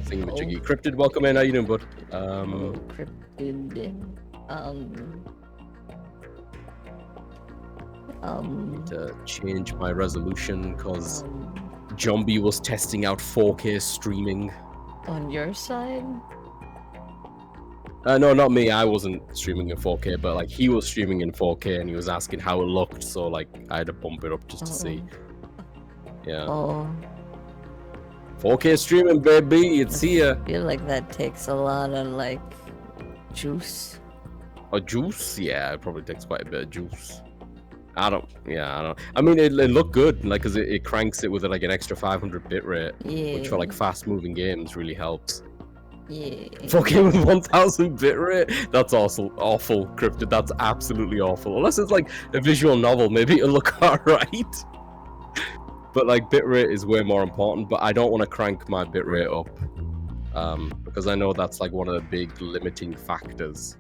Thingamajiggy. Cryptid, welcome in. How you doing, bud? Cryptid. Need to change my resolution because Zombie was testing out 4K streaming. On your side? No, not me. I wasn't streaming in 4K, but like he was streaming in 4K and he was asking how it looked, so like I had to bump it up just to see. Yeah. Oh. 4K streaming, baby. It's here. I feel like that takes a lot of like juice. A juice? Yeah, it probably takes quite a bit of juice. I don't. I mean, it looked good, like, cause it cranks it with like an extra 500 bitrate, which for like fast-moving games really helps. Yeah. 4K with 1000 bitrate? That's awful, Cryptid. That's absolutely awful. Unless it's like a visual novel, maybe it'll look alright. But like bitrate is way more important. But I don't want to crank my bitrate up, because I know that's like one of the big limiting factors.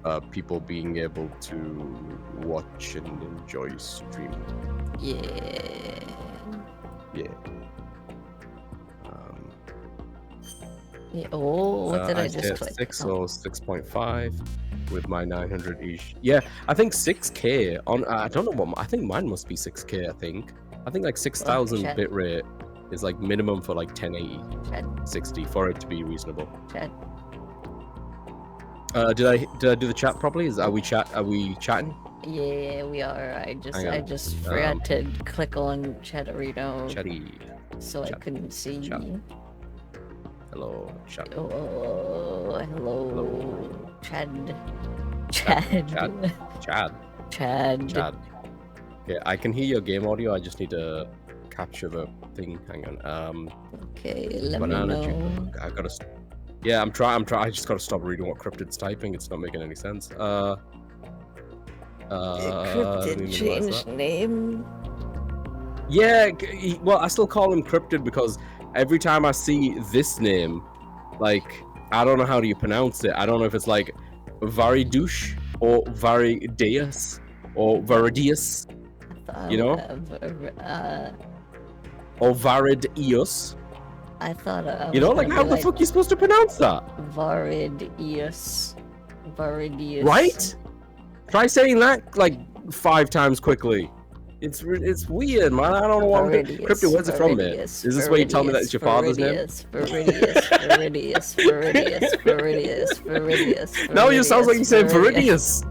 Of people being able to watch and enjoy streaming. Yeah. Oh, what did I just click? 6 or 6.5 with my 900 ish. Yeah, I think 6K on. I don't know what. I think mine must be 6K. I think like 6000 bitrate is like minimum for like 1080, 60 for it to be reasonable. Did I do the chat properly? Are we chatting? Yeah, we are. I just forgot to click on Chatterino. Chatty. So I couldn't see. Chat. Hello, chat. Oh, hello. Chad. Okay, I can hear your game audio. I just need to capture the thing. Hang on. Okay, let me know. I gotta. Yeah, I'm trying. I just gotta stop reading what Cryptid's typing. It's not making any sense. Cryptid changed name. Yeah, well, I still call him Cryptid because every time I see this name, like, I don't know how do you pronounce it. I don't know if it's like Varidush or Varideus or Varidius, you know? Or Varidius. I thought you know, like, how the fuck are you supposed to pronounce that? Varidius. Right? Try saying that like 5 times quickly. It's weird, man. I don't know what I'm doing. Crypto, where's it from, man? Is this where you tell me that it's your father's name? Viridius. No, you sounds like you said Viridius.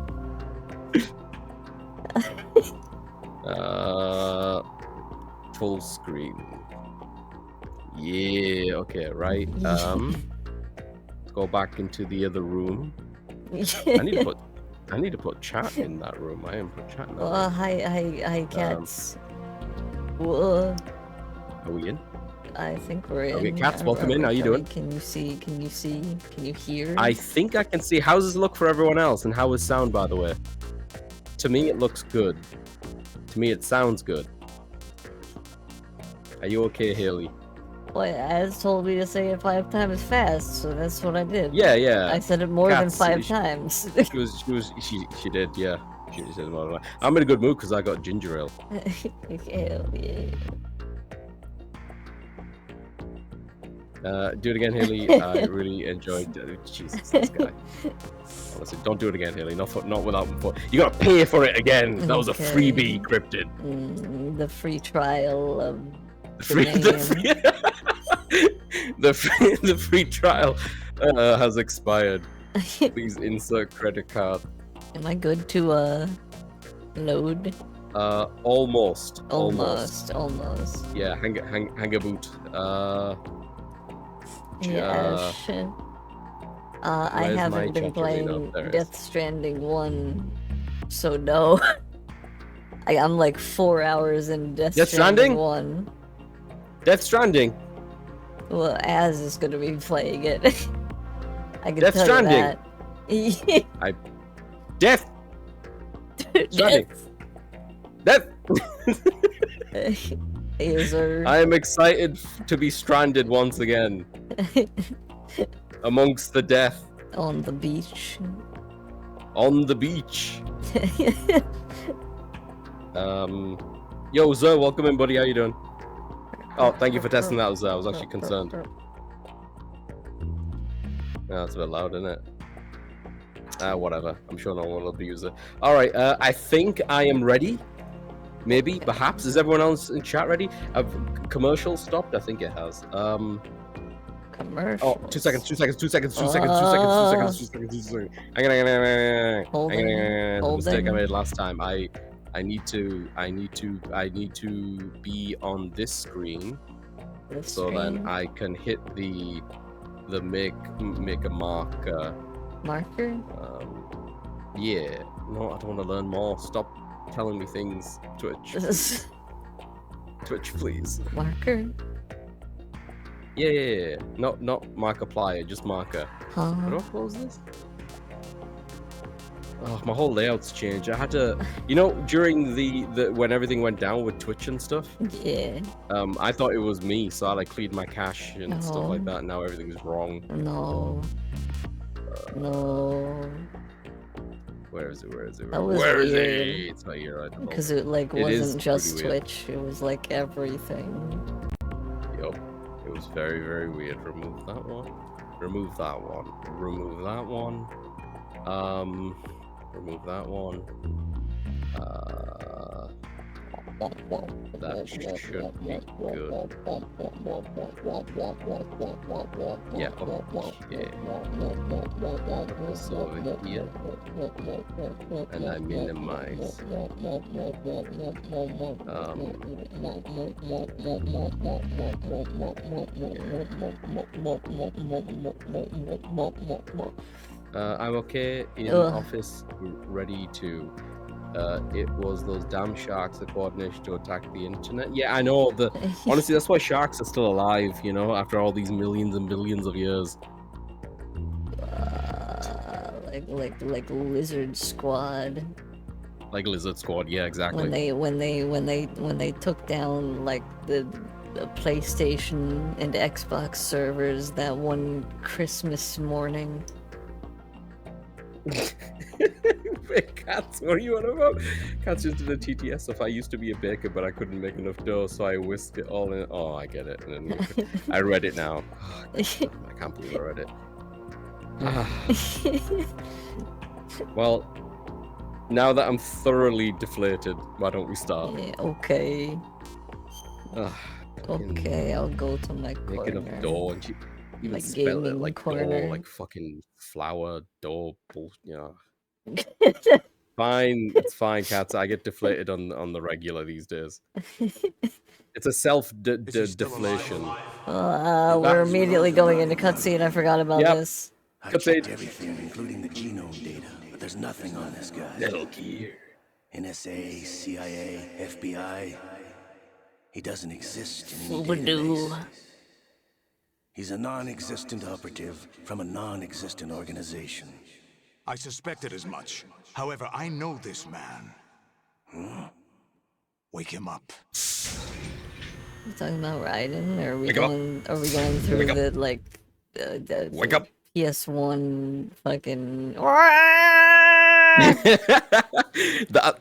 Full screen. Yeah, okay, right. Let's go back into the other room. I need to put chat in that room. I am put chat in that room. Hi, cats. Whoa. Are we in? I think we're in. Okay, cats, welcome in. How you doing? Can you see? Can you hear? I think I can see. How does it look for everyone else? And how is sound, by the way? To me, it looks good. To me, it sounds good. Are you okay, Haley? Well, Az told me to say it 5 times fast, so that's what I did. Yeah. I said it more than 5 times. She did, yeah. She said it more than 5. I'm in a good mood because I got ginger ale. Hell yeah. Do it again, Haley. I really enjoyed Jesus, this guy. Honestly, don't do it again, Haley. Not without. You gotta pay for it again. That was a freebie, Cryptid. The free trial of. The free trial has expired. Please insert credit card. Am I good to load? Almost. Yeah, hang a boot. Yeah, shit. I haven't been playing Death Stranding 1, so no. I'm like 4 hours in Death Stranding 1. Death Stranding? Well, Az is gonna be playing it. I can Death tell Stranding. You that. Death Stranding. Death. I am excited to be stranded once again. Amongst the death. On the beach. On the beach. Yo, Zoe, welcome in, buddy. How you doing? Oh, thank you for testing that. I was actually concerned. Yeah, that's a bit loud, isn't it? Whatever. I'm sure no one will abuse it. All right. I think I am ready. Maybe, okay. Perhaps. Is everyone else in chat ready? Have commercials stopped? I think it has. Commercials. Oh, 2 seconds. 2 seconds. 2 seconds. 2 seconds. 2 seconds. 2 seconds. 2 seconds. The mistake I made last time. I need to be on this screen. Then I can hit the make a marker. Marker? Yeah. No, I don't want to learn more. Stop telling me things, Twitch. Twitch, please. Marker? Yeah. Not Markiplier, just marker. Huh? How do I close this? Oh, my whole layout's changed. I had to, during the when everything went down with Twitch and stuff. Yeah. I thought it was me, so I like cleared my cache and stuff like that. And now everything's wrong. No. No. Where is it? Where is it? Where is it? It's not here. Because it wasn't just Twitch. It was like everything. Yup. It was very, very weird. Remove that one. Remove that one. Remove that one. Remove that one. That should be good. Yeah, okay. So over here. And I minimize. I'm okay in office, ready to. It was those damn sharks that coordinated to attack the internet. Yeah, I know. Honestly, that's why sharks are still alive, after all these millions and billions of years. Like Lizard Squad. Like Lizard Squad, yeah, exactly. When they took down like the PlayStation and Xbox servers that one Christmas morning. Wait, Cats, what are you on about? Cats just did a TTS stuff. I used to be a baker, but I couldn't make enough dough, so I whisked it all in. Oh, I get it. And then I read it now. Oh, I can't believe I read it. Well, now that I'm thoroughly deflated, why don't we start? Yeah, okay. Okay, I'll go to my corner. Make enough dough, and you like spell it like corner. Dough, like fucking flour, dough, Fine, it's fine, Cats. I get deflated on the regular these days. It's a self-deflation. We're immediately going into cutscene. I forgot about this. I checked everything, including the genome data, but there's nothing on this guy. Metal Gear. NSA, CIA, FBI. He doesn't exist in any database. He's a non-existent operative from a non-existent organization. I suspected as much. However, I know this man. Wake him up. We're talking about Raiden, or are we going through the Wake up. PS1 fucking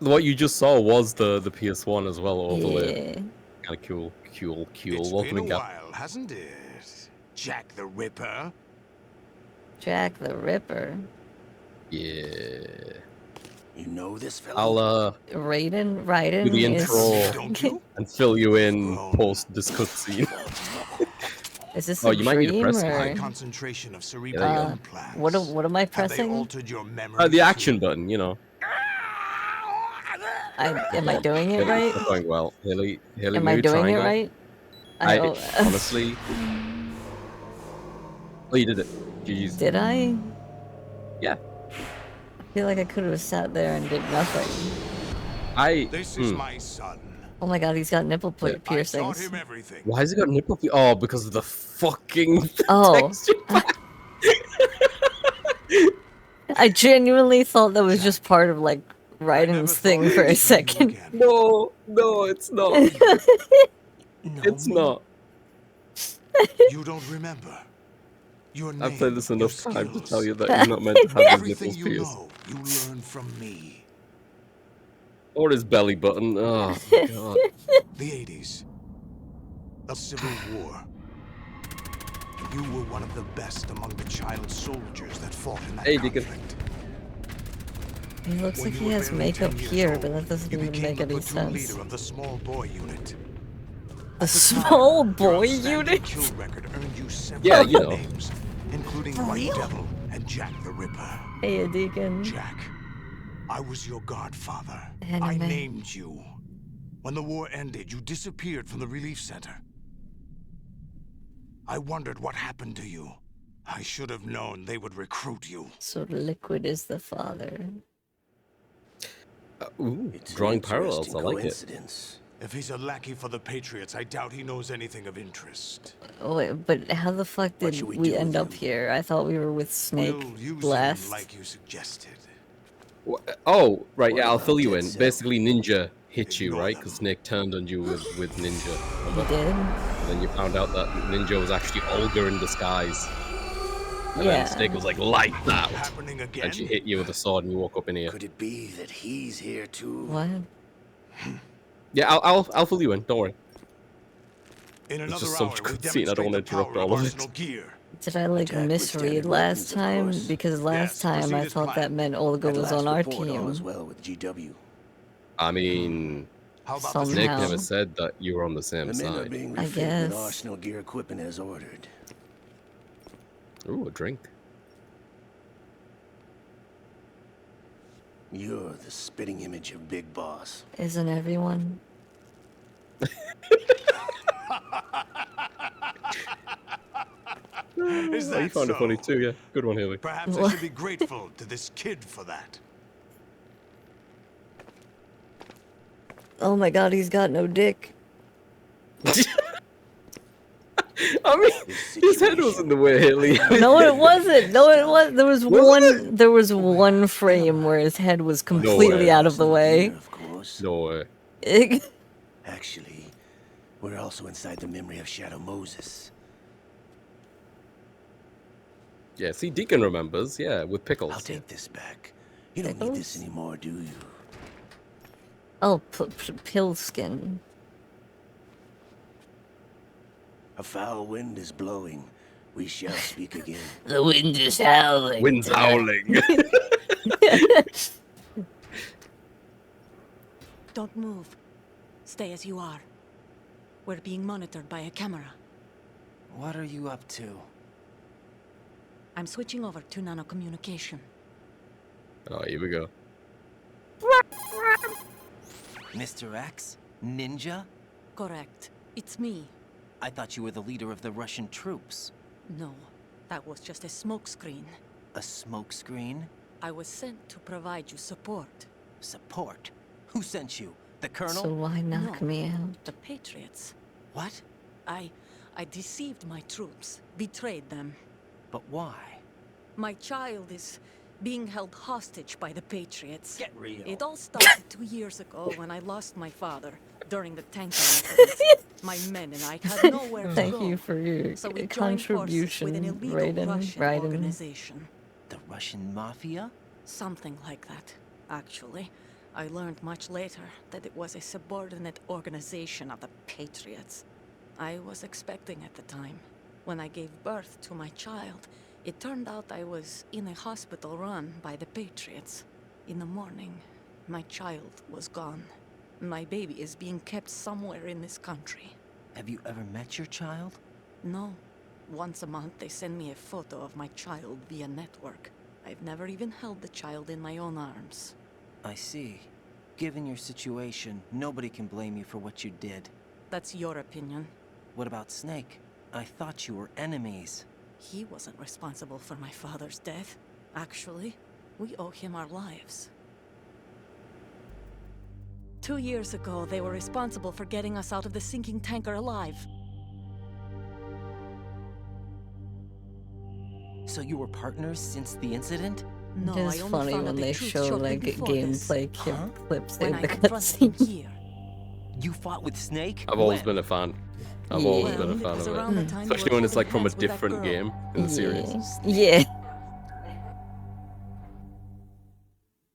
what you just saw was the PS1 as well overlay. Yeah. Kind of cool. It's been a while, hasn't it? Jack the Ripper. Jack the Ripper. Yeah. You know this fella? I'll Raiden do the intro and fill you in post this cutscene. Is this you might need to press high concentration of cerebral implants. What am I pressing? The action button, am I doing it right? It's going well. Haley, am I doing it right? Honestly. Oh, you did it. Jeez. Did I? Yeah. I feel like I could have sat there and did nothing. This is my son. Oh my god, he's got nipple piercings. I taught him everything. Why has he got nipple piercings? Oh, because of the fucking texture pack. I genuinely thought that was just part of like Raiden's thing for a second. No, it's not. It's not. You don't remember. I've played this enough time to tell you that you're not meant to have his nipples pierced. You learn from me. Or his belly button. Oh my god. The 80s. A civil war. You were one of the best among the child soldiers that fought in that conflict. He looks like he has makeup here, but that doesn't even make any sense. Leader of the small boy unit. The small boy unit? Kill record earned you several names, including White Devil and Jack the Ripper. Hey, Deacon. Jack, I was your godfather. Anime. I named you. When the war ended, you disappeared from the relief center. I wondered what happened to you. I should have known they would recruit you. So Liquid is the father. Ooh, drawing parallels, I like it. If he's a lackey for the Patriots, I doubt he knows anything of interest. Oh, wait, but how the fuck did we end up here? I thought we were with Snake last. Like you suggested. Oh, right, yeah, I'll fill you in. Basically, Ninja hit you, right? Because Snake turned on you with Ninja. He did? And then you found out that Ninja was actually Olga in disguise. And then Snake was like, light that. And she hit you with a sword and you woke up in here. Could it be that he's here too? What? Yeah, I'll fill you in, don't worry. There's just so much good scene, I don't want to interrupt all of it. Did I like misread last time? Because last time I thought that meant Olga was on our team. I mean, Snake never said that you were on the same side. I guess. Arsenal gear equipment as ordered. Ooh, a drink. You're the spitting image of Big Boss. Isn't everyone? Is that you found it funny too, yeah. Good one, Haley. Perhaps I should be grateful to this kid for that. Oh my god, he's got no dick. I mean, his head was in the way, Haley. No, it wasn't. No, it was. There was one frame where his head was completely out of the way. Of course. No way. Actually, we're also inside the memory of Shadow Moses. Yeah, see, Deacon remembers. Yeah, with pickles. I'll take this back. You don't need this anymore, do you? Oh, pill skin. A foul wind is blowing. We shall speak again. The wind is howling. Wind's howling. Don't move. Stay as you are. We're being monitored by a camera. What are you up to? I'm switching over to nanocommunication. Oh, here we go. Mr. X? Ninja? Correct. It's me. I thought you were the leader of the Russian troops. No, that was just a smokescreen. A smokescreen? I was sent to provide you support. Support? Who sent you? The Colonel? So why knock me out? The Patriots. What? I deceived my troops, betrayed them. But why? My child is being held hostage by the Patriots. Get real. It all started 2 years ago when I lost my father during the tanker incident. My men and I had nowhere to go. Thank you for your So we contribution, with an illegal Russian Raiden. organization. The Russian Mafia? Something like that, actually. I learned much later that it was a subordinate organization of the Patriots. I was expecting at the time. When I gave birth to my child, it turned out I was in a hospital run by the Patriots. In the morning, my child was gone. My baby is being kept somewhere in this country. Have you ever met your child? No. Once a month, they send me a photo of my child via network. I've never even held the child in my own arms. I see. Given your situation, nobody can blame you for what you did. That's your opinion. What about Snake? I thought you were enemies. He wasn't responsible for my father's death. Actually, we owe him our lives. 2 years ago, they were responsible for getting us out of the sinking tanker alive. So you were partners since the incident? No, it is funny when they show like gameplay clips in the cutscene. You fought with Snake? I've always been a fan. I've always been a fan of it. Especially when it's like from a different game in the series. Yeah.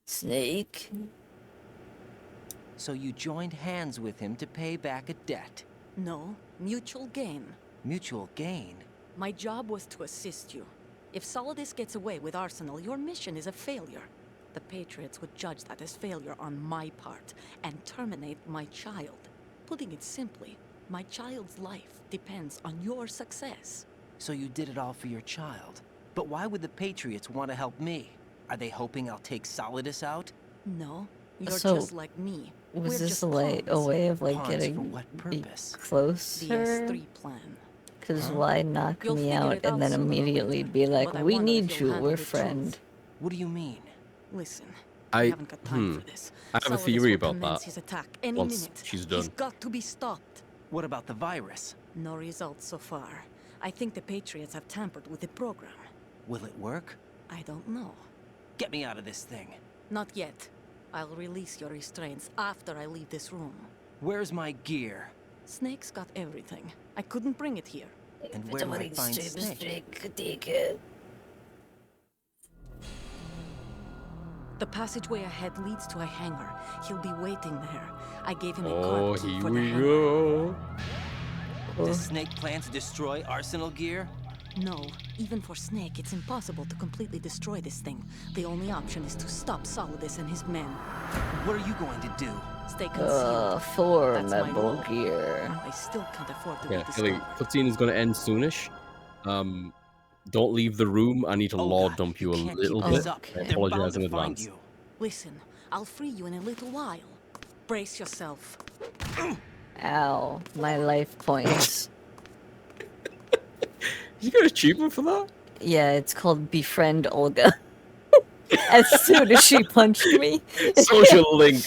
Snake. So you joined hands with him to pay back a debt. No, mutual gain. Mutual gain? My job was to assist you. If Solidus gets away with Arsenal, your mission is a failure. The Patriots would judge that as failure on my part and terminate my child. Putting it simply, my child's life depends on your success. So you did it all for your child. But why would the Patriots want to help me? Are they hoping I'll take Solidus out? No, you're So, just like me. Was We're this just like a pawns. way of like Pawns getting for what purpose? The closer? S3 plan. Because why knock You'll me figure out it and out then sooner or immediately later. be like, But I we wonder if need you'll you, handle we're the friend. truth. What do you mean? Listen, I I haven't got time for this. I have a Solidus theory will about commence that his attack any once minute. she's done. He's got to be stopped. What about the virus? No results so far. I think the Patriots have tampered with the program. Will it work? I don't know. Get me out of this thing. Not yet. I'll release your restraints after I leave this room. Where's my gear? Snake's got everything. I couldn't bring it here. And where do I find Snake? The passageway ahead leads to a hangar. He'll be waiting there. I gave him a Oh, card key here for the we hangar. go. Does Snake plan to destroy Arsenal gear? No, even for Snake, it's impossible to completely destroy this thing. The only option is to stop Solidus and his men. What are you going to do? Stay concealed. That's my Formidable role. gear. I still can't afford to Yeah, be Ellie, discovered. cutscene is going to end soonish. Don't leave the room. I need to Oh, law God, dump you a can't little keep bit. this up. I They're apologize bound in to find advance. you. Listen, I'll free you in a little while. Brace yourself. Ow, my life points. You got an achievement for that? Yeah, it's called Befriend Olga. As soon as she punched me. Social link.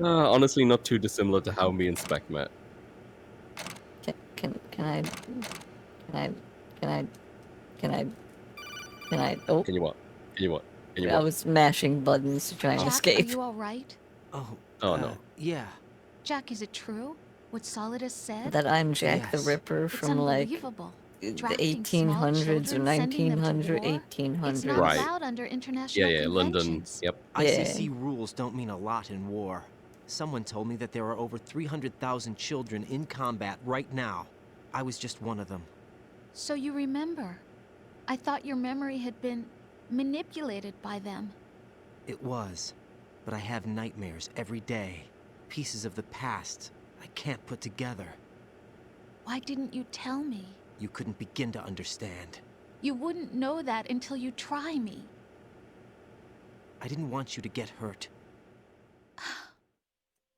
Honestly, not too dissimilar to how me and Spec met. Can I? Oh, Can you what? Can you what? Can you I what? was mashing buttons to try and Jack, escape. are you all right? Oh, Oh, no. Yeah. Jack, is it true what Solidus said? That I'm Jack the Yes. Ripper It's from like unbelievable. the Drafting small 1800s or children, sending them to 1900, war? It's 1800s. not Right. allowed under international Yeah, London. conventions. Yep. ICC rules don't mean a lot in war. Someone told me that there are over 300,000 children in combat right now. I was just one of them. So you remember. I thought your memory had been manipulated by them. It was. But I have nightmares every day. Pieces of the past I can't put together. Why didn't you tell me? You couldn't begin to understand. You wouldn't know that until you try me. I didn't want you to get hurt.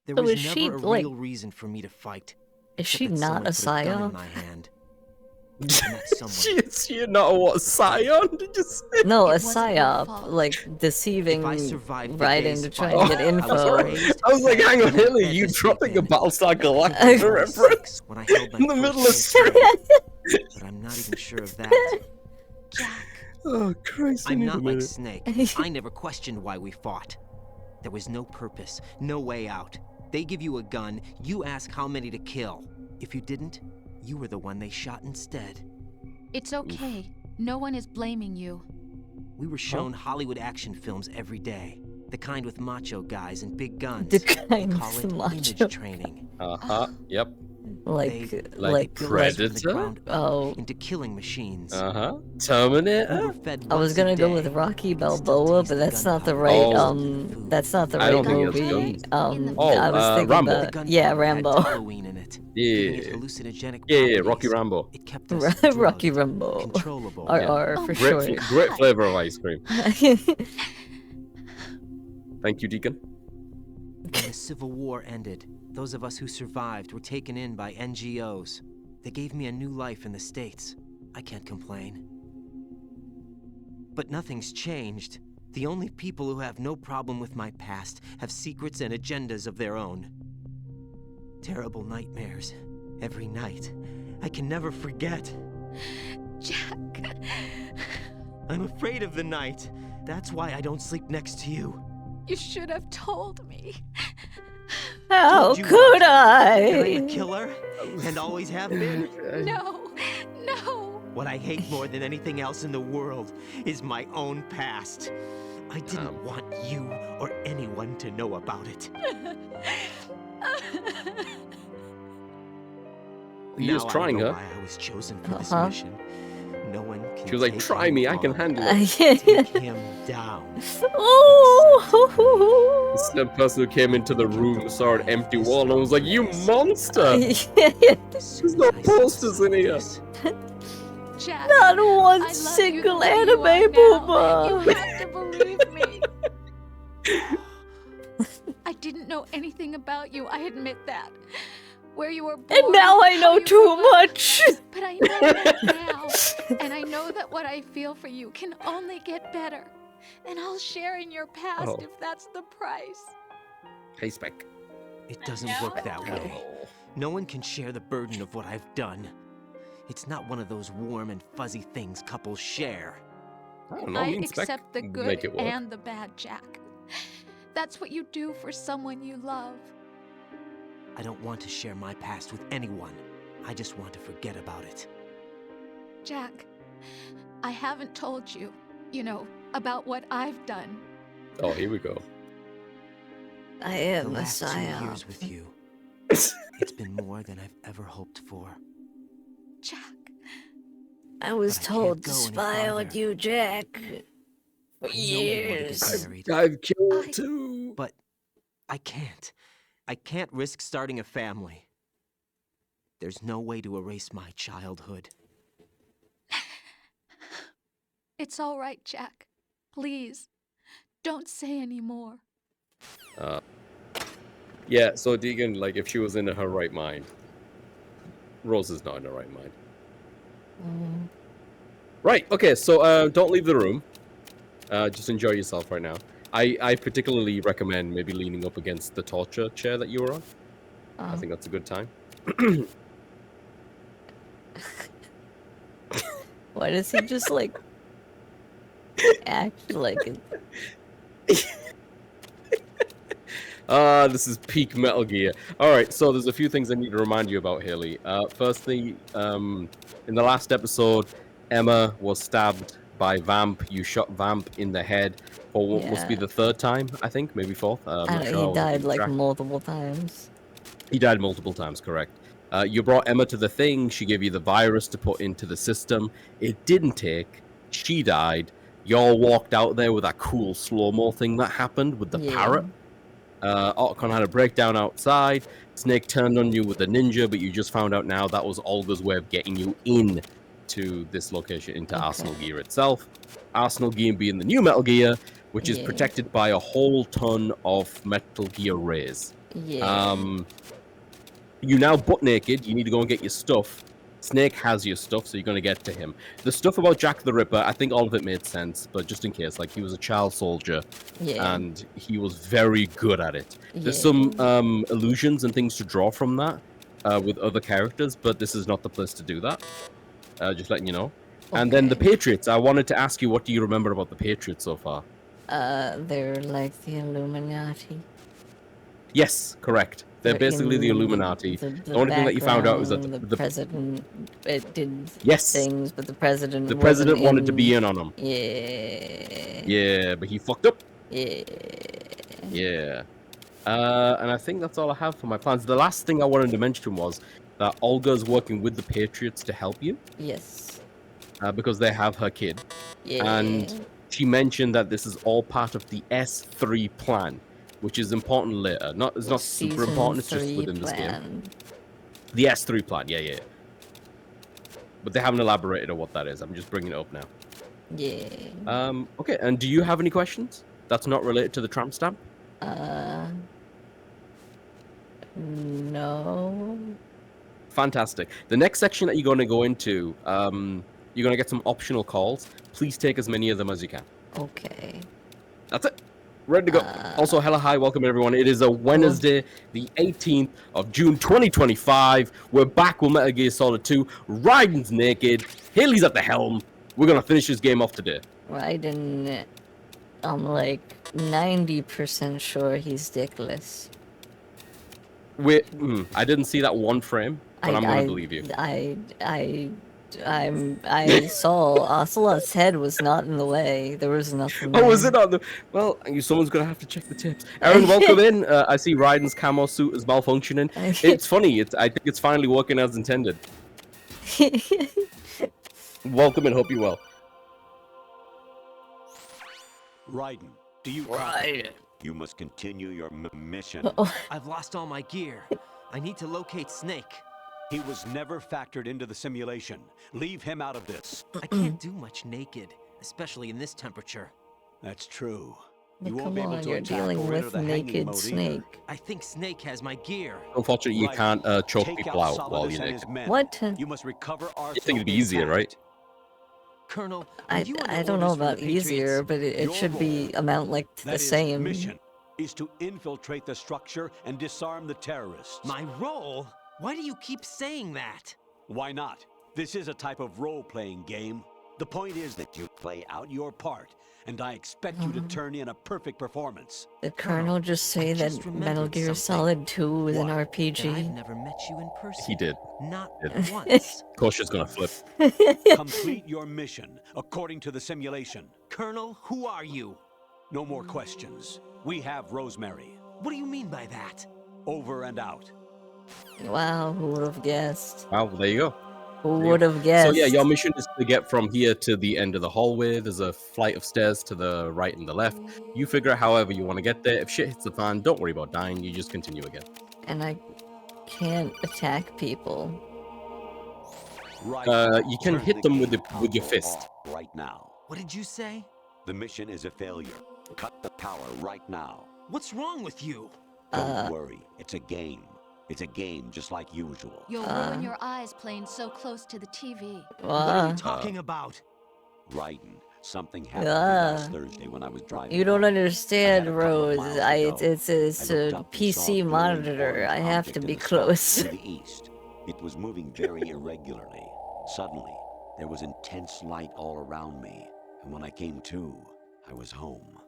There So was is she, never a like- real reason for me to fight. Is she That not a someone put gun in psyop? my hand. I met someone. She not a what? Scion? Did you say? No, a It wasn't your psyop, fault. like deceiving If I survived the right day's into trying fight, to get I was info. raised, I was like, fed, hang on, and Hilly, fed you to dropping a sleep in. Battlestar I Galactica was reference 6 when I held my in the first middle of taste stream? but I'm not even sure of that. Jack, Oh, Christ, I I'm need a not like minute. Snake. I never questioned why we fought. There was no purpose, no way out. They give you a gun, you ask how many to kill. If you didn't, you were the one they shot instead. it's okay. No one is blaming you. We were shown Hollywood action films every day. The kind with macho guys and big guns. The They kind call with it macho image training. like They Like built us from the Predator? ground up Oh. into killing machines. Uh-huh. We Terminator? were fed I was once a gonna go day. with Rocky We still Balboa, taste but the that's not the gunpowder. right Oh. that's not the I right don't think it's movie. guns. In the Oh, I was thinking Rambo. The about gunpowder yeah, had Rambo. toluene in it, giving it Yeah. hallucinogenic Yeah, Rocky properties. Rambo. It kept us Rocky drugged, Rambo. controllable. RR Oh for my sure. God. Great flavor of ice cream. Thank you, Deacon. When the Civil War ended, those of us who survived were taken in by NGOs. They gave me a new life in the States. I can't complain. But nothing's changed. The only people who have no problem with my past have secrets and agendas of their own. Terrible nightmares. Every night. I can never forget. Jack. I'm afraid of the night. That's why I don't sleep next to you. You should have told me. How Told you could You're a I? killer, and always have been. No. No. What I hate more than anything else in the world is my own past. I didn't want you or anyone to know about it. He was trying her. Why I was chosen for this mission. No one can. She was like, "Try me, I can handle it." Take him down. Oh! This is the person who came into the room, saw an empty wall, and was like, "You monster! There's no posters in here." Jack, Not one single anime booba. You have to believe me. I didn't know anything about you. I admit that. Where you were born, and now I know too much. But I know that now, and I know that what I feel for you can only get better. And I'll share in your past if that's the price. Hey, Spec. It doesn't work that way. No one can share the burden of what I've done. It's not one of those warm and fuzzy things couples share. I accept the good and the bad, Jack. That's what you do for someone you love. I don't want to share my past with anyone. I just want to forget about it. Jack, I haven't told you, about what I've done. Oh, here we go. I am the last Messiah. 2 years with you. It's been more than I've ever hoped for. Jack. I was told to spy on you, Jack. For years. I've killed too. But I can't. I can't risk starting a family. There's no way to erase my childhood. It's all right, Jack. Please, don't say any more. Yeah, so Deegan, like, if she was in her right mind. Rose is not in her right mind. Right, okay, so don't leave the room. Just enjoy yourself right now. I particularly recommend maybe leaning up against the torture chair that you were on. I think that's a good time. Why does he just, like, act like it? This is peak Metal Gear. Alright, so there's a few things I need to remind you about, Haley. Firstly, in the last episode, Emma was stabbed by Vamp. You shot Vamp in the head for what must be the third time, I think, maybe fourth. He died like multiple times. He died multiple times, correct. You brought Emma to the thing. She gave you the virus to put into the system. It didn't take. She died. Y'all walked out there with that cool slow-mo thing that happened with the parrot. Otacon had a breakdown outside. Snake turned on you with a ninja, but you just found out now that was Olga's way of getting you in to this location, into Arsenal Gear itself. Arsenal Gear being the new Metal Gear, which is protected by a whole ton of Metal Gear rays. You now butt naked. You need to go and get your stuff. Snake has your stuff, so you're going to get to him. The stuff about Jack the Ripper, I think all of it made sense, but just in case, like, he was a child soldier, and he was very good at it. There's some illusions and things to draw from that with other characters, but this is not the place to do that. Just letting you know. And then the Patriots. I wanted to ask you, what do you remember about the Patriots so far? They're like the Illuminati. Yes, correct. They're basically the Illuminati. The only thing that you found out was that the president did yes things, but the president wanted to be in on them. Yeah. Yeah, but he fucked up. Yeah. Yeah. And I think that's all I have for my plans. The last thing I wanted to mention was that Olga's working with the Patriots to help you. Yes. Because they have her kid. Yeah. And she mentioned that this is all part of the S3 plan, which is important later. It's not super important, it's just within this game. The S3 plan, yeah. But they haven't elaborated on what that is. I'm just bringing it up now. Yeah. Okay, and do you have any questions that's not related to the tramp stamp? No. Fantastic. The next section that you're going to go into, you're going to get some optional calls. Please take as many of them as you can. Okay. That's it. Ready to go. Also, hello, hi, welcome everyone. It is a Wednesday, the 18th of June, 2025. We're back with Metal Gear Solid 2. Raiden's naked. Haley's at the helm. We're gonna finish this game off today. Raiden, I'm like 90% sure he's dickless. Wait, I didn't see that one frame, but I'm gonna believe you. I saw Ocelot's head was not in the way. There was nothing there. Oh, is it on the... Well, someone's going to have to check the tips. Aaron, welcome in. I see Raiden's camo suit is malfunctioning. It's funny. I think it's finally working as intended. Welcome and hope you're well. Raiden, do you... Raiden. You must continue your mission. I've lost all my gear. I need to locate Snake. He was never factored into the simulation. Leave him out of this. I can't do much naked, especially in this temperature. That's true. Well, You won't come be able on, to you're attack dealing or enter with the hanging naked mode Snake. either. I think Snake has my gear. Unfortunately, you can't choke Take people out while Solidus you're and naked. his men. What? You must recover our... You think it'd be easier, right? Colonel, I don't know about easier, but it should be amount like the same. Mission is to infiltrate the structure and disarm the terrorists. My role? Why do you keep saying that? Why not? This is a type of role-playing game. The point is that you play out your part, and I expect you to turn in a perfect performance. Did Colonel just say that Metal Gear Solid 2 was an I've RPG? never met you in person. He did. Not Did. once. Cautious gonna flip. Complete your mission according to the simulation. Colonel, who are you? No more questions. We have Rosemary. What do you mean by that? Over and out. Wow, who would have guessed? Well, there you go. Who would have guessed? So yeah, your mission is to get from here to the end of the hallway. There's a flight of stairs to the right and the left. You figure out however you want to get there. If shit hits the fan, don't worry about dying. You just continue again. And I can't attack people. Right. You can hit them with your fist. Right now. What did you say? The mission is a failure. Cut the power right now. What's wrong with you? Don't worry. It's a game. It's a game just like usual. You'll ruin your eyes playing so close to the TV. What are you talking about? Raiden, something happened last Thursday when I was driving. You don't understand, Rose. It's a looked up and saw a PC very monitor. foreign I have object to in be the sky close. to the east. It was moving very irregularly. Suddenly, there was intense light all around me, and when I came to, I was home.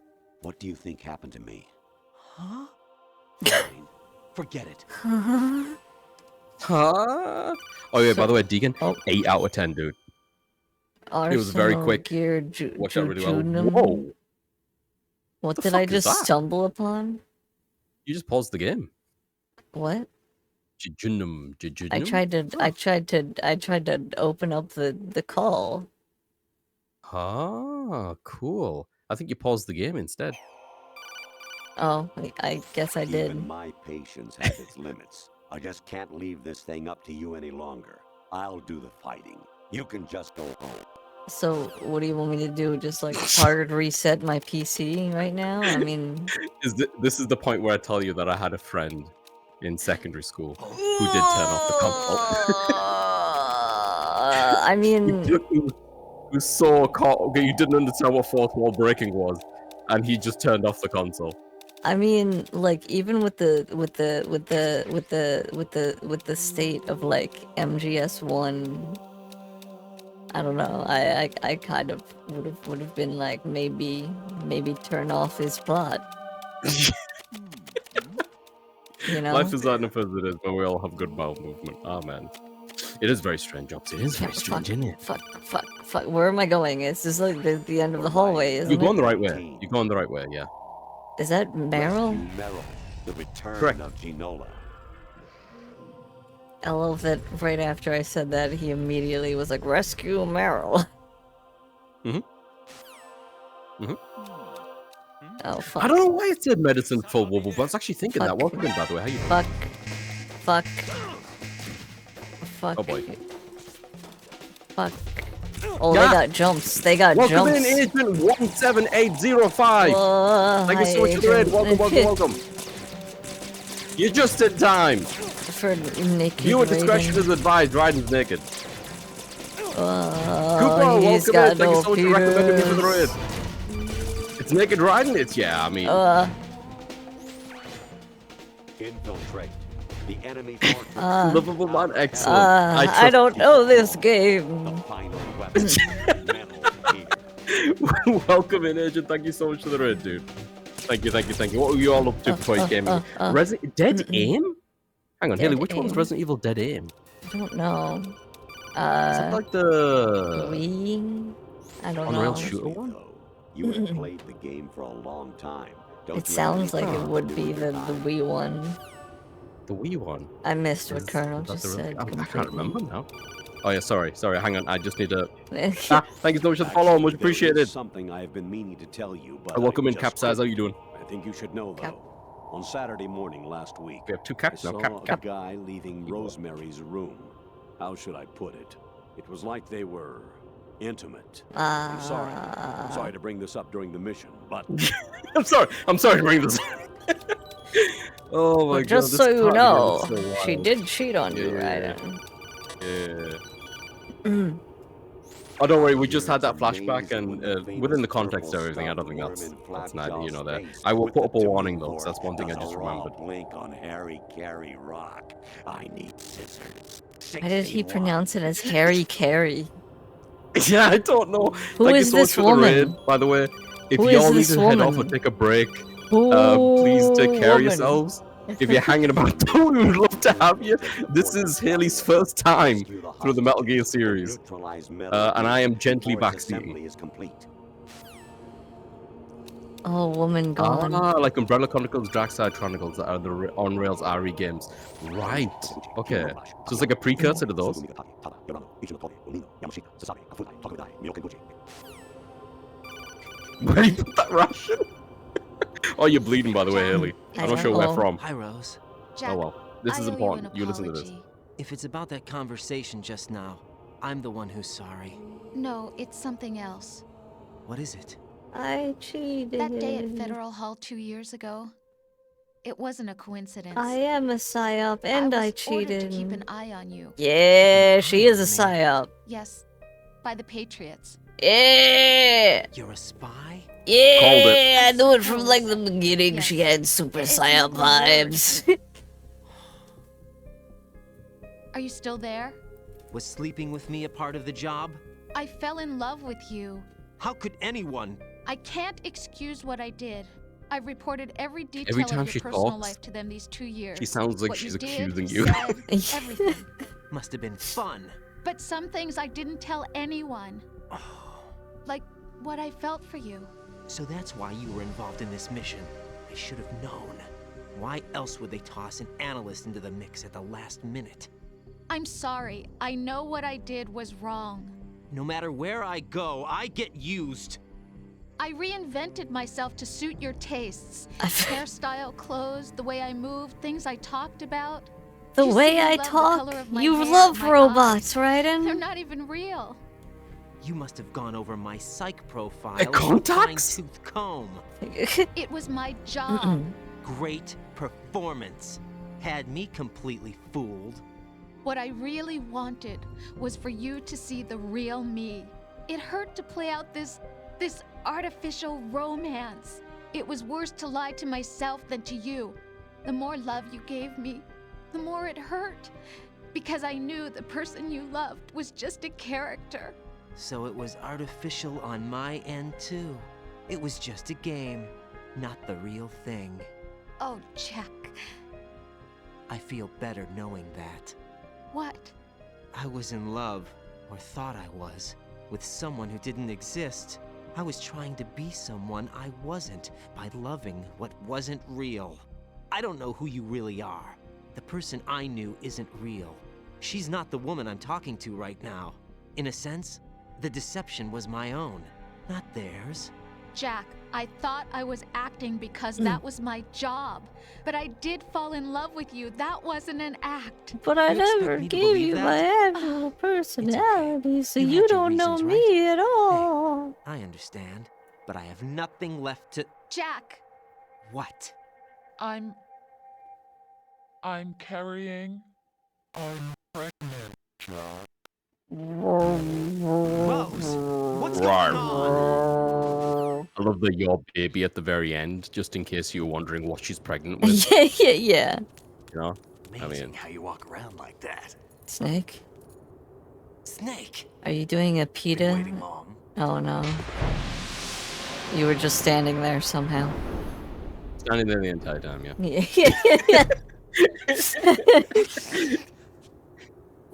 What do you think happened to me? Huh? Fine. Forget it. Huh? Oh yeah, by the way, Deegan, 8 out of 10, dude. It was very quick. Watch out really well. Whoa! What did I just stumble upon? You just paused the game. What? Jujunum. I tried to open up the call. Ah, cool. I think you paused the game instead. Oh, I guess I did. Even my patience has its limits. I just can't leave this thing up to you any longer. I'll do the fighting. You can just go home. So, what do you want me to do? Just like hard reset my PC right now? I mean, this is the point where I tell you that I had a friend in secondary school who did turn off the console. I mean, you saw you didn't understand what fourth wall breaking was, and he just turned off the console. I mean, like even with the state of like MGS1, I don't know. I kind of would have been like maybe turn off his plot. You know, life is not enough as it is, but we all have good bowel movement. Ah, man. It is very strange, Jobs. It is very strange, isn't it? Fuck. Where am I going? It's just like the end of the hallway, isn't it? You're going the right way. You're going the right way, yeah. Is that Meryl? Meryl, the return Correct. of Ginola. I love that right after I said that, he immediately was like, rescue Meryl. Oh, fuck. I don't know why it said medicine for Wobble, but I was actually thinking that. Welcome in, by the way. How you doing? Fuck. Oh, boy. Fuck. Oh, they got jumps. They got Welcome jumps. in, Agent 17805. Thank you so much for the raid. Welcome. You're just in time. For naked Viewer discretion is advised. Raiden's naked. Cooper, he's welcome in. got Thank you no so much for recommending me for the penis. raid. It's naked Raiden. It's, yeah, I mean. Infiltrate the enemy fortress. Livable man, excellent. I don't know this game. The final weapon. Metal Gear. Welcome in, Agent. Thank you so much for the raid, dude. Thank you. What were you all up to before you came in? Dead Aim? Hang on, Dead Haley, which one's Aim. Resident Evil Dead Aim? I don't know. Is it like the Wii? I don't Unreal know. shooter one? You have played the game for a long time. Don't It you sounds have like it anything would to do be with your the time? Wii one. The Wii one. I missed what Is Colonel that just the real- said. I can't Completely. remember now. Oh yeah, sorry. Hang on. I just need to. Thank you so much for the follow. Much There is appreciated. something I have been meaning to tell you, but Welcome I in, just Capsize. How you doing? I think you should know Cap. though. On Saturday morning last week, We have two I caps now. saw a Cap. guy leaving Rosemary's room. How should I put it? It was like they were intimate. I'm sorry to bring this up during the mission, but I'm sorry to bring this. Oh my god. Just this so you part know, again is so she wild. did cheat on you, Yeah. Raiden. Yeah. Oh, don't worry. We just had that flashback, and within the context of everything, I don't think that's neither here nor there. I will put up a warning though, because that's one thing I just remembered. Blink on Harry Carry Rock. I need scissors. Why did he pronounce it as Harry Carey? Yeah, I don't know. Who Thank is you so much this for the woman? raid, by the way. If Who y'all is need this to head off or woman? take a break, Who please take care of woman? yourselves. If you're hanging about, we would love to have you. This is Haley's first time through the Metal Gear series, and I am gently backseating. Oh, woman gone. Like Umbrella Chronicles, Darkside Chronicles that are the on Rails RE games. Right. Okay. So it's like a precursor to those. Where do you put that Russian? Oh, you're bleeding, by the way, Haley. I'm not sure where from. Hi, Rose. Jack, Oh well. This I is owe important. you You an listen to this. apology. If it's about that conversation just now, I'm the one who's sorry. No, it's something else. What is it? I cheated. That day at Federal Hall 2 years ago, it wasn't a coincidence. I am a psyop, and I was ordered cheated. to keep an eye on you. Yeah, she is a psyop. Yes, by the Patriots. Yeah. You're a spy? Yeah, Called it. I knew it from like the beginning. She had super psyop vibes. Are you still there? Was sleeping with me a part of the job? I fell in love with you. How could anyone? I can't excuse what I did. I've reported every detail Every of time your she personal talks, life to them these 2 years. She sounds like What she's you did, accusing you. said, everything. Must have been fun. But some things I didn't tell anyone. Like what I felt for you. So that's why you were involved in this mission. I should have known. Why else would they toss an analyst into the mix at the last minute? I'm sorry. I know what I did was wrong. No matter where I go, I get used. I reinvented myself to suit your tastes. Hairstyle, clothes, the way I moved, things I talked about. The You way see, I love the talk, color of my you hair, love my robots, eyes. They're Raiden? not even real. You must have gone over my psych profile. A contacts? Fine-tooth comb. It was my job. Great performance. Had me completely fooled. What I really wanted was for you to see the real me. It hurt to play out this artificial romance. It was worse to lie to myself than to you. The more love you gave me, the more it hurt. Because I knew the person you loved was just a character. So it was artificial on my end too. It was just a game, not the real thing. Oh, Jack. I feel better knowing that. What? I was in love, or thought I was, with someone who didn't exist. I was trying to be someone I wasn't by loving what wasn't real. I don't know who you really are. The person I knew isn't real. She's not the woman I'm talking to right now. In a sense, the deception was my own, not theirs. Jack, I thought I was acting because that was my job. But I did fall in love with you. That wasn't an act. But I You expect never me to gave believe you that? my actual personality, so You had you your don't know reasons, me right? at all. I understand, but I have nothing left to... Jack! What? I'm carrying. I'm pregnant, Jack. Rose, what's going on? I love the your baby at the very end, just in case you were wondering what she's pregnant with. Yeah. You know? Amazing how you walk around like that. Snake, Snake! are you doing a pita? Waiting, Mom. Oh no. You were just standing there somehow. Standing there the entire time, yeah. Yeah.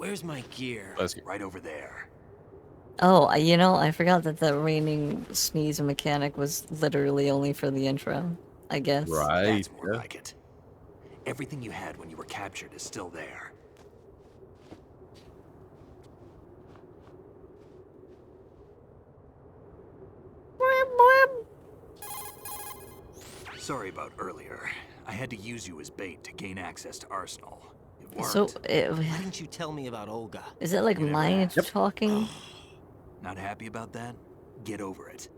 Where's my gear? Right over there. Oh, you know, I forgot that the raining sneeze mechanic was literally only for the intro, I guess. Right. That's more like it. Everything you had when you were captured is still there. Sorry about earlier. I had to use you as bait to gain access to Arsenal. It worked. So, Why didn't you tell me about Olga? is it like mind talking? Not happy about that? Get over it.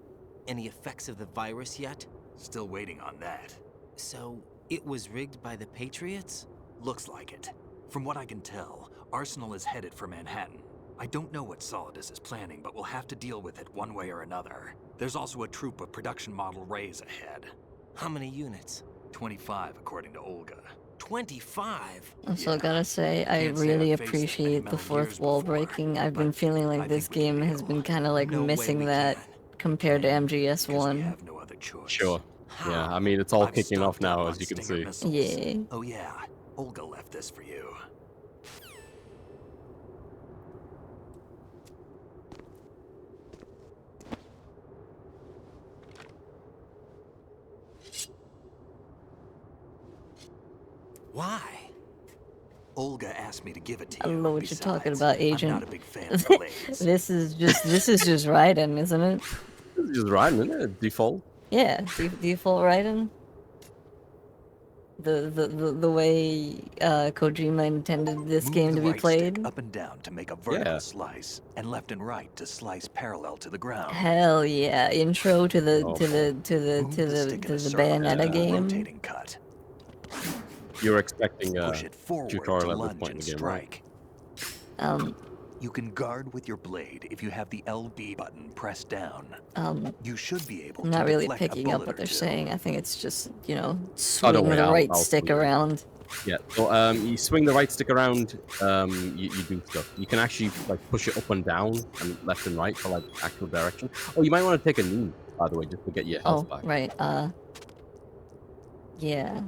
Any effects of the virus yet? Still waiting on that. So, it was rigged by the Patriots? Looks like it. From what I can tell, Arsenal is headed for Manhattan. I don't know what Solidus is planning, but we'll have to deal with it one way or another. There's also a troop of production model Rays ahead. How many units? 25, according to Olga. 25? Also, gotta say, I really appreciate the fourth wall breaking. I've been feeling like this game has been kind of like missing that compared to MGS1. Sure. Yeah, I mean, it's all kicking off now, as you can see. Yeah. Oh yeah, Olga left this for you. Why? Olga asked me to give it to you. I don't know what Besides, you're talking about, Agent. I'm not a big fan of blades. This is just Raiden, isn't it? This is just Raiden, isn't it? Default. Yeah, default Raiden. The way Kojima intended this Move game the to be right played. stick up and down to make a vertical slice, and left and right to slice parallel to the ground. Hell yeah! Intro to the Oh, to the Bayonetta game. Rotating cut. You're expecting a Push it forward tutorial to at this lunge point in and the game, right? strike. You can guard with your blade if you have the LB button pressed down. You should be able I'm to not really deflect a picking up bullet what or they're two. saying. I think it's just, you know, Oh, swing don't worry, the right I'll stick swing it. around. Yeah, so you swing the right stick around, you do stuff. You can actually like push it up and down and left and right for like actual direction. Oh, you might want to take a knee, by the way, just to get your health back. Right. Yeah.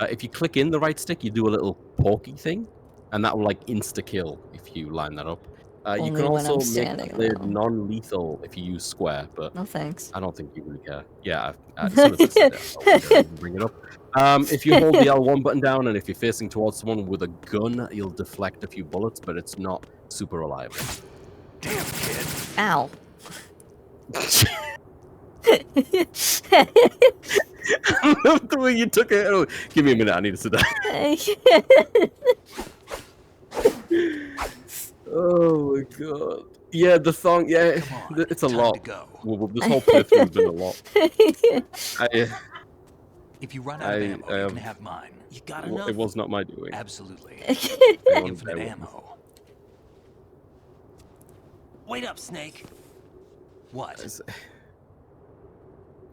If you click in the right stick, you do a little pokey thing, and that will like insta kill if you line that up. You Only can when I'm also make standing, it though. non-lethal if you use square, but No thanks. I don't think you really care. Yeah, as soon as I said it, I thought we'd bring it up. If you hold the L1 button down and if you're facing towards someone with a gun, you'll deflect a few bullets, but it's not super reliable. Damn, kid. Ow. I love the way you took it. Oh, give me a minute, I need to sit down. Oh my god. Yeah, the song, yeah, it's a lot. Well, this whole playthrough has been a lot. If you run out of ammo, you can have mine. You got enough? It was not my doing. Absolutely. Infinite Infinite ammo. Wait up, Snake. What?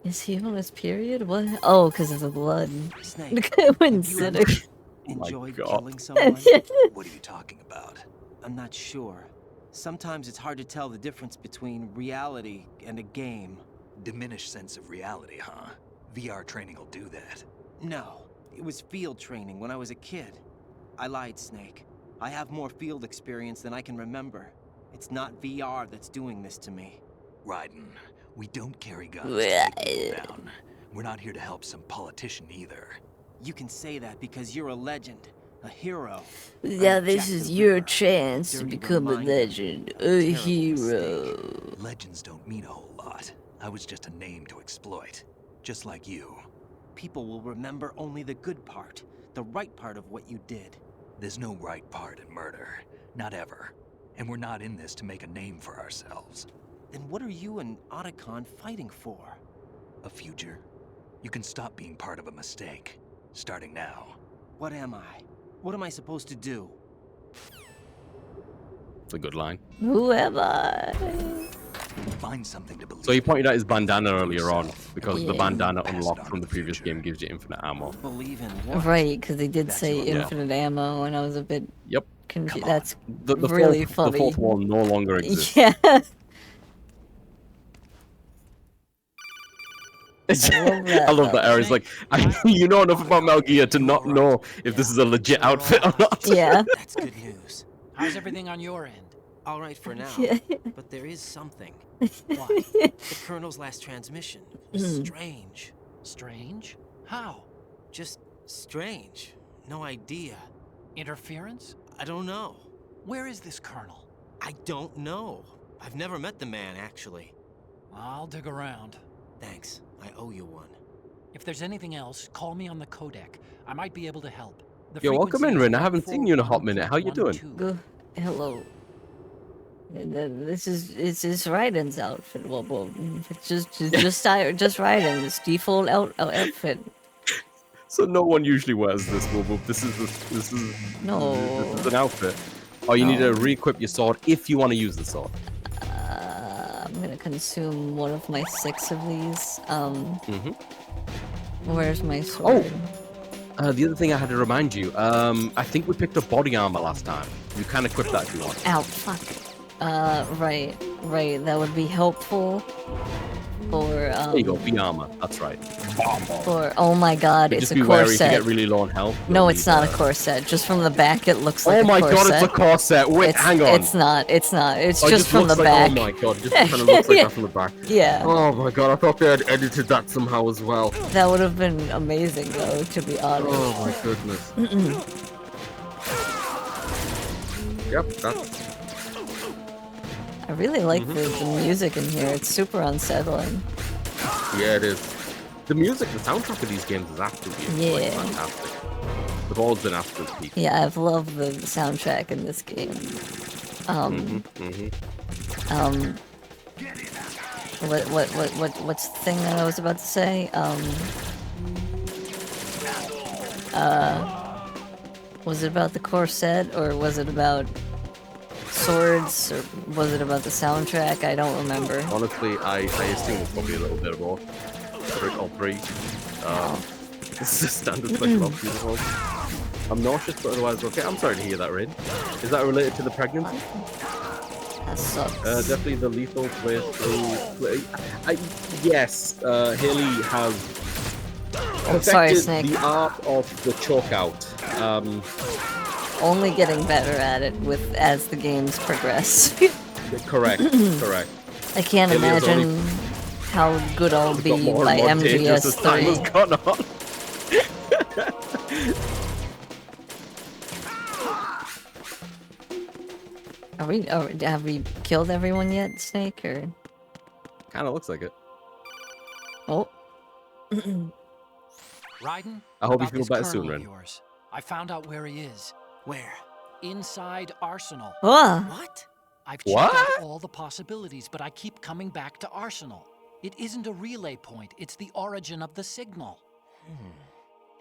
Is he on his period? What? Oh, because of the blood. Snake. I wouldn't sit it. Enjoyed God. killing someone? What are you talking about? I'm not sure. Sometimes it's hard to tell the difference between reality and a game. Diminished sense of reality, huh? VR training will do that. No, it was field training when I was a kid. I lied, Snake. I have more field experience than I can remember. It's not VR that's doing this to me. Raiden, we don't carry guns to take people down. We're not here to help some politician either. You can say that because you're a legend, a hero. Yeah, this is your chance to become a legend, a hero. Legends don't mean a whole lot. I was just a name to exploit. Just like you. People will remember only the good part, the right part of what you did. There's no right part in murder. Not ever. And we're not in this to make a name for ourselves. Then what are you and Otacon fighting for? A future? You can stop being part of a mistake. Starting now. What am I? What am I supposed to do? It's a good line. Who am I? Find something to believe. So he pointed out his bandana earlier on, because the Yeah. bandana unlocked from the previous game gives you infinite ammo. Believe in what? Right, because they did say Yeah. infinite ammo, and I was a bit Yep. confused. That's The really fourth, funny. The fourth wall no longer exists. Yeah. I love that era. It's like, you know enough about Metal Gear to not know if this is a legit outfit or not. Yeah. That's good news. How's everything on your end? All right for now, but there is something. What? The Colonel's last transmission was strange. Strange? How? Just strange. No idea. Interference? I don't know. Where is this Colonel? I don't know. I've never met the man, actually. I'll dig around. Thanks. I owe you one. If there's anything else, call me on the codec. I might be able to help. Yo, welcome in, Rin. I haven't seen you in a hot minute. How you doing? Good. Hello. This is Raiden's outfit. Well, it's just Raiden's default outfit. So no one usually wears this, Boop. This is an outfit. Oh, you need to re-equip your sword if you want to use the sword. I'm gonna consume one of my 6 of these. Where's my sword? Oh, the other thing I had to remind you. I think we picked up body armor last time. You can equip that if you want. Ow, fuck. Right. That would be helpful for, There you go, be armor. That's right. For, oh my god, it's a corset. Just be wary if you get really low on health. No, it's not a corset. Just from the back, it looks like a corset. Oh my god, it's a corset. Wait, hang on. It's not. It's just from the like, back. Oh my god, it just kind of looks like that from the back. Yeah. Oh my god, I thought they had edited that somehow as well. That would have been amazing, though, to be honest. Oh my goodness. Yep, that's... I really like the music in here. It's super unsettling. Yeah, it is. The music, the soundtrack of these games is absolutely like, fantastic. They've always been absolute peak. Yeah, I've loved the soundtrack in this game. What's the thing that I was about to say? Was it about the corset, or was it about swords, or was it about the soundtrack? I don't remember. Honestly, I assume it's probably a little bit of all 3. This is a standard special ops uniform. I'm nauseous, but otherwise okay. I'm sorry to hear that, Rin. Is that related to the pregnancy? That sucks. Definitely the lethal playthrough. Yes, Haley has perfected the art of the choke out. Only getting better at it as the games progress. Correct. I can't imagine how good I'll be by MGS2. Have we killed everyone yet, Snake, or? Kinda looks like it. Oh. Raiden, I hope you feel better soon, Ren. I found out where he is. Where? Inside Arsenal. What? I've checked out all the possibilities, but I keep coming back to Arsenal. It isn't a relay point, it's the origin of the signal.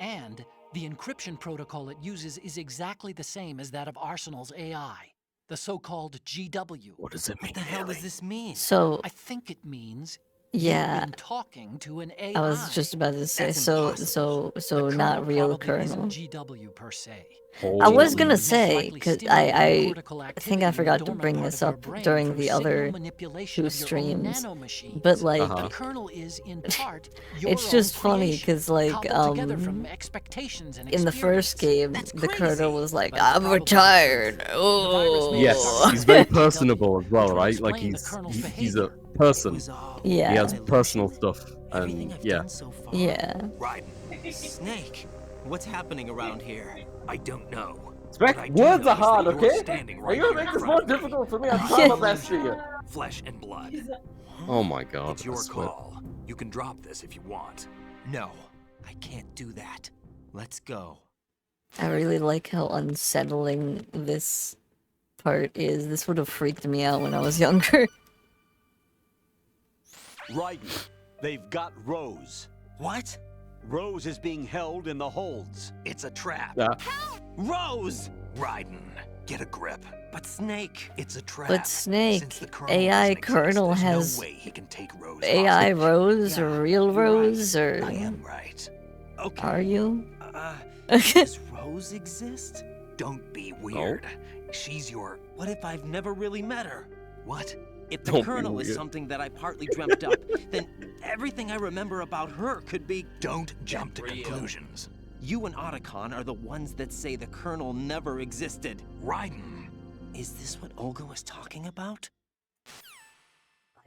And the encryption protocol it uses is exactly the same as that of Arsenal's AI, the so-called GW. What does it mean? What the hell does this mean? So I think it means yeah, you've been talking to an AI. I was just about to say so not real Colonel. GW per se. I was gonna say, because I think I forgot to bring this up during the other 2 streams, but like, it's just funny because like, in the first game, the Colonel was like, I'm retired. Oh. Yes, he's very personable as well, right? Like he's a person. Yeah. He has personal stuff, and yeah. Yeah. Snake, what's happening around here? I don't know. Spec, words are hard, okay? Are you gonna make this more difficult for me? I'm trying my best for you. Flesh and blood. Oh my god. It's your call. You can drop this if you want. No, I can't do that. Let's go. I really like how unsettling this part is. This would have freaked me out when I was younger. Raiden, they've got Rose. What? Rose is being held in the holds. It's a trap. Yeah. Rose! Raiden, get a grip. But Snake... It's a trap. But Snake, AI Colonel has no way he can take Rose AI Rose or real Rose or... I am right. Okay. Are you? Does Rose exist? Don't be weird. She's your... What if I've never really met her? What? If the Colonel is something that I partly dreamt up, then everything I remember about her could be... Don't jump to conclusions. You and Otacon are the ones that say the Colonel never existed. Raiden. Is this what Olga was talking about?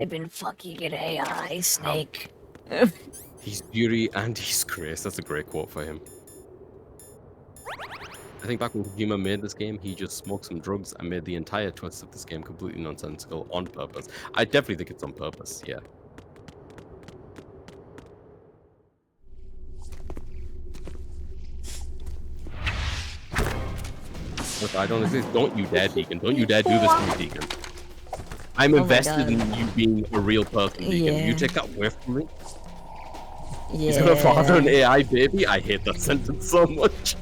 I've been fucking an AI, Snake. He's beauty and he's grace. That's a great quote for him. I think back when Kojima made this game, he just smoked some drugs and made the entire twist of this game completely nonsensical on purpose. I definitely think it's on purpose, yeah. Look, I don't exist. Don't you dare, Deacon. Don't you dare do this to me, Deacon. I'm invested in you being a real person, Deacon. Yeah. You take that away from me? Yeah. He's gonna father an AI baby? I hate that sentence so much.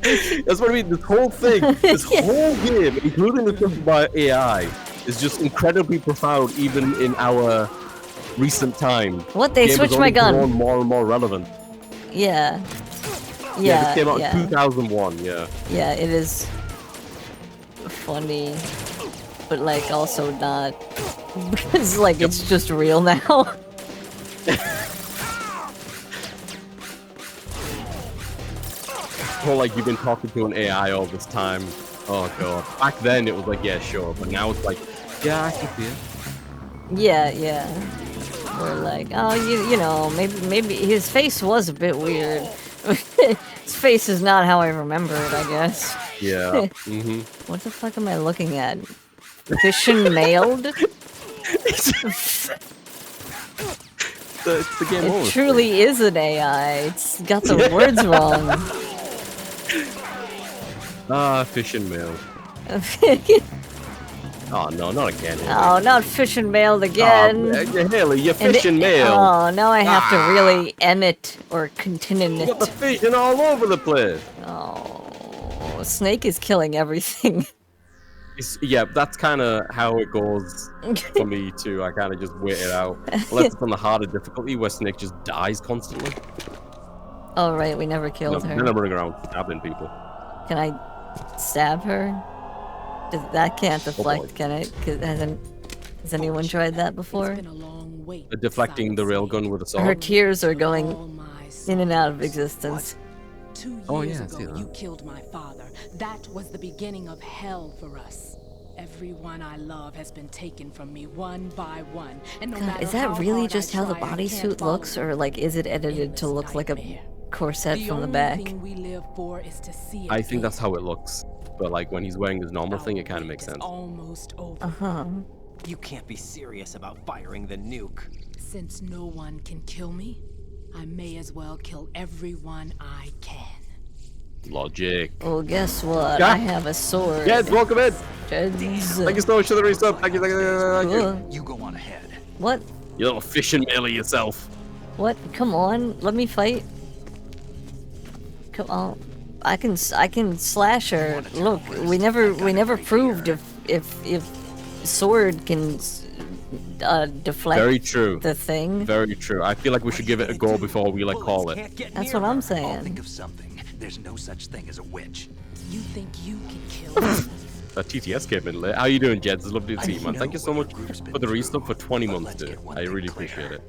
That's what I mean. This whole thing, this whole game, including the stuff about AI, is just incredibly profound, even in our recent time. What? They switched my gun. More and more relevant. Yeah. Yeah, this came out in 2001. Yeah. Yeah, it is funny, but like also not, because like it's just real now. Whole like you've been talking to an AI all this time. Oh god. Back then it was like, yeah, sure, but now it's like, yeah, I can see it. Yeah. We're like, oh, you know, maybe his face was a bit weird. His face is not how I remember it, I guess. Yeah. What the fuck am I looking at? Fishin' mailed? It's the game over. It truly is an AI. It's got the words wrong. Fish and mail. Oh no, not again. Haley. Oh, not fish and mailed again. Haley, you're fish and mail. Oh, now I have to really emit or continue You it. got the fishing all over the place. Oh, Snake is killing everything. Yeah, that's kind of how it goes for me too. I kind of just wait it out. Unless it's on the harder difficulty where Snake just dies constantly. Oh right, we never killed her. Then I'm running around stabbing people. Can I stab her? That can't deflect, can it? Has anyone tried that before? Deflecting the railgun with a sword. Her tears are going in and out of existence. 2 Oh, years yeah, I see ago, that. you killed my father. That was the beginning of hell for us. Everyone I love has been taken from me one by one. And no God, matter is that how really hard just I how the try, I can't bodysuit follow looks, you. or like is it edited to look like a corset from the back? Thing we live for is to see it I think that's fail. how it looks. But like when he's wearing his normal thing, it kind of makes sense. Almost over. Uh-huh. You can't be serious about firing the nuke. Since no one can kill me, I may as well kill everyone I can. Logic. Well, guess what? Yeah. I have a sword. Jeds, welcome in. Jeds. Thank you so much for the resub. Thank you. You go on ahead. What? You little fishing mailer yourself. What? Come on, let me fight. Come on. I can slash her. Look, we never proved if sword can deflect. Very true. The thing. Very true. I feel like we should give it a go before we like call it. That's what I'm I'll saying. think of something. There's no such thing as a witch. You think you can kill me? That TTS came in late. How you doing, Jeds? It's lovely to see you, man. know Thank you so what much your group's been for the through, resub for 20 but months, let's dude. get one I thing really clear. appreciate it.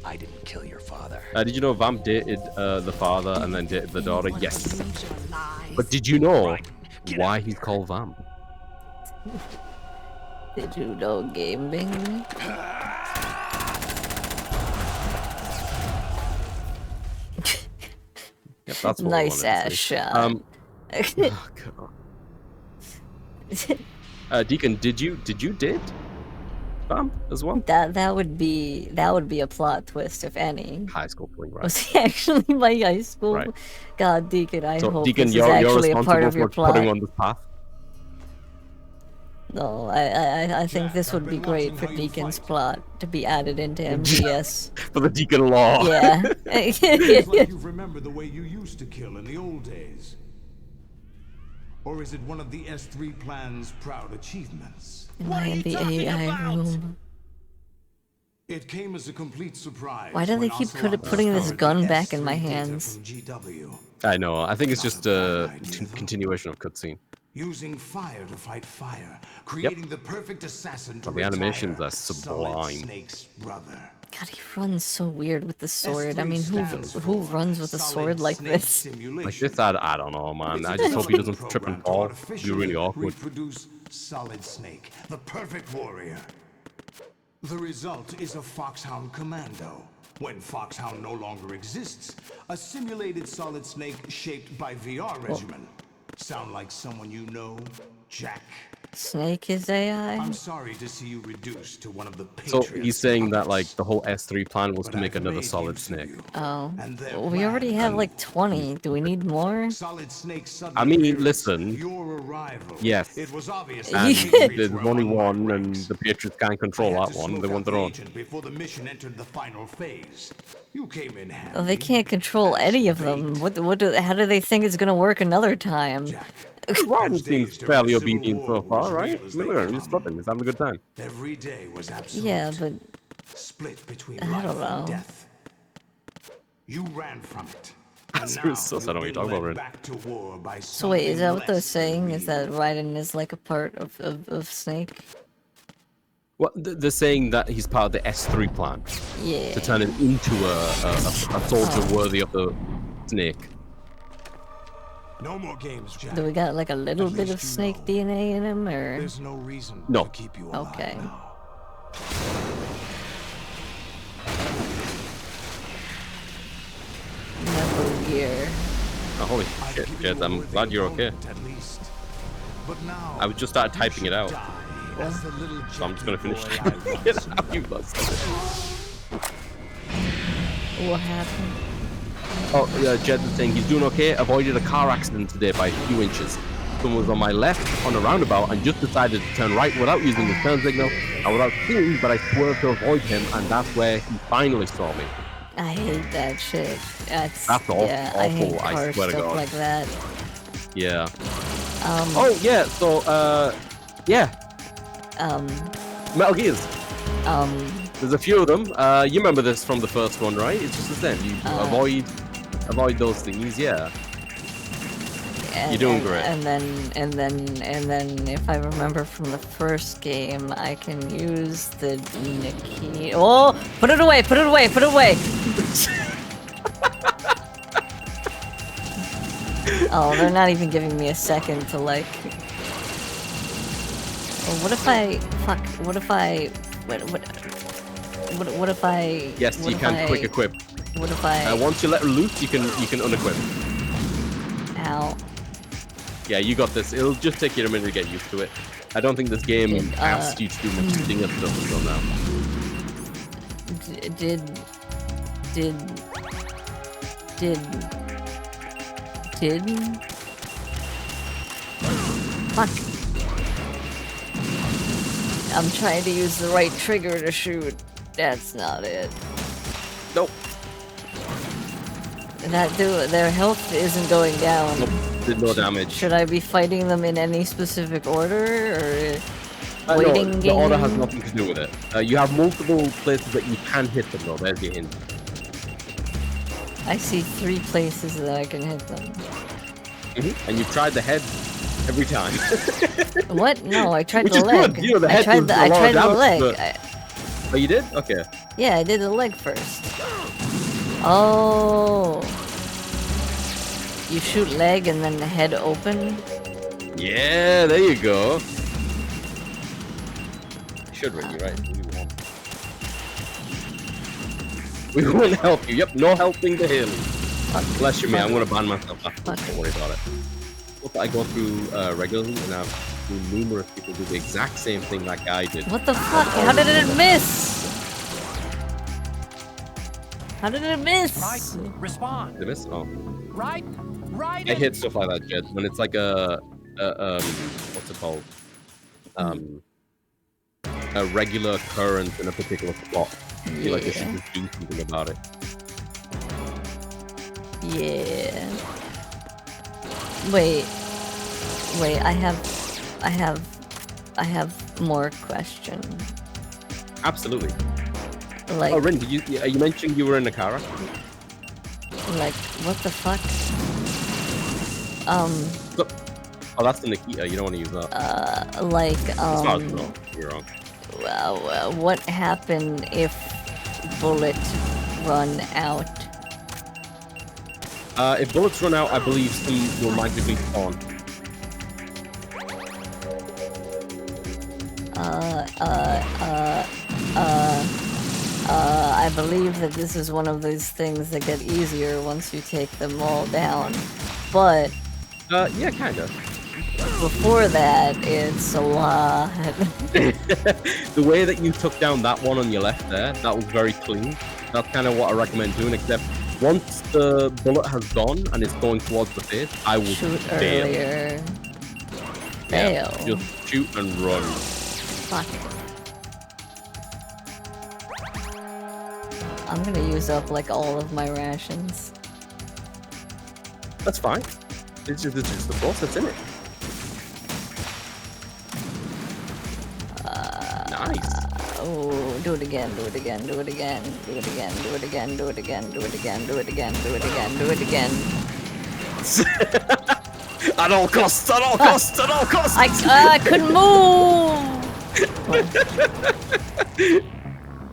I didn't kill your father. Did you know Vamp dated the father and then dated the daughter? Anyone Yes. believes your lies? But did you know Right. Get why out he's here. called Vamp? Did you know gaming? Yep, that's what Nice we wanted ass to see. shot. Oh, God. Deacon, did you date Vamp as well? That would be a plot twist, if any. High school fling, right? Was he actually my high school? Right. God, Deacon, I So, hope Deacon, this you're is actually a part responsible of your for plot. putting on this path. No, I think this would be great for Deacon's plot to be added into MGS. For the Deacon law. Yeah. It's like you remember the way you used to kill in the old days. Or is it one of the S3 plan's proud achievements? Am I in the AI room? It came as a complete surprise. Why do they when keep Ocelot putting this discovered gun the back in my S3 data hands? from GW, I know. I think it's just a continuation of cutscene. using fire to fight fire, creating the perfect assassin to But the animations retire are sublime. Solid Snake's brother. God, he runs so weird with the sword. I S3 mean, stands who for runs with a Solid sword like Snake this? Like Simulation. this, I don't know, man. It's I a just hope he development doesn't trip and program to fall. It'd be really artificially awkward. reproduce Solid Snake, the perfect warrior. The result is a Foxhound Commando. When Foxhound no longer exists, a simulated Solid Snake shaped by VR regimen. Sound like someone you know, Jack? Snake is AI? I'm sorry to see you reduced to one of the So Patriots' he's saying that puppets. like the whole S3 plan was But to make I've another made Solid use of Snake. you. Oh. And their We already plan have like 20. Do we need more? Solid Snake sudden I mean, appearance, listen. your arrival. Yes. It was obvious And the Patriots there's were only on my one, and ranks. the Patriots can't I control had that to one. They smoke want out their the own. agent before the mission entered the final phase. You came in handy. Oh, they can't control As any of them. bait. How do they think it's gonna work another time? Jack, Ryan those seems days during fairly the Civil obedient War so were far, as right? real as I mean, they look at him, he's come. flipping, he's having a good time. Every day was absolute. Yeah, but Split between I life don't know. and death. You ran from it. That's And really now sus, I don't know you've what you're been talking about, led back to war by so wait, is that something what they're less than saying? Is that real. Raiden is like a part of Snake? Well, they're saying that he's part of the S3 plan Yeah. to turn him into a soldier worthy of the Snake. No more games, Jack. Do we got like a little At bit least of you Snake know. DNA in him, or? There's no reason No. to keep you alive Okay. now. Metal Gear. Oh, holy I've shit, given Jed, you a I'm worthy glad you're okay. opponent, at least. But now, I just started you typing it should out. die as the little So I'm just gonna Jackie finish boy I typing it once out, you knew. bastard. What happened? Oh, yeah, Jed was saying he's doing okay. Avoided a car accident today by a few inches. Someone was on my left on a roundabout and just decided to turn right without using the turn signal and without seeing, but I swerved to avoid him, and that's where he finally saw me. I hate that shit. That's awful. yeah, I hate I car swear to stuff God. like that. Yeah. Oh yeah. So yeah. Metal Gears. There's a few of them. You remember this from the first one, right? It's just the same. You avoid those things. Yeah. You're doing great. And then, if I remember from the first game, I can use the Nikki. Oh, put it away! Put it away! Put it away! Oh, they're not even giving me a second to like. Well, what if I fuck? What if I? What if I? Yes, what you if can I- quick equip. What if I? Once you let her loose, you can unequip. Ow. Yeah, you got this. It'll just take you a minute to get used to it. I don't think this game asks you to do much stinger stuff until now. Did fuck. I'm trying to use the right trigger to shoot. That's not it. Nope. Their health isn't going down. Nope. Did no damage. Should I be fighting them in any specific order, or No, waiting the order has game? nothing to do with it. You have multiple places that you can hit them, though. There's your hint. I see 3 places that I can hit them. And you've tried the head every time. What? No, I tried Which the is leg. good. You know, the I head tried does the, a I lot of tried the damage, leg. but- Oh, you did? Okay. Yeah, I did the leg first. Oh. You shoot leg and then the head open? Yeah, there you go. Should ring you, right? We won't help you. Yep, no helping the Haley. Bless you, man. I'm gonna ban myself after this. Don't worry about it. Look, I go through regularly, and I've seen numerous people do the exact same thing that guy did. What the fuck? How did it miss? How did it miss? Right, respond. Did it miss? Oh. Right, right. I hit stuff like that, Jed. When it's like a what's it called? A regular occurrence in a particular spot. I feel like they should just do something about it. Yeah. Wait, I have more questions. Absolutely. Like, Oh, Rin, you mentioned you were in a car accident? like, what the fuck? So, oh, that's the Nikita. You don't want to use that. Like, As far as I know, you're wrong. what happened if bullets run out? If bullets run out, I believe some will magically spawn. I believe that this is one of these things that get easier once you take them all down, but... yeah, kinda. Before that, it's a lot. The way that you took down that one on your left there, that was very clean. That's kind of what I recommend doing, except once the bullet has gone and it's going towards the face, I will shoot bail. Earlier. Bail. Yeah, just shoot and run. Fuck. I'm gonna use up like all of my rations. That's fine. It's just the process, isn't it? Nice. Oh, do it again, do it again, do it again, do it again, do it again, do it again, do it again, do it again, do it again, do it again. At all costs, at all costs, at all costs! I couldn't move!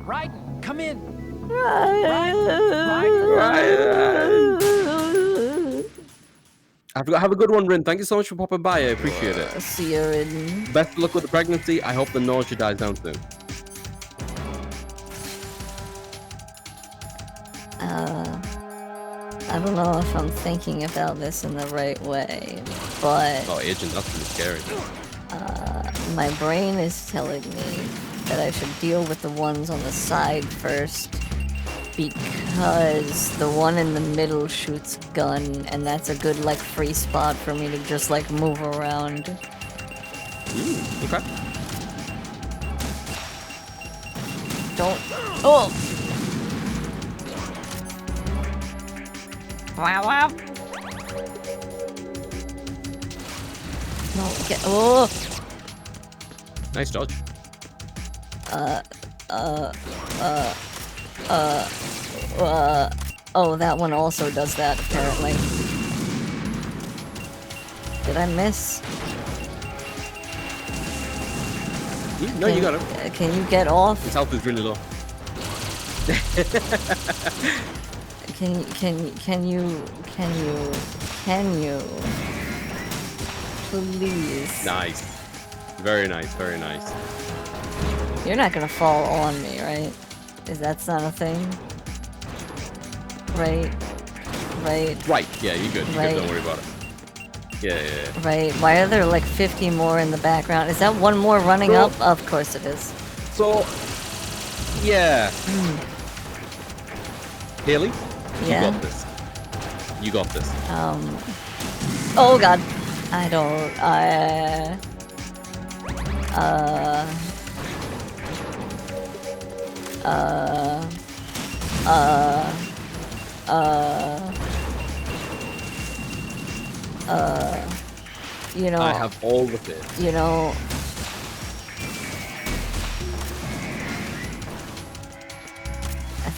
Right, come in! Right. Have a good one, Rin. Thank you so much for popping by. I appreciate it. See you, Rin. Best of luck with the pregnancy. I hope the nausea dies down soon. I don't know if I'm thinking about this in the right way, but... Oh, Agent, that's really scary. My brain is telling me that I should deal with the ones on the side first, because the one in the middle shoots a gun, and that's a good, like, free spot for me to just, like, move around. Okay. Don't... Oh! Wow, wow! No, get... Oh! Nice dodge. Oh, that one also does that, apparently. Did I miss? No, you got him. Can you get off? His health is really low. Can you please? Nice. Very nice, very nice. You're not gonna fall on me, right? Is that not a thing? Right? Right, yeah, you're good. You're good, don't worry about it. Yeah. Right, why are there like 50 more in the background? Is that one more running up? Of course it is. So, yeah. Haley? Yeah? You got this. You got this. Oh god. I don't, you know... I have all of it. You know... I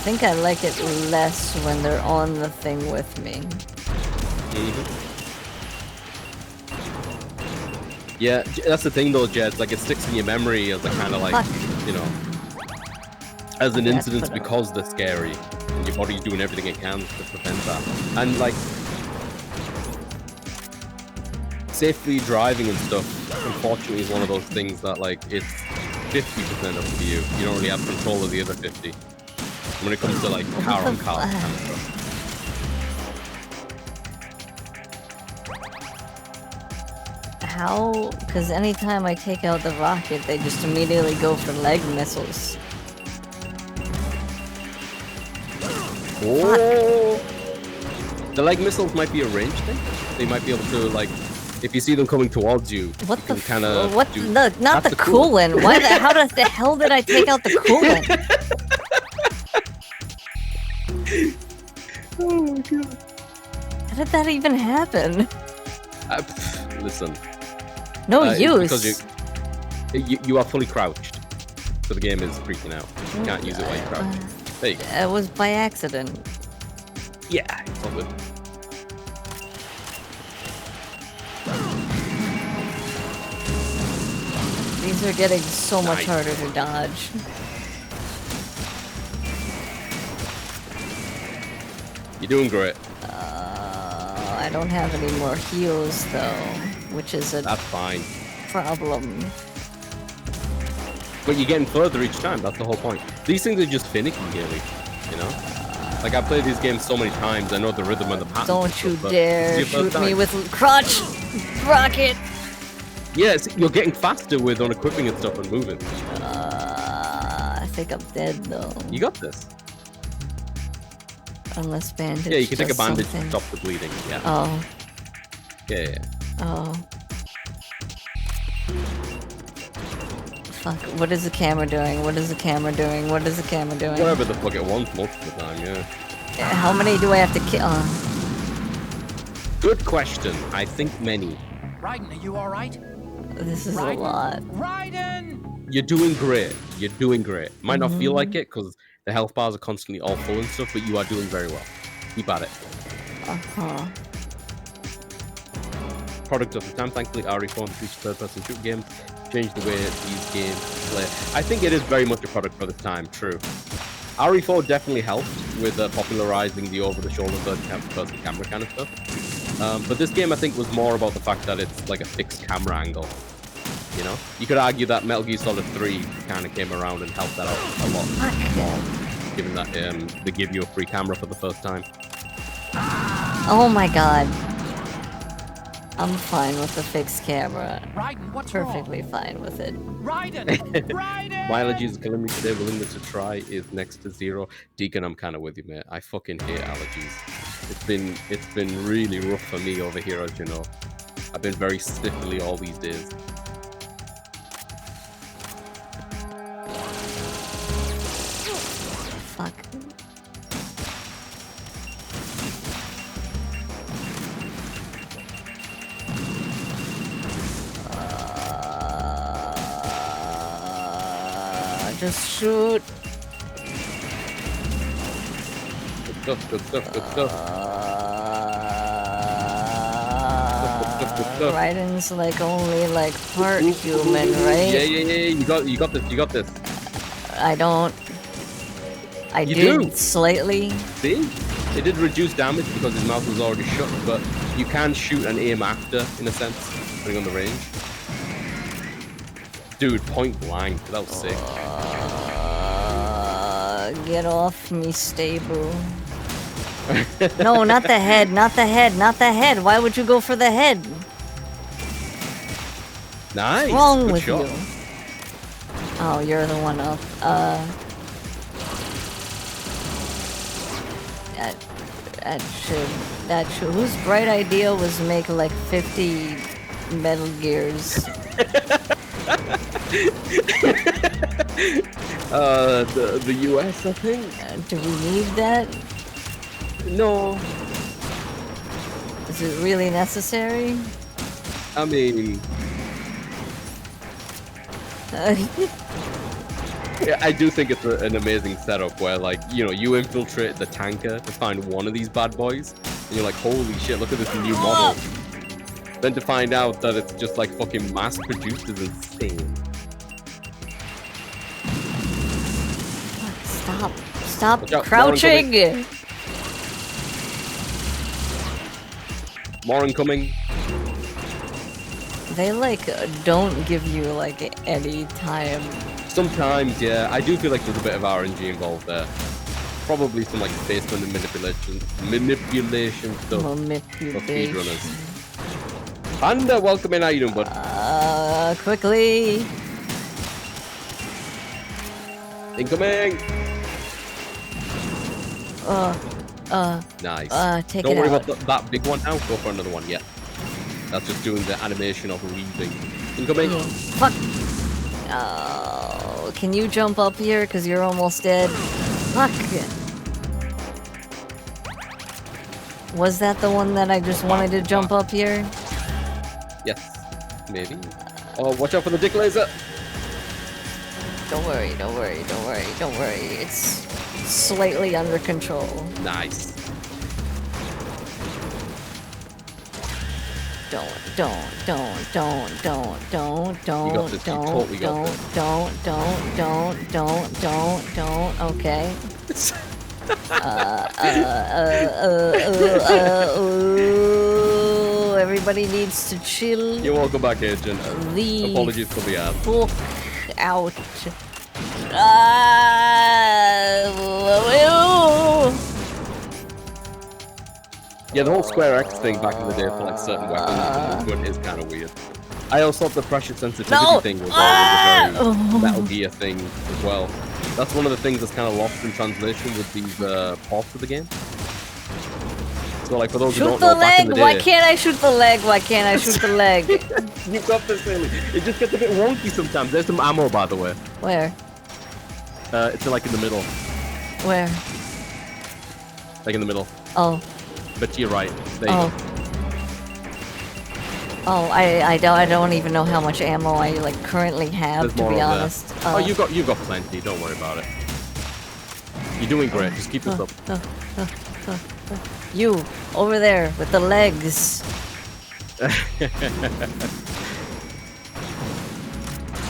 think I like it less when they're on the thing with me. Yeah, that's the thing though, Jed. Like, it sticks in your memory as a kind of like, you know, as an incident because they're scary. And your body's doing everything it can to prevent that. And like, safely driving and stuff, unfortunately, is one of those things that like, it's 50% up to you. You don't really have control of the other 50. When it comes to like car on car kind of stuff. How? Because anytime I take out the rocket, they just immediately go for leg missiles. Oh! The leg missiles might be a range thing. They might be able to like, if you see them coming towards you, what you the kind of what? Not the coolant. Why the? How the hell did I take out the coolant? Oh my god! How did that even happen? Listen. No use. Because you are fully crouched, so the game is freaking out. You can't use it while you're crouched. There you go. It was by accident. Yeah, it's all good. These are getting so much harder to dodge. You're doing great. I don't have any more heals though. which is a That's fine. problem. But you're getting further each time. That's the whole point. These things are just finicky, really. You know? Like, I've played these games so many times, I know the rhythm and the pattern. Don't you dare shoot me with crotch rocket! Yes, yeah, you're getting faster with unequipping and stuff and moving. I think I'm dead, though. You got this. Unless bandage. Yeah, you can take a bandage something. to stop the bleeding. Yeah. Oh. Yeah. Oh. Fuck, what is the camera doing? What is the camera doing? What is the camera doing? Whatever the fuck it wants most of the time, yeah. How many do I have to kill? Good question. I think many. Raiden, are you alright? This is a lot. Raiden! You're doing great. You're doing great. Might not feel like it, because the health bars are constantly all full and stuff, but you are doing very well. Keep at it. Uh-huh. Product of the time, thankfully, RE4 and future third-person shooter games changed the way these games play. I think it is very much a product for this time, true. RE4 definitely helped with popularizing the over-the-shoulder third-person camera kind of stuff. But this game, I think, was more about the fact that it's like a fixed camera angle. You know? You could argue that Metal Gear Solid 3 kind of came around and helped that out a lot. Given that they give you a free camera for the first time. Oh my god. I'm fine with the fixed camera. Raiden, what's perfectly fine with it. Raiden! Raiden! My allergies is killing me today. Willingness to try is next to zero. Deacon, I'm kind of with you, mate. I fucking hate allergies. It's been really rough for me over here, as you know. I've been very sniffly all these days. Fuck. Just shoot. Good stuff. Raiden's like only like part human, right? Yeah. You got this. I don't. I did slightly. See? It did reduce damage because his mouth was already shut, but you can shoot and aim after, in a sense, depending on the range. Dude, point blank. That was sick. Get off me, stable. No, not the head, not the head, not the head. Why would you go for the head? Nice. What's wrong Good with shot. you? Oh, you're the one up. That should. Whose bright idea was to make like 50 Metal Gears? The US, I think. Do we need that? No. Is it really necessary? I mean... Yeah, I do think it's an amazing setup where, like, you know, you infiltrate the tanker to find one of these bad boys, and you're like, holy shit, look at this new model. Then to find out that it's just, like, fucking mass-produced is insane. Stop crouching! More incoming. They, like, don't give you, like, any time. Sometimes, yeah. I do feel like there's a bit of RNG involved there. Probably some, like, basement and manipulation stuff for speedrunners. Panda, welcome in. How you doing, bud? Quickly. Incoming. Take Nice. it out. Don't worry about that big one now. Go for another one. Yeah. That's just doing the animation of leaving. Incoming. Fuck. Oh, can you jump up here? Because you're almost dead. Fuck. Was that the one that I just wanted to jump up here? Yes. Maybe. Oh, watch out for the dick laser. Don't worry. It's slightly under control. Nice. Don't. Okay. Everybody needs to chill. You're welcome back, Agent. Apologies for the ad. Fuck out. Yeah, the whole Square X thing back in the day for like certain weapons is kind of weird. I also thought the pressure sensitivity thing was always a very Metal Gear thing as well. That's one of the things that's kind of lost in translation with these ports of the game. So like for those who don't know, back in the day, why can't I shoot the leg? Why can't I shoot the leg? You got this, Haley. It just gets a bit wonky sometimes. There's some ammo, by the way. Where? It's like in the middle. Where? Like in the middle. Oh. But to your right. There you go. Oh, I don't even know how much ammo I like currently have, to be honest. Oh, you've got plenty. Don't worry about it. You're doing great. Just keep this up. You over there with the legs.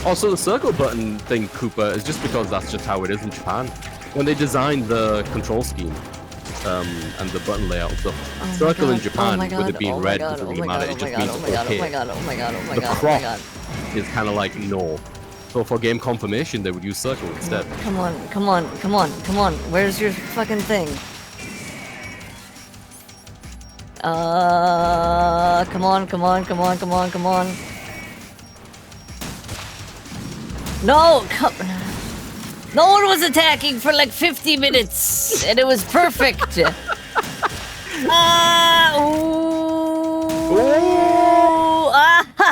Also, the circle button thing, Cooper, is just because that's just how it is in Japan. When they designed the control scheme and the button layout and stuff, circle in Japan, with it being red, doesn't really matter. It just means okay. The cross is kind of like no. So for game confirmation, they would use circle instead. Come on. Where's your fucking thing? Come on. No, no one was attacking for like 50 minutes, and it was perfect.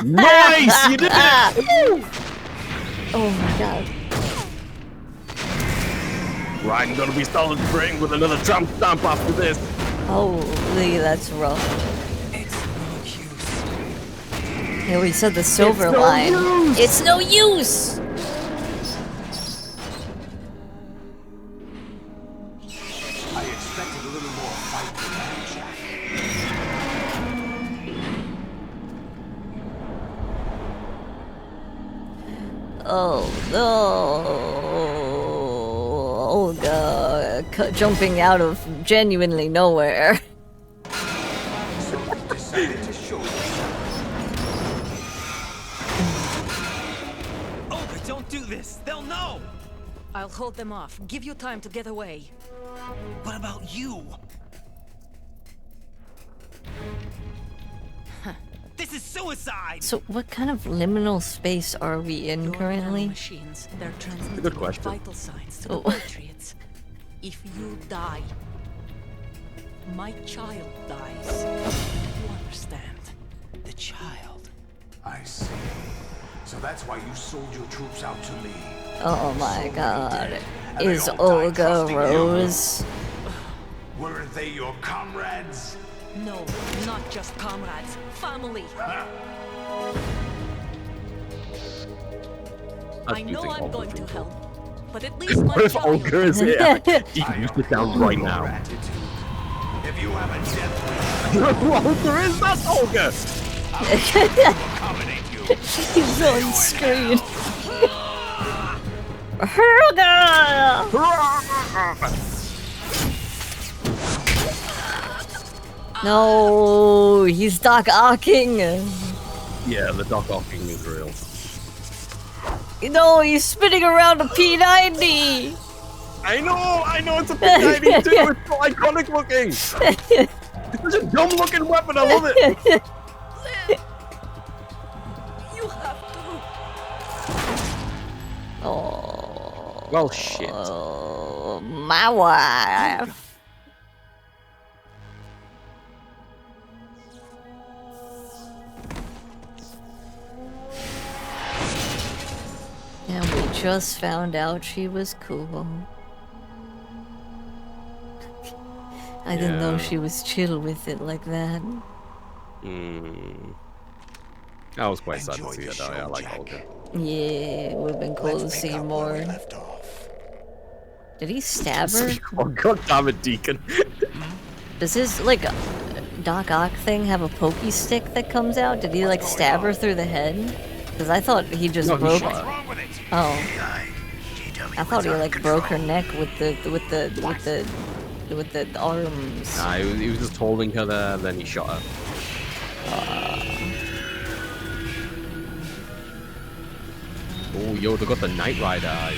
Nice, you did it! Oh my god. Right, I'm gonna be solid spring with another Trump stomp after this. Holy, that's rough. It's no use. Yeah, we said the silver line. It's no use! I expected a little more fight than that, Jack. Oh no! Olga jumping out of genuinely nowhere. Decided to show Olga, don't do this! They'll know! I'll hold them off. Give you time to get away. What about you? This is suicide! So what kind of liminal space are we in currently? Machines. They're transmitting Good question. vital signs to the Patriots. If you die, my child dies. You understand? The child. I see. So that's why you sold your troops out to me. Oh my god. Is Olga Rose? Weren't they your comrades? No, not just comrades. Family. I know I'm going to help, but at least my What if child... Olga is here? You can sit down right now. If you have a death Olga is that Olga? He's on screen. No, he's Doc Ocking. Yeah, the Doc Ocking is real. No, he's spinning around a P90. I know, it's a P90 too. It's so iconic looking. It's such a dumb looking weapon. I love it. You have to. Oh. Well, shit. My wife. And we just found out she was cool. I didn't know she was chill with it like that. I was quite sad to see her die. I like Olga. Yeah, it would have been cool to see more. Did he stab her? Oh god damn it, Deacon. Does his, like, Doc Ock thing have a pokey stick that comes out? Did he, like, stab her through the head? Because I thought he just broke... Oh. I thought he, like, broke her neck with the arms. Nah, he was just holding her there, and then he shot her. Oh, yo, they got the Knight Rider eyes.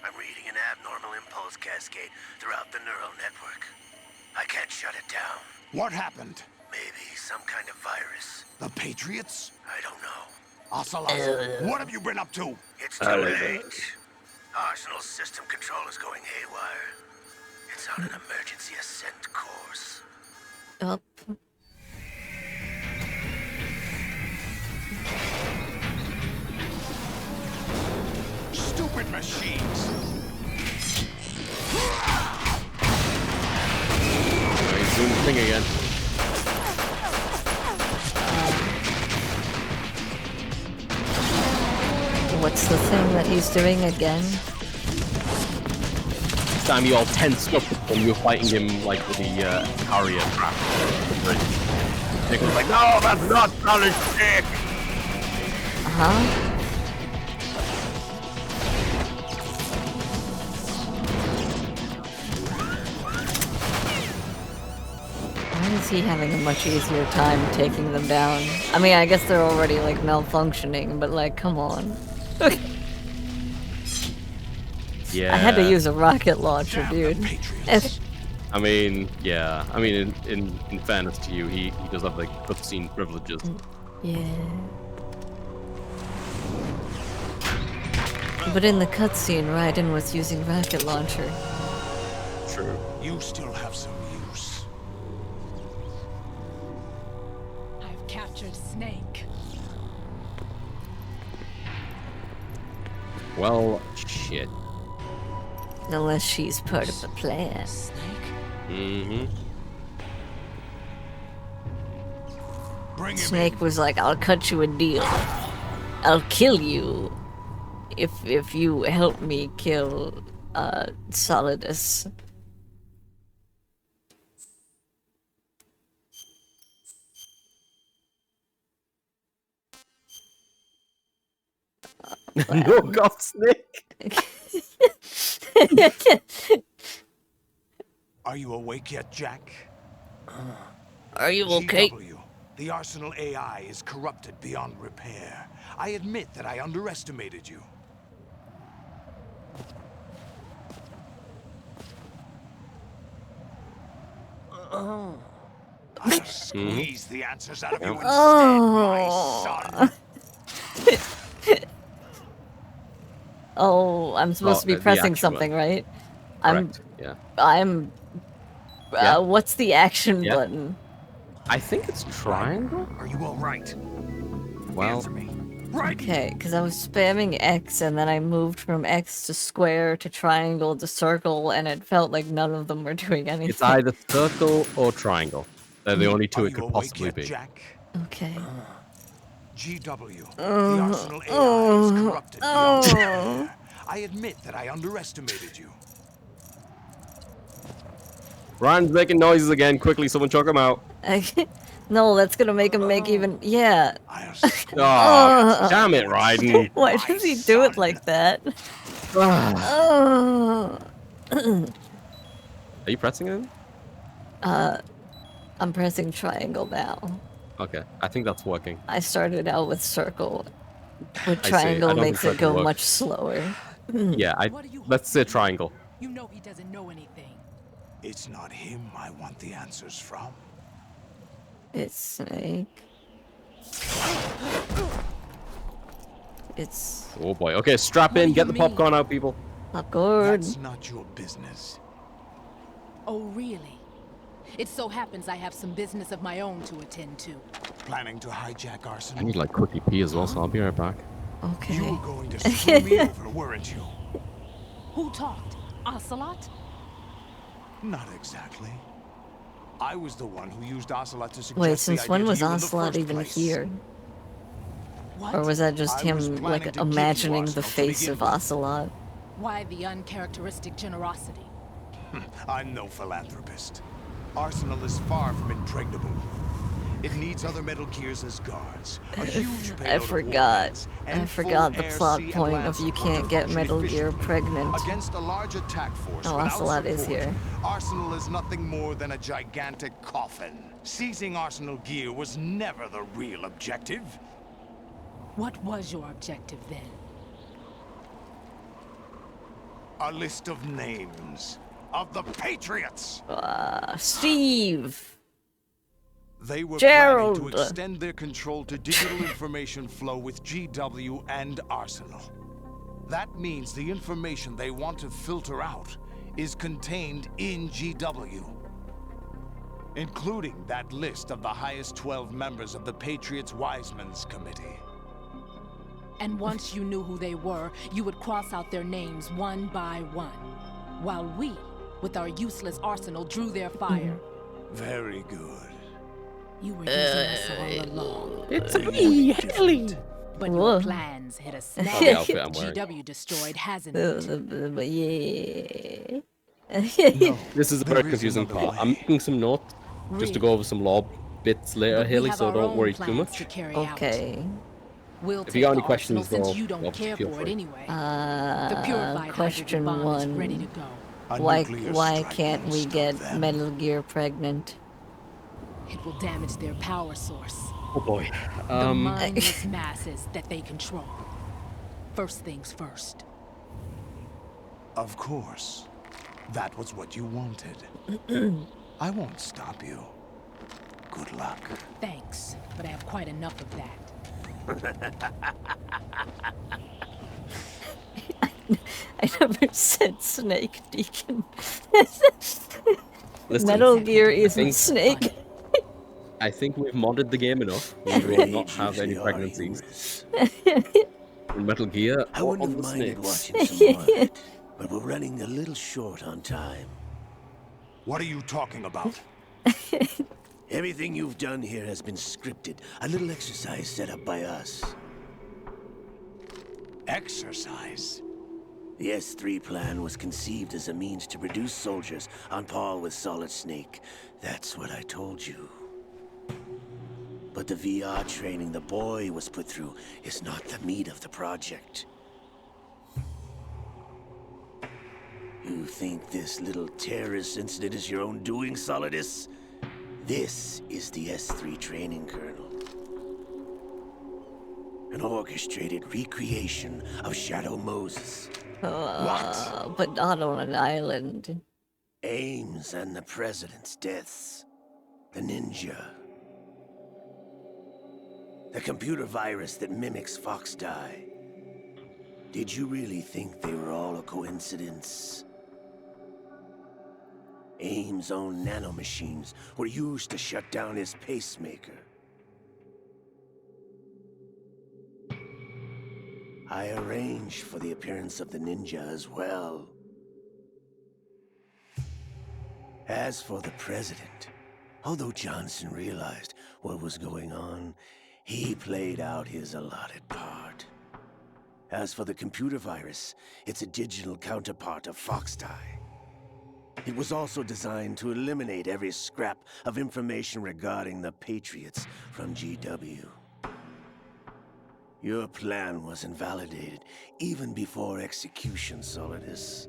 I'm reading an abnormal impulse cascade throughout the neural network. I can't shut it down. What happened? Maybe some kind of virus. The Patriots? I don't know. Ocelot, what have you been up to? It's too late. Arsenal's system control is going haywire. It's on an emergency ascent course. Up. Stupid machines! He's doing the thing again. What's the thing that he's doing again? This time he all tensed up when you were fighting him like with the carrier trap. Nick was like, no, that's not solid stick! Uh-huh. Why is he having a much easier time taking them down? I mean, I guess they're already, like, malfunctioning, but, like, come on. Yeah. I had to use a rocket launcher, dude. I mean, yeah. I mean, in fairness to you, he does have, like, cutscene privileges. Yeah. But in the cutscene, Raiden was using rocket launcher. True. You still have some use. I've captured Snake. Well, shit. Unless she's part of the plan. Mm-hmm. Snake was like, I'll cut you a deal. I'll kill you if you help me kill Solidus. No, God, Snake. Are you awake yet, Jack? Are you okay? GW, the Arsenal AI is corrupted beyond repair. I admit that I underestimated you. I'll squeeze the answers out of you instead, my son. Oh, I'm supposed to be pressing something, right? Correct. Yeah. What's the action button? I think it's triangle. Are you all right? Well, Answer me. Okay, because I was spamming X and then I moved from X to square to triangle to circle, and it felt like none of them were doing anything. it's either circle or triangle. They're the only two it could possibly yet, be. Jack? Okay. GW, the Arsenal AI is corrupted beyond repair. I admit that I underestimated you. Ryan's making noises again. Quickly, someone choke him out. No, that's gonna make him make even. Yeah. Oh, damn it, Raiden. Why does he do it like that? Are you pressing it? I'm pressing triangle now. Okay, I think that's working. I started out with circle, but triangle makes it go much slower. Yeah, let's say triangle. You know he doesn't know anything. It's not him I want the answers from. It's Snake. It's... Oh boy. Okay, strap in. Get the popcorn out, people. Popcorn. That's not your business. Oh, really? It so happens I have some business of my own to attend to. Planning to hijack Arsenal? I need like quickly pee as well, so I'll be right back. Okay. You were going to screw me over, weren't you? Who talked? Ocelot? Not exactly. I was the one who used Ocelot to suggest. Wait, since when was Ocelot even here? What? Or was that just him, like, imagining the face of Ocelot? Why the uncharacteristic generosity? I'm no philanthropist. Arsenal is far from impregnable. It needs other Metal Gears as guards. A huge I forgot the plot point of you can't get Metal Gear pregnant. Against a large attack force Ocelot is here. Arsenal is nothing more than a gigantic coffin. Seizing Arsenal gear was never the real objective. What was your objective then? A list of names of the Patriots. Steve. They were Gerald. planning to extend their control to digital information flow with GW and Arsenal. That means the information they want to filter out is contained in GW, including that list of the highest 12 members of the Patriots Wiseman's Committee. And once you knew who they were, you would cross out their names one by one, while we, with our useless arsenal, drew their fire. Very good. You were using us all along. It's me, Haley. But your plans hit a snag. GW destroyed, hasn't it? But yeah. No, This is a very confusing part. I'm making some notes just to go over some law bits later, Haley, so don't worry too much. Okay. We'll If you got any questions, since though, you don't care feel for it free. anyway. The purified question hydrogen bomb is one. ready to go. Why can't we get Metal Gear pregnant? It will damage their power source. Oh boy. The mindless masses that they control. First things first. Of course. That was what you wanted. I won't stop you. Good luck. Thanks, but I have quite enough of that. I never said Snake, Deacon. Listen, Metal Gear isn't Snake. I think we've modded the game enough. We will not have any pregnancies. In Metal Gear, I wouldn't have minded watching some more of it, but we're running a little short on time. What are you talking about? Everything you've done here has been scripted. A little exercise set up by us. Exercise? The S3 plan was conceived as a means to produce soldiers on par with Solid Snake. That's what I told you. But the VR training the boy was put through is not the meat of the project. You think this little terrorist incident is your own doing, Solidus? This is the S3 training kernel. An orchestrated recreation of Shadow Moses. What? But not on an island. Ames and the President's deaths. The ninja. The computer virus that mimics Fox Die. Did you really think they were all a coincidence? Ames' own nanomachines were used to shut down his pacemaker. I arranged for the appearance of the ninja as well. As for the President, although Johnson realized what was going on, he played out his allotted part. As for the computer virus, it's a digital counterpart of Fox Die. It was also designed to eliminate every scrap of information regarding the Patriots from GW. Your plan was invalidated even before execution, Solidus.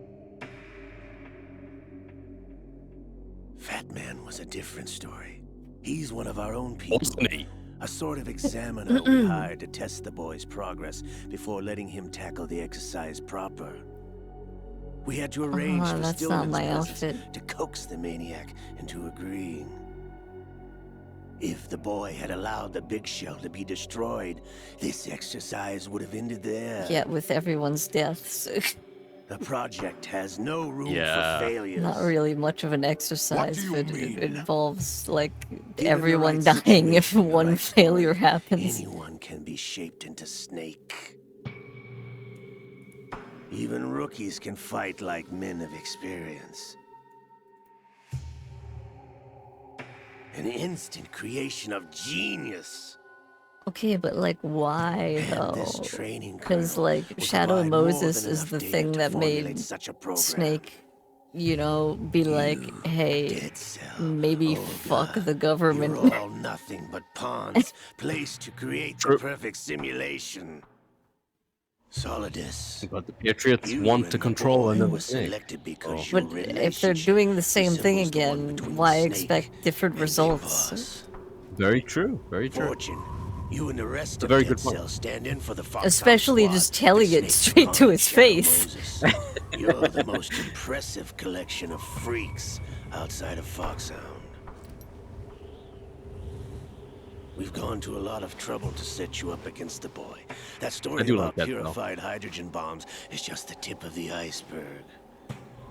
Fat Man was a different story. He's one of our own people. A sort of examiner we hired to test the boy's progress before letting him tackle the exercise proper. We had to arrange for Stillman's presence to coax the maniac into agreeing. If the boy had allowed the big shell to be destroyed, this exercise would have ended there. Yeah, with everyone's deaths. The project has no room for failures. Not really much of an exercise, but it involves, like, everyone dying if one failure happens. Anyone can be shaped into Snake. Even rookies can fight like men of experience. An instant creation of genius. Okay, but like, why though? Because like, Shadow Moses is the thing that made Snake you know, be like, hey, maybe fuck the government. You're all nothing but pawns placed to create the perfect simulation. Solidus. But the Patriots want to control another snake. But if they're doing the same thing again, why expect different results? Very true. Very true. You and the rest of Dead Cell stand in for the Fox Especially just telling it straight to his face. You're the most impressive collection of freaks outside of Foxhound. We've gone to a lot of trouble to set you up against the boy. That story about purified hydrogen bombs is just the tip of the iceberg.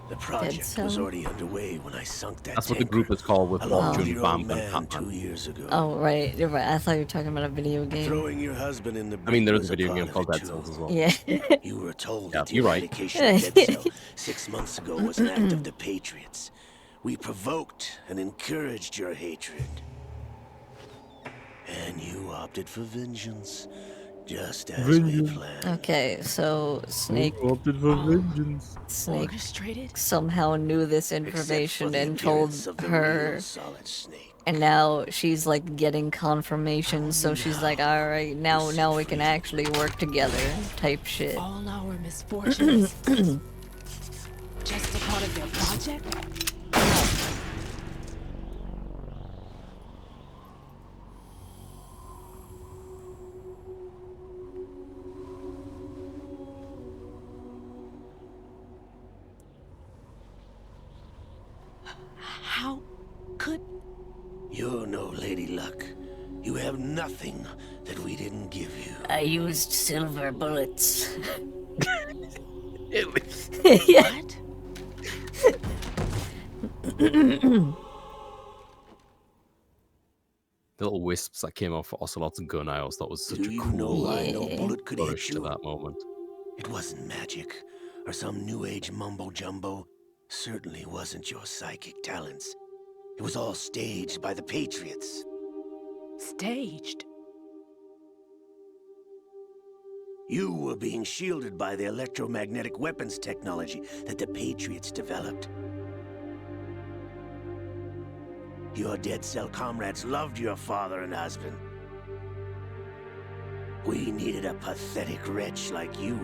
The project was already underway when I sunk that. That's what the group is called with Fortune, Bomb, and Hotman. 2 years ago. Oh, right. You're right. I thought you were talking about a video game. Throwing your husband in the I mean, there is a video game called Dead Cells as well. Yeah. You were told yeah, that you're right. Dead Cell 6 months ago was an act of the Patriots. We provoked and encouraged your hatred. And you opted for vengeance, just as we planned. Okay, so Snake somehow knew this information and told her, and now she's like getting confirmation. So she's like, all right, now we can actually work together, type shit. All our misfortunes, just a part of their project. How could... You're no Lady Luck. You have nothing that we didn't give you. I used silver bullets. What? The little wisps that came off Ocelot's gun, I always thought was such a cool flourish to that moment. It wasn't magic or some new age mumbo jumbo. Certainly wasn't your psychic talents. It was all staged by the Patriots. Staged? You were being shielded by the electromagnetic weapons technology that the Patriots developed. Your Dead Cell comrades loved your father and husband. We needed a pathetic wretch like you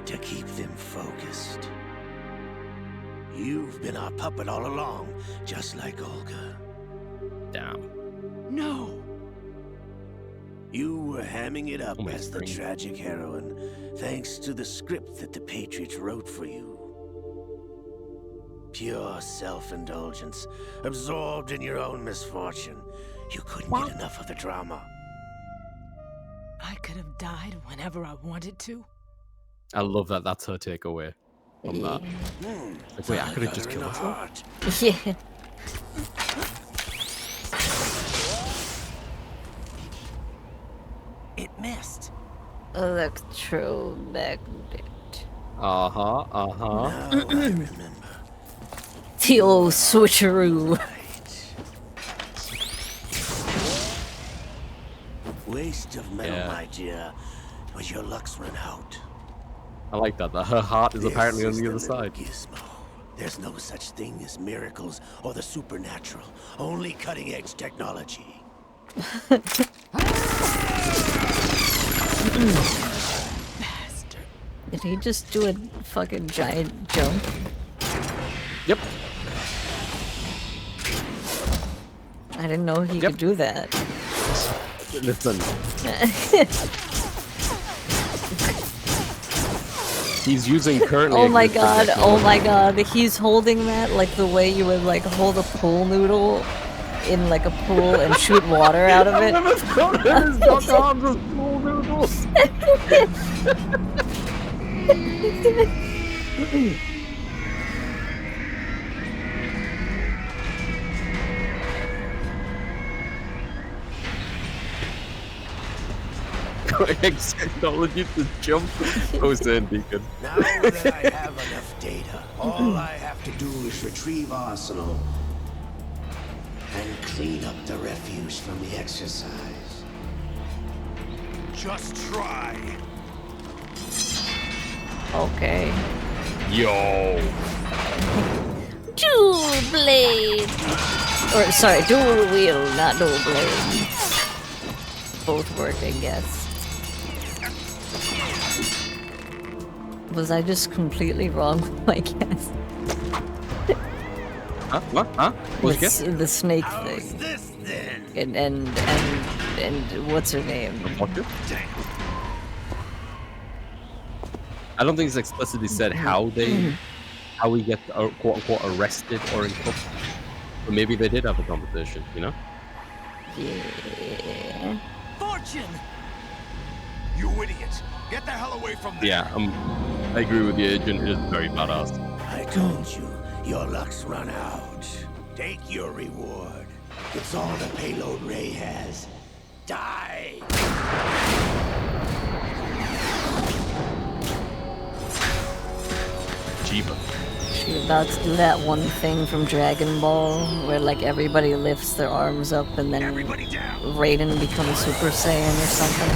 to keep them focused. You've been our puppet all along, just like Olga. Damn. No. You were hamming it up as the tragic heroine, thanks to the script that the Patriots wrote for you. Pure self-indulgence, absorbed in your own misfortune. You couldn't get enough of the drama. I could have died whenever I wanted to. I love that. That's her takeaway from that. Like, wait, I could have just killed her. Yeah. It missed. Electromagnet. Now I remember. The old switcheroo. Waste of metal, my dear. Was your luck's run out? I like that. That her heart is apparently on the other side. Gizmo. There's no such thing as miracles or the supernatural. Only cutting-edge technology. Bastard. Did he just do a fucking giant jump? Yep. I didn't know he could do that. Listen. He's using currently. Oh my god, oh my god. He's holding that like the way you would like hold a pool noodle in like a pool and shoot water out of it. Technology to jump. Oh, San Deacon. Now that I have enough data, all I have to do is retrieve Arsenal and clean up the refuse from the exercise. Just try. Okay. Yo. Dual blade! Or, sorry, dual wheel, not dual blade. Both work, I guess. Was I just completely wrong with my guess? Huh? What? Huh? What's guess? The snake How's thing. this then? And what's her name? I don't think it's explicitly said how we get quote unquote arrested or in trouble. But maybe they did have a competition, you know? Yeah. Fortune! You idiot! Get the hell away from there! Yeah, I agree with the agent. It is very badass. I told you, your luck's run out. Take your reward. It's all the payload Ray has. Die! Jeeba. She about to do that one thing from Dragon Ball where like everybody lifts their arms up and then Raiden becomes Super Saiyan or something.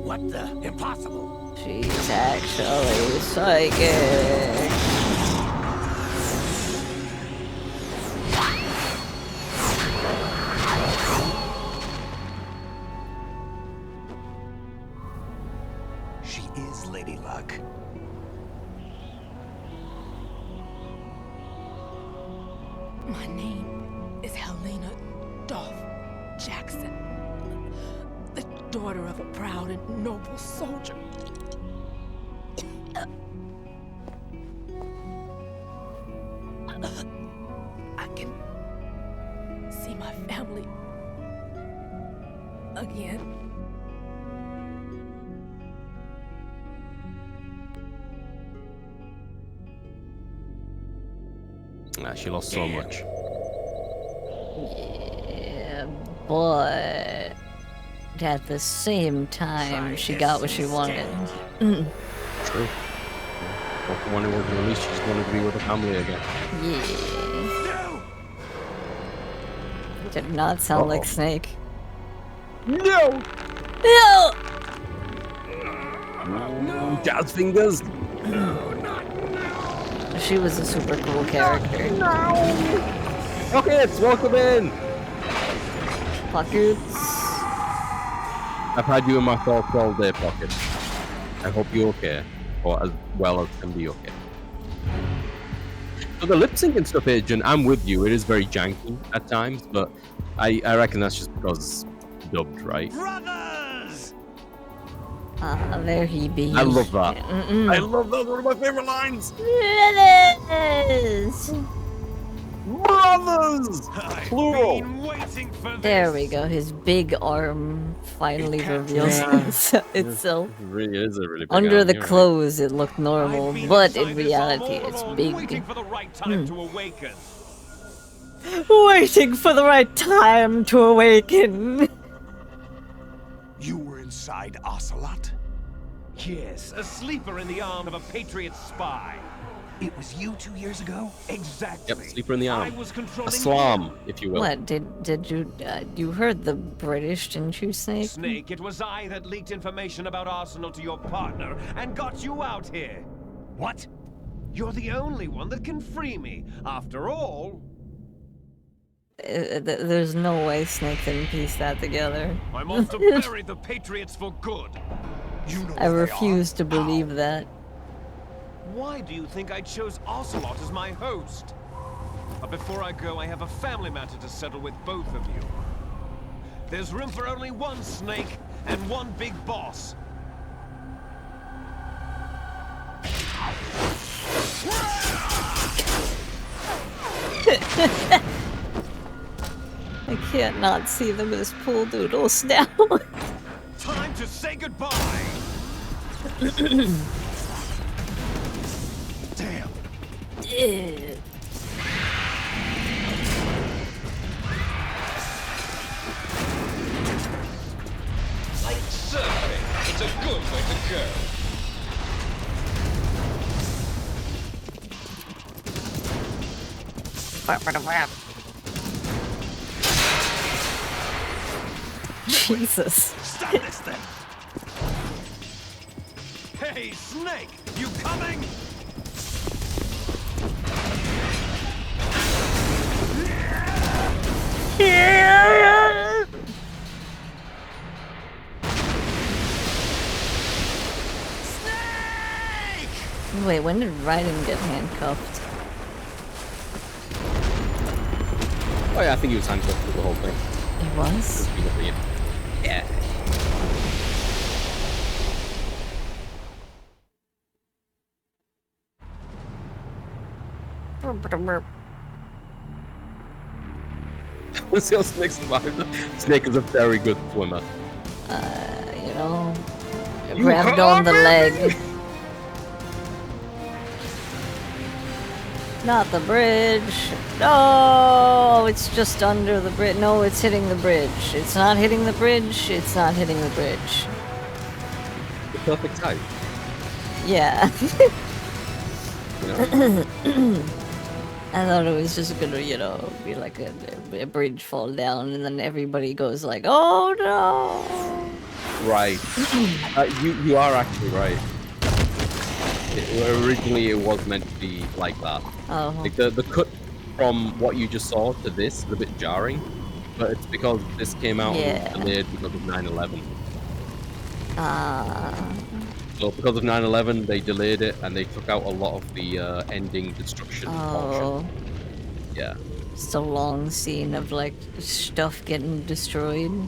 What the? Impossible! She's actually psychic. She is Lady Luck. My name is Helena Dolph Jackson, the daughter of a proud and noble soldier. I can see my family again. Nah, she lost so much. Yeah, but at the same time, she got what she wanted. True. But the one who wasn't released, she just wanted to be with her family again. Yeah. Did not sound like Snake. No! No! Jazz fingers! She was a super cool character. No! Pockets, welcome in! Pockets. I've had you in my thoughts all day, Pocket. I hope you're okay. Or as well as can be okay. So the lip sync and stuff, Agent, I'm with you. It is very janky at times, but I reckon that's just because it's dubbed, right? Brothers! There he be. I love that. I love that. One of my favorite lines. Brothers! Plural. There we go. His big arm finally reveals itself. It really is a really big Under arm, the you're clothes, it looked normal, but in reality, it's big. Waiting for the right time to awaken. Waiting for the right time to awaken. You were inside Ocelot? Yes, a sleeper in the arm of a Patriot spy. It was you 2 years ago? Exactly. Yep, sleeper in the arm. I was controlling a slam, if you will. What did you you heard the British, didn't you, Snake? Snake, it was I that leaked information about Arsenal to your partner and got you out here. What? You're the only one that can free me. After all, there's no way Snake didn't piece that together. I'm off to bury the Patriots for good. You know I refuse to believe that. Why do you think I chose Ocelot as my host? But before I go, I have a family matter to settle with both of you. There's room for only one Snake and one big boss. I can't not see them as pool doodles now. Time to say goodbye! Damn. Like surfing, it's a good way to go. Jesus. Stop this thing! Hey, Snake! You coming? Wait, when did Raiden get handcuffed? Oh yeah, I think he was handcuffed through the whole thing. He was? Yeah. Let's see how Snake survived. Snake is a very good swimmer. You know, grabbed on the leg. Not the bridge. No, it's just under the bridge. No, it's hitting the bridge. It's not hitting the bridge. It's not hitting the bridge. The perfect time. Yeah. You know? I thought it was just gonna, you know, be like a bridge fall down, and then everybody goes like, "Oh no!" Right. You are actually right. Originally, it was meant to be like that. Oh. Like the cut from what you just saw to this is a bit jarring, but it's because this came out and was delayed because of 9/11. So because of 9/11, they delayed it and they took out a lot of the ending destruction portion. Yeah. It's a long scene of like stuff getting destroyed.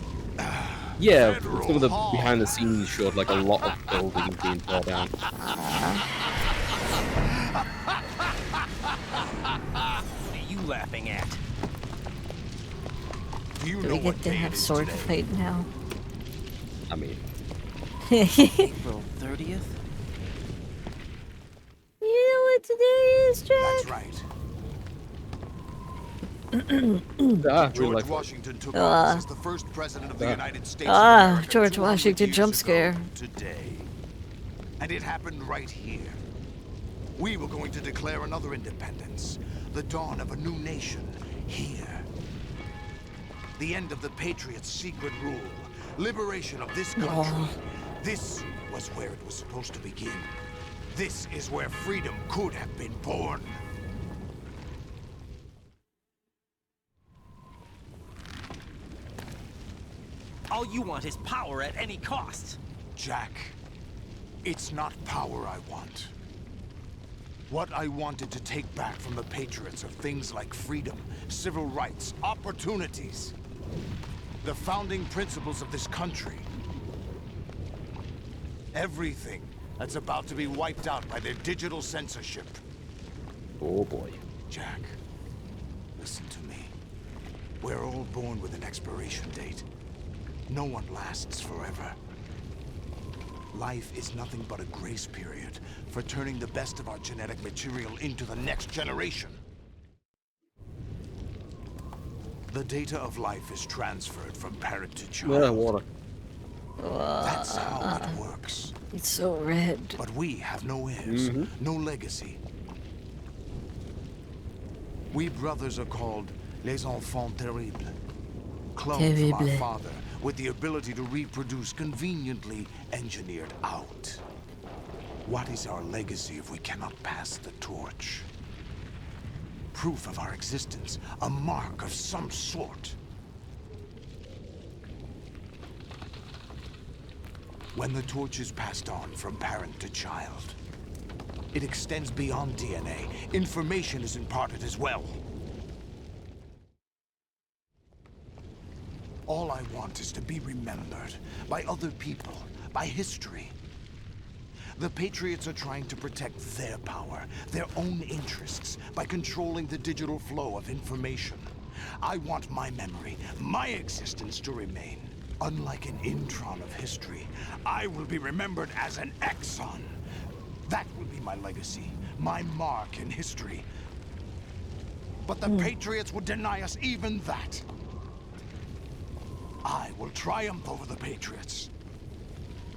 Yeah, some of the behind the scenes showed like a lot of buildings being torn down. What are you laughing at? Do we get to have sword fight now? I mean, April 30th? You know what today is, Jack? That's right. George Washington took office as the first president of the United States of America. George Washington jump scare. Today. And it happened right here. We were going to declare another independence. The dawn of a new nation. Here. The end of the Patriots' secret rule. Liberation of this country. This was where it was supposed to begin. This is where freedom could have been born. All you want is power at any cost. Jack, it's not power I want. What I wanted to take back from the Patriots are things like freedom, civil rights, opportunities. The founding principles of this country. Everything that's about to be wiped out by their digital censorship. Oh boy. Jack, listen to me. We're all born with an expiration date. No one lasts forever. Life is nothing but a grace period for turning the best of our genetic material into the next generation. The data of life is transferred from parent to child. Yeah, water. That's how it works. It's so red. But we have no heirs, no legacy. We brothers are called les enfants terribles. Cloned from our father, with the ability to reproduce conveniently engineered out. What is our legacy if we cannot pass the torch? Proof of our existence, a mark of some sort. When the torch is passed on from parent to child, it extends beyond DNA. Information is imparted as well. All I want is to be remembered by other people, by history. The Patriots are trying to protect their power, their own interests, by controlling the digital flow of information. I want my memory, my existence to remain. Unlike an intron of history, I will be remembered as an exon. That will be my legacy, my mark in history. But the Patriots would deny us even that. I will triumph over the Patriots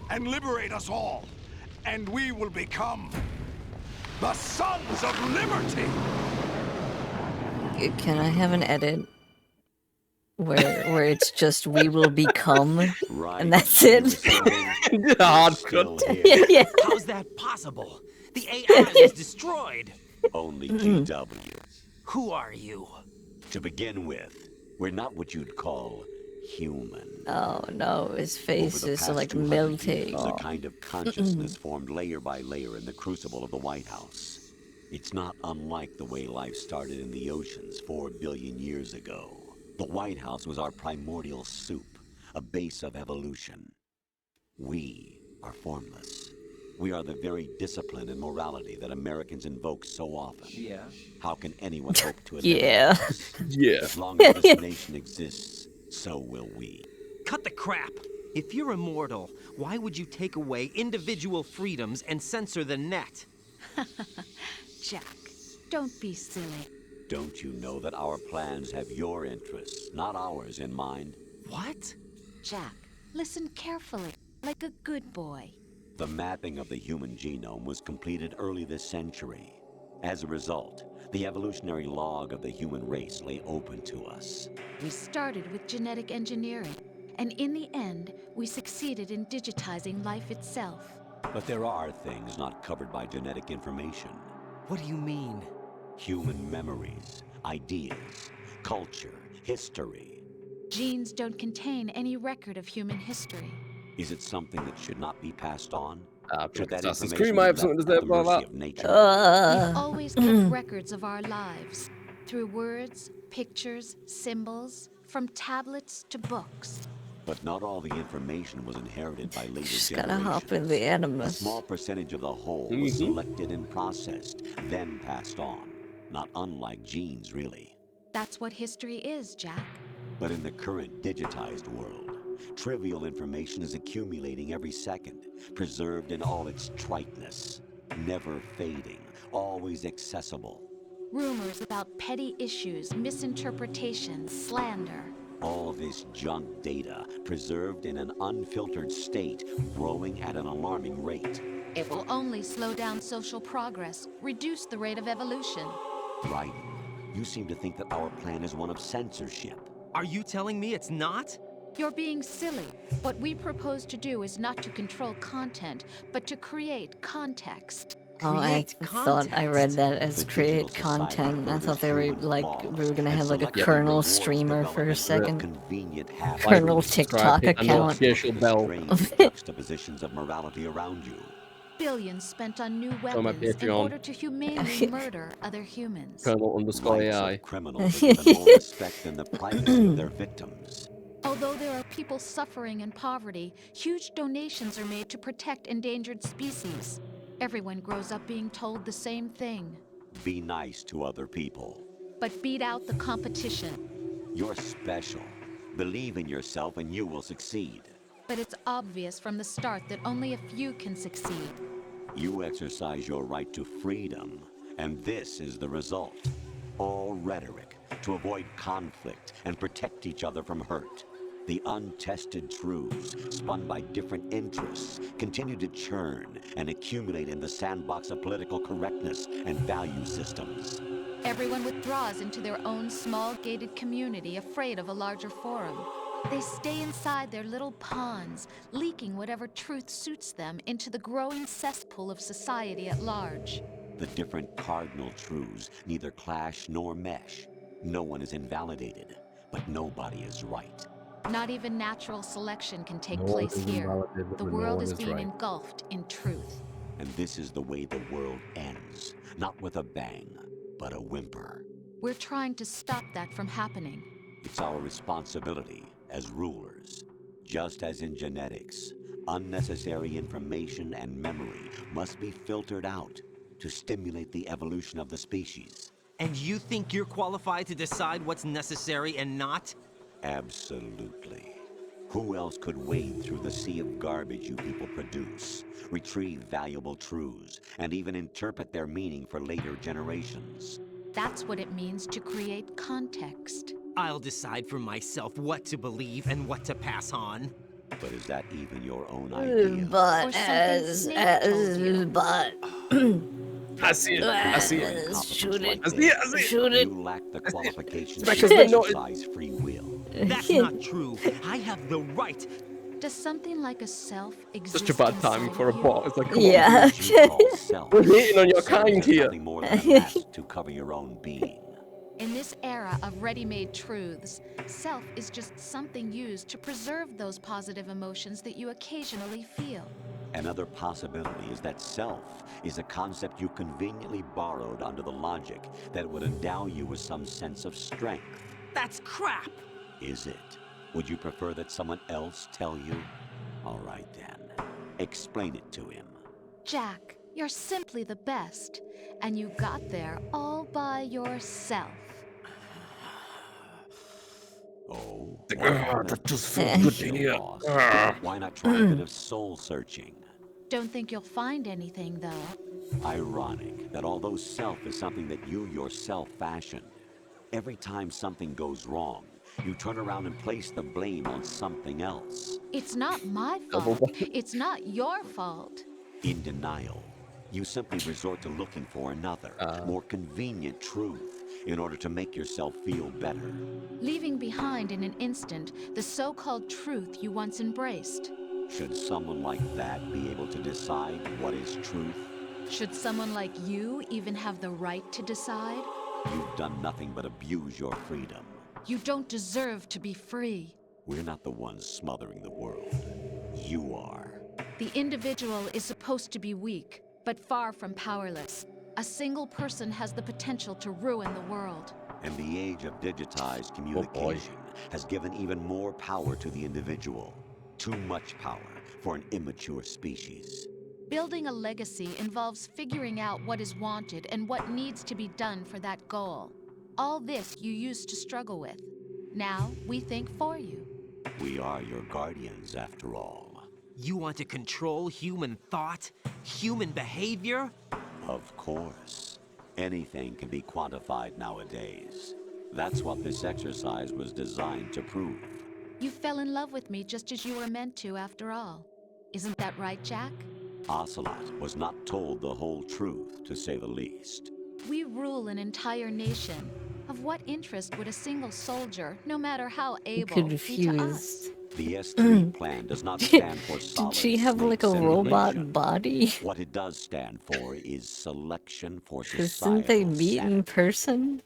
and liberate us all, and we will become the Sons of Liberty! Can I have an edit where it's just we will become, and that's it? Hard cut. Yeah. How's that possible? The AI was destroyed. Only GW. Who are you? To begin with, we're not what you'd call human. Oh no, his face Over the is past like 200 melting. years, a kind of consciousness formed layer by layer in the crucible of the White House. It's not unlike the way life started in the oceans 4 billion years ago. The White House was our primordial soup, a base of evolution. We are formless. We are the very discipline and morality that Americans invoke so often. Yeah. How can anyone hope to eliminate Yeah. us? Yeah. As long as this nation exists, so will we. Cut the crap! If you're immortal, why would you take away individual freedoms and censor the net? Jack, don't be silly. Don't you know that our plans have your interests, not ours, in mind? What? Jack, listen carefully, like a good boy. The mapping of the human genome was completed early this century. As a result, the evolutionary log of the human race lay open to us. We started with genetic engineering, and in the end, we succeeded in digitizing life itself. But there are things not covered by genetic information. What do you mean? Human memories, ideas, culture, history. Genes don't contain any record of human history. Is it something that should not be passed on? Assassin's That Creed information might be have something to left say at the about mercy that. of nature? We've always kept records of our lives, through words, pictures, symbols, from tablets to books. But not all the information was inherited by later Just generations. gotta hop in the A animus. small percentage of the whole was selected and processed, then passed on. Not unlike genes, really. That's what history is, Jack. But in the current digitized world, trivial information is accumulating every second, preserved in all its triteness, never fading, always accessible. Rumors about petty issues, misinterpretations, slander. All this junk data, preserved in an unfiltered state, growing at an alarming rate. It will only slow down social progress, reduce the rate of evolution. Right. You seem to think that our plan is one of censorship. Are you telling me it's not? You're being silly. What we propose to do is not to control content, but to create context. Oh, I thought I read that as create content. I thought they were like, we were gonna have like a kernel streamer for a second. Kernel TikTok account. Juxtapositions of morality around you. Billions spent on new weapons in order to humanely murder other humans. Colonel_AI. Criminals with even more respect than the privacy of their victims. Although there are people suffering in poverty, huge donations are made to protect endangered species. Everyone grows up being told the same thing. Be nice to other people. But beat out the competition. You're special. Believe in yourself and you will succeed. But it's obvious from the start that only a few can succeed. You exercise your right to freedom, and this is the result. All rhetoric to avoid conflict and protect each other from hurt. The untested truths, spun by different interests, continue to churn and accumulate in the sandbox of political correctness and value systems. Everyone withdraws into their own small gated community, afraid of a larger forum. They stay inside their little ponds, leaking whatever truth suits them into the growing cesspool of society at large. The different cardinal truths neither clash nor mesh. No one is invalidated, but nobody is right. Not even natural selection can take place here. The world is being engulfed in truth. And this is the way the world ends. Not with a bang, but a whimper. We're trying to stop that from happening. It's our responsibility as rulers. Just as in genetics, unnecessary information and memory must be filtered out to stimulate the evolution of the species. And you think you're qualified to decide what's necessary and not? Absolutely. Who else could wade through the sea of garbage you people produce, retrieve valuable truths, and even interpret their meaning for later generations? That's what it means to create context. I'll decide for myself what to believe and what to pass on. But is that even your own idea? But I see it. I see it. Shoot it. I see it. I see it. Shoot it. You lack the qualifications It's to because they're not. exercise free will. That's not true. I have the right. Does something like a self exist? Such a bad timing for a bot. It's like, come Yeah. on. What you call self. We're hating on your Self kind is here. nothing more than a mask to cover your own being. In this era of ready-made truths, self is just something used to preserve those positive emotions that you occasionally feel. Another possibility is that self is a concept you conveniently borrowed under the logic that would endow you with some sense of strength. That's crap. Is it? Would you prefer that someone else tell you? All right then. Explain it to him. Jack, you're simply the best, and you got there all by yourself. Oh, That does feel good to hear. why not try a bit of soul searching? Don't think you'll find anything, though. Ironic that although self is something that you yourself fashioned, every time something goes wrong, you turn around and place the blame on something else. It's not my fault. It's not your fault. In denial, you simply resort to looking for another, more convenient truth in order to make yourself feel better. Leaving behind in an instant the so-called truth you once embraced. Should someone like that be able to decide what is truth? Should someone like you even have the right to decide? You've done nothing but abuse your freedom. You don't deserve to be free. We're not the ones smothering the world. You are. The individual is supposed to be weak, but far from powerless. A single person has the potential to ruin the world. And the age of digitized communication has given even more power to the individual. Too much power for an immature species. Building a legacy involves figuring out what is wanted and what needs to be done for that goal. All this you used to struggle with. Now we think for you. We are your guardians, after all. You want to control human thought? Human behavior? Of course. Anything can be quantified nowadays. That's what this exercise was designed to prove. You fell in love with me just as you were meant to, after all. Isn't that right, Jack? Ocelot was not told the whole truth, to say the least. We rule an entire nation. Of what interest would a single soldier, no matter how able, be to us? The S3 plan does not stand for solid. Did she have like a robot body? What it does stand for is selection for society. Didn't they meet in person?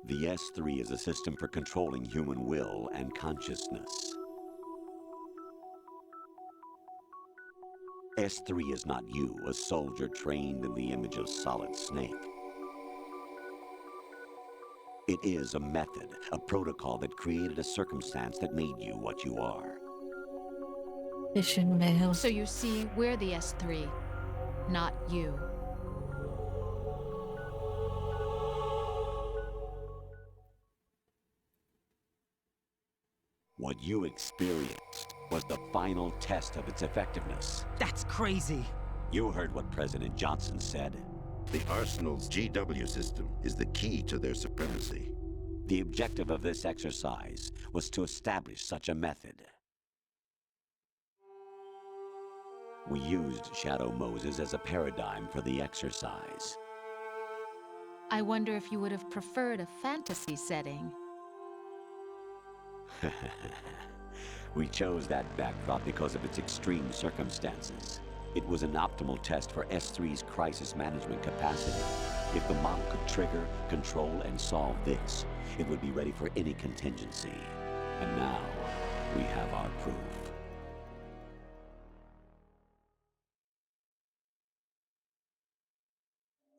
The S3 is a system for controlling human will and consciousness. S3 is not you, a soldier trained in the image of Solid Snake. It is a method, a protocol that created a circumstance that made you what you are. Mission mail. So you see, we're the S3, not you. What you experienced was the final test of its effectiveness. That's crazy. You heard what President Johnson said. The Arsenal's GW system is the key to their supremacy. The objective of this exercise was to establish such a method. We used Shadow Moses as a paradigm for the exercise. I wonder if you would have preferred a fantasy setting. We chose that backdrop because of its extreme circumstances. It was an optimal test for S3's crisis management capacity. If the model could trigger, control, and solve this, it would be ready for any contingency. And now, we have our proof.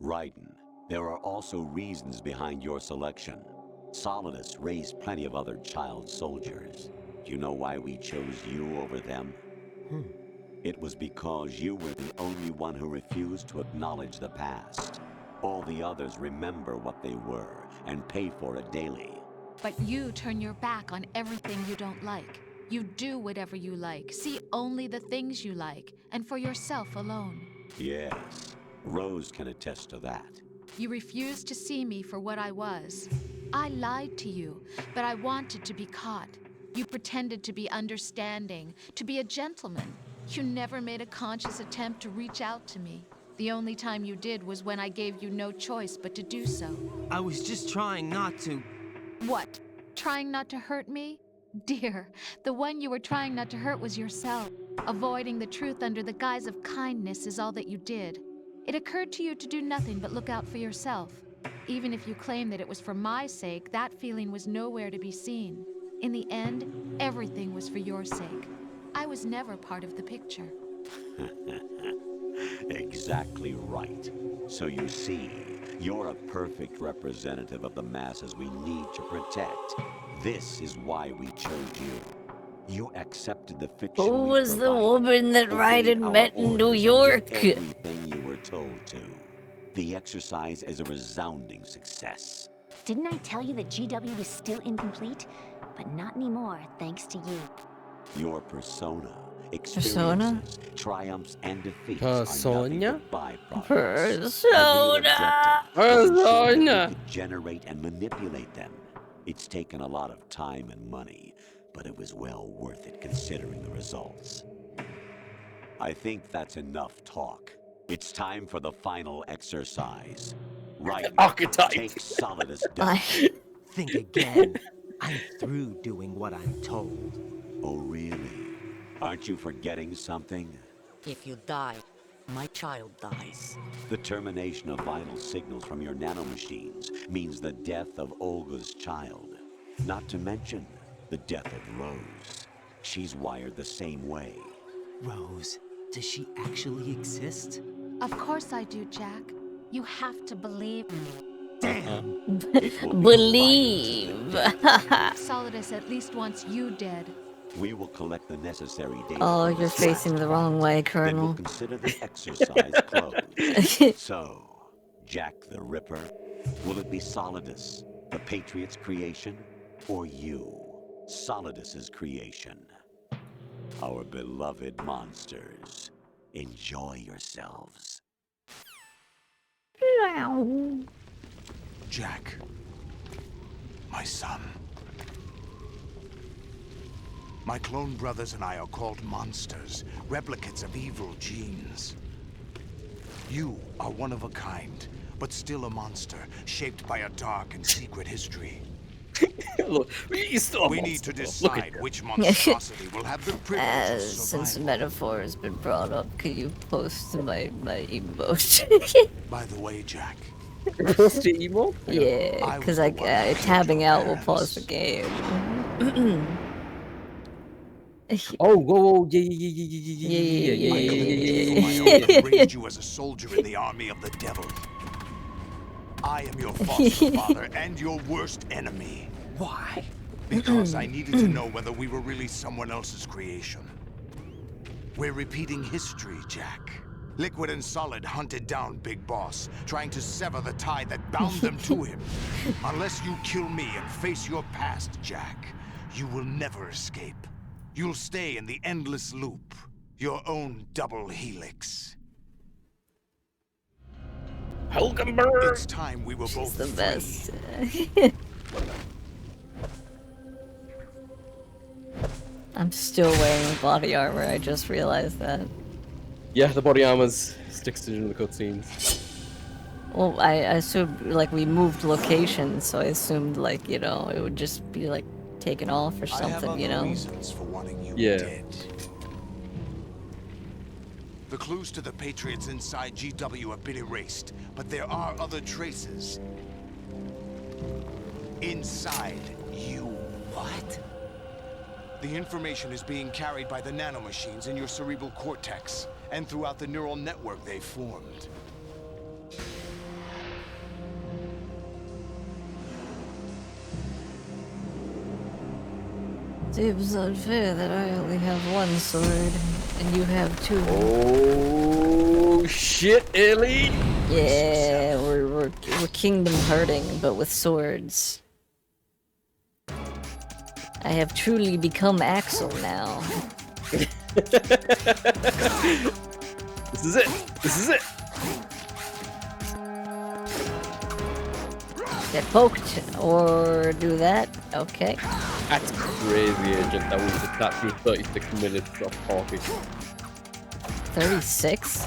Raiden, there are also reasons behind your selection. Solidus raised plenty of other child soldiers. Do you know why we chose you over them? It was because you were the only one who refused to acknowledge the past. All the others remember what they were and pay for it daily. But you turn your back on everything you don't like. You do whatever you like, see only the things you like, and for yourself alone. Yes, Rose can attest to that. You refused to see me for what I was. I lied to you, but I wanted to be caught. You pretended to be understanding, to be a gentleman. You never made a conscious attempt to reach out to me. The only time you did was when I gave you no choice but to do so. I was just trying not to... What? Trying not to hurt me? Dear, the one you were trying not to hurt was yourself. Avoiding the truth under the guise of kindness is all that you did. It occurred to you to do nothing but look out for yourself. Even if you claim that it was for my sake, that feeling was nowhere to be seen. In the end, everything was for your sake. I was never part of the picture. Exactly right. So you see, you're a perfect representative of the masses we need to protect. This is why we chose you. You accepted the fiction. Who was the woman that Raiden met in New York? Everything you were told to. The exercise is a resounding success. Didn't I tell you that GW was still incomplete? But not anymore, thanks to you. Your persona, experiences, triumphs, and defeats are nothing but byproducts. Persona! You could generate and manipulate them. It's taken a lot of time and money, but it was well worth it considering the results. I think that's enough talk. It's time for the final exercise. Right. Archetype. Take Solidus down. Think again. I'm through doing what I'm told. Oh, really? Aren't you forgetting something? If you die, my child dies. The termination of vital signals from your nanomachines means the death of Olga's child. Not to mention the death of Rose. She's wired the same way. Rose, does she actually exist? Of course I do, Jack. You have to believe me. Damn! Believe! Solidus at least wants you dead. We will collect the necessary data. Oh, you're facing the wrong way, Colonel. Then we'll consider the exercise closed. So, Jack the Ripper, will it be Solidus, the Patriot's creation, or you, Solidus's creation? Our beloved monsters, enjoy yourselves. Jack, my son. My clone brothers and I are called monsters, replicates of evil genes. You are one of a kind, but still a monster, shaped by a dark and secret history. Look, we need to decide which monstrosity will have the privilege of Since survival. metaphor has been brought up, could you post my emote? By the way, Jack. Post your emote? Yeah, because tabbing out will pause the game. Oh, whoa, yeah. I raised you as a soldier in the army of the devil. I am your foster father and your worst enemy. Why? Because I needed to know whether we were really someone else's creation. We're repeating history, Jack. Liquid and Solid hunted down Big Boss, trying to sever the tie that bound them to him. Unless you kill me and face your past, Jack, you will never escape. You'll stay in the endless loop, your own double helix. Hulkenberg! It's time we were both the best. I'm still wearing body armor, I just realized that. Yeah, the body armor's sticks to the cutscenes. Well, I assumed, like, we moved locations, so I assumed, like, you know, it would just be, like, taken off or something, you know? Reasons for wanting you Yeah. dead. The clues to the Patriots inside GW have been erased, but there are other traces. Inside you. What? The information is being carried by the nanomachines in your cerebral cortex, and throughout the neural network they formed. Seems unfair that I only have one sword, and you have two. Oh, shit, Ellie! Yeah, we're kingdom hurting, but with swords. I have truly become Axel now. This is it! This is it! Get poked, or do that. Okay. That's crazy, Agent. That was that through 36 minutes of talking. 36?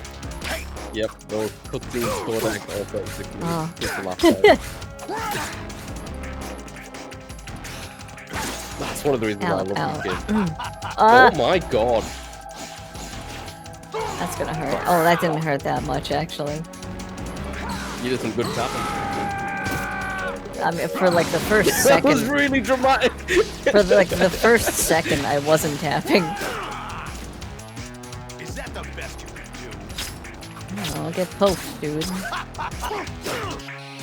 Yep, those cutscenes stored at all 36 minutes. Oh. Just the last part. That's one of the reasons why I love these games. Oh my god. That's gonna hurt. Oh, that didn't hurt that much, actually. You did some good tapping. I mean, for like the first second. That was really dramatic. For like the first second, I wasn't tapping. Is that the best you can do? Oh, get poked, dude.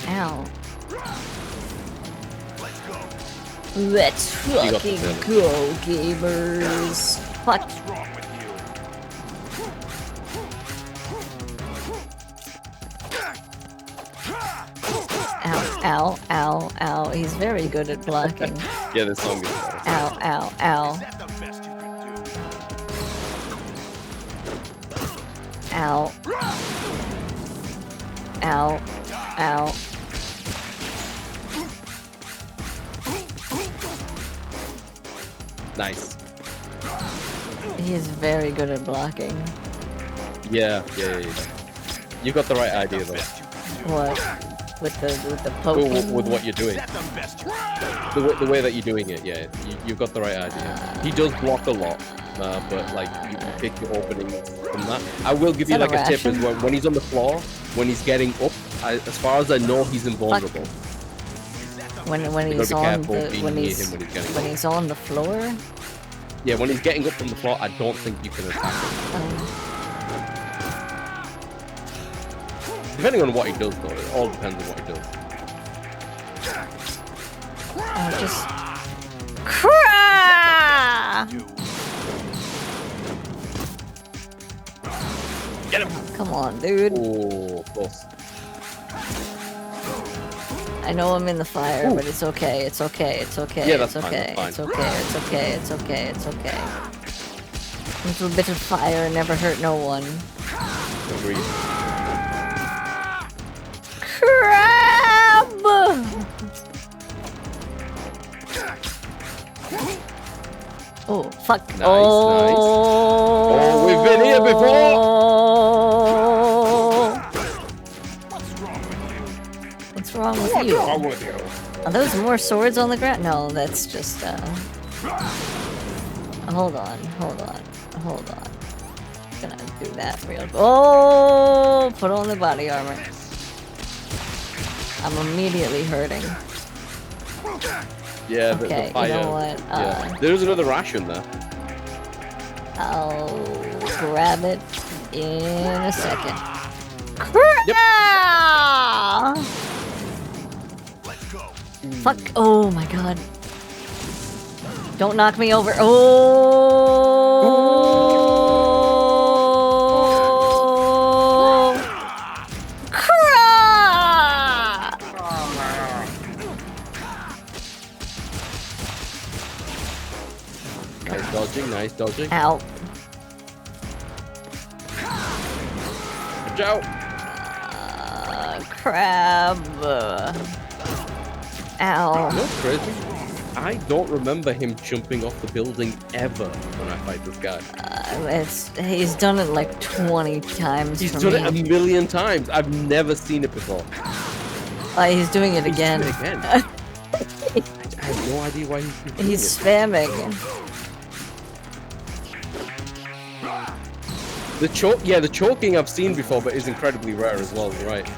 Ow. Let's fucking go, gamers. Fuck. What's wrong with you? Ow, ow, ow. He's very good at blocking. Yeah, this song is better. Ow, ow, ow. Is that the best you can do? Ow. Ow. Ow. Nice. He is very good at blocking. Yeah. You got the right idea though. What? With the poking? With what you're doing. The way that you're doing it, yeah. You've got the right idea. He does block a lot, but like you can pick your openings from that. I will give you like a tip as well. When he's on the floor, when he's getting up, as far as I know, he's invulnerable. When he's on when he's on the floor? Yeah, when he's getting up from the floor, I don't think you can attack him. Depending on what he does, though, it all depends on what he does. Oh, just cry! Get him! Come on, dude. Oh, close. I know I'm in the fire, but it's okay. It's okay. It's okay. Yeah, that's it's okay. Fine, it's okay. It's okay. It's okay. It's okay. A little bit of fire never hurt no one. Agreed. Crab! Oh, fuck. Nice, nice. Oh, we've been here before! What's wrong with you? Are those more swords on the ground? No, that's just, Hold on. Gonna do that real quick. Oh! Put on the body armor. I'm immediately hurting. Yeah, okay, the fire. You know what? Yeah. There's another ration there. I'll grab it in a second. Yep. Fuck. Oh my god. Don't knock me over. Oh! Crap! Nice dodging. Ow. Watch out. Crab. Ow. That's crazy. I don't remember him jumping off the building ever when I fight this guy. He's done it like 20 times. He's done it a million times. I've never seen it before. He's doing it again. I have no idea why he's doing He's it. spamming. The choking I've seen before, but is incredibly rare as well. You're right.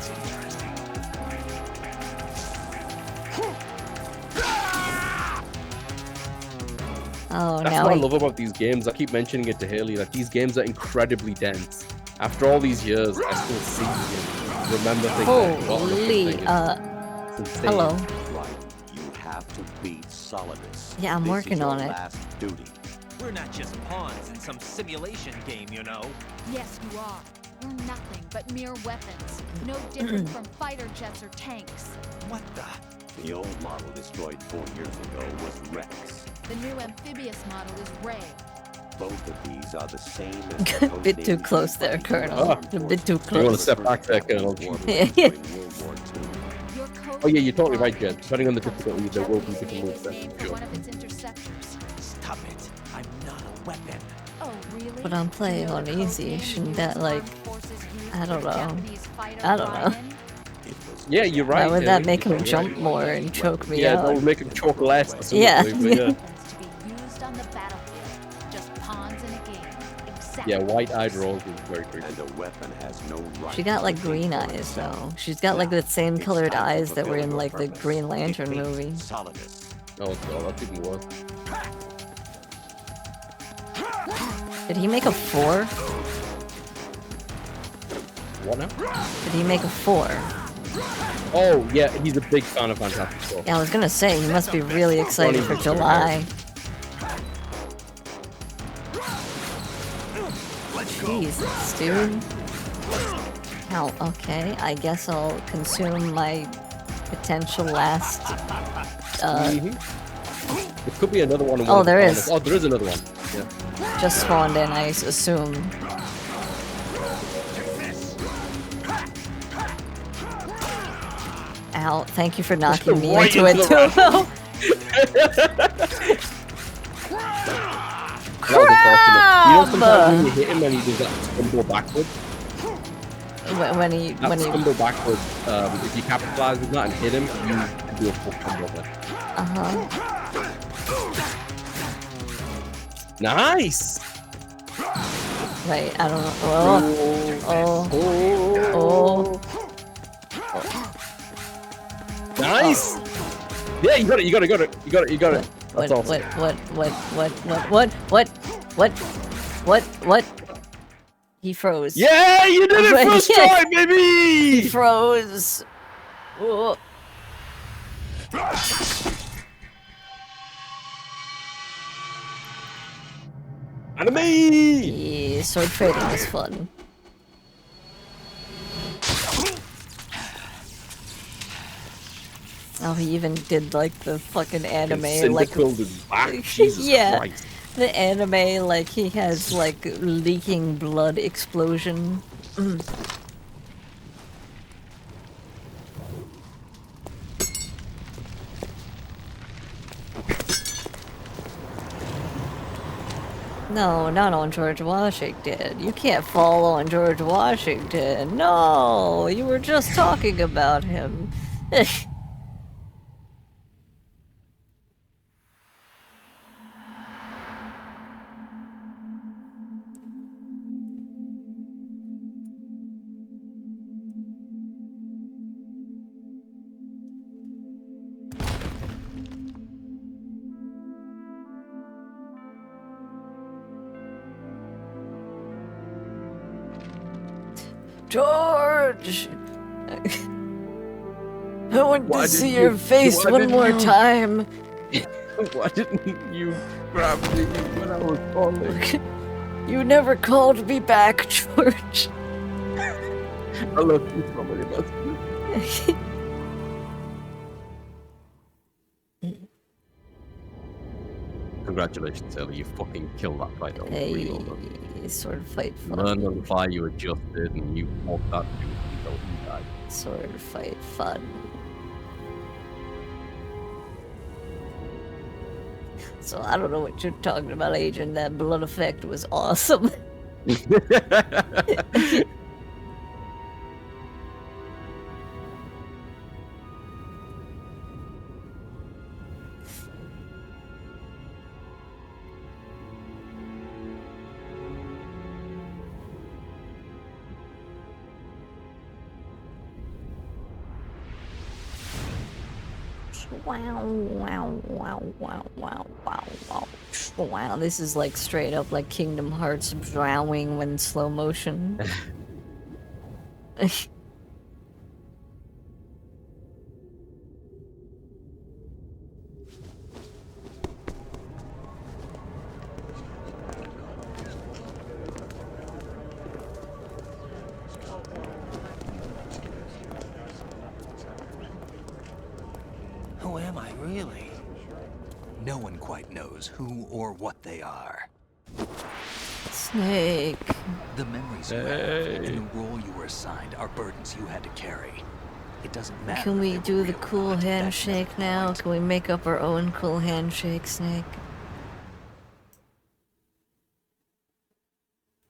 Oh, that's what I love about these games. I keep mentioning it to Haley. Like, these games are incredibly dense. After all these years, I still see and remember things. Holy, hello. Right, you have to beat Solidus. Yeah, I'm working on it. Last duty. We're not just pawns in some simulation game, you know. Yes, you are. We're nothing but mere weapons. No different from fighter jets or tanks. What the? The old model destroyed 4 years ago was Rex. The new amphibious model is Ray. Both of these are the same as A bit too close there, Colonel. A bit too close. You want to step back there, Colonel. Oh yeah, you're totally right, Jen. Depending on the difficulty, there will be different moves there. Sure. One of its interceptors. Stop it. I'm not a weapon. Oh, really? But I'm playing on easy. Shouldn't that, like... I don't know. Japanese fighter I don't know. Yeah, you're right. Why would yeah, that make him jump more and choke me Yeah, out? that would make him choke less. Yeah. To be used on the battlefield, just pawns in a game. Exactly. Yeah, white-eyed Rose is very creepy. And a weapon has no right. She got like green eyes though. She's got like the same colored eyes that were in like the Green Lantern movie. Oh god, that's even worse. Did he make a 4? What now? Did he make a 4? Oh, yeah, he's a big fan of Fantastic Four. Yeah, I was gonna say, he must be really excited for July. Jesus, dude. Hell, okay, I guess I'll consume my potential last, There could be another one. Oh, there is. Oh, there is another one. Yeah. Just spawned in, I assume. Ow, thank you for knocking me Right into it into too. You know, sometimes when you hit him and he does that stumble backwards. when he stumble backwards, if you capitalize on that and hit him, you can do a full combo there. Nice! Wait, I don't know. Oh. Nice! Yeah, you got it. That's awesome. What? He froze. Yeah, you did it first try, baby! He froze. Oh. Anime! Yeah, sword fighting is fun. Oh, he even did like the fucking anime, like yeah, Christ. the anime, like he has like leaking blood explosion. No, not on George Washington. You can't fall on George Washington. No, you were just talking about him. George! I want to see your face one more time. Why didn't you grab me when I was falling? You never called me back, George. I love you so many messages. Congratulations, Ellie. You fucking killed that fight. Hey, sword fight fun. Learned on the fly, you adjusted, and you fought that dude until he died. Sword fight fun. So I don't know what you're talking about, Agent. That blood effect was awesome. Wow, this is like straight up like Kingdom Hearts drowning when slow motion. Who am I, really? No one quite knows who or what they are. Snake. The memories you have and the role you were assigned are burdens you had to carry. It doesn't matter. Can we do the cool handshake now? Can we make up our own cool handshake, Snake?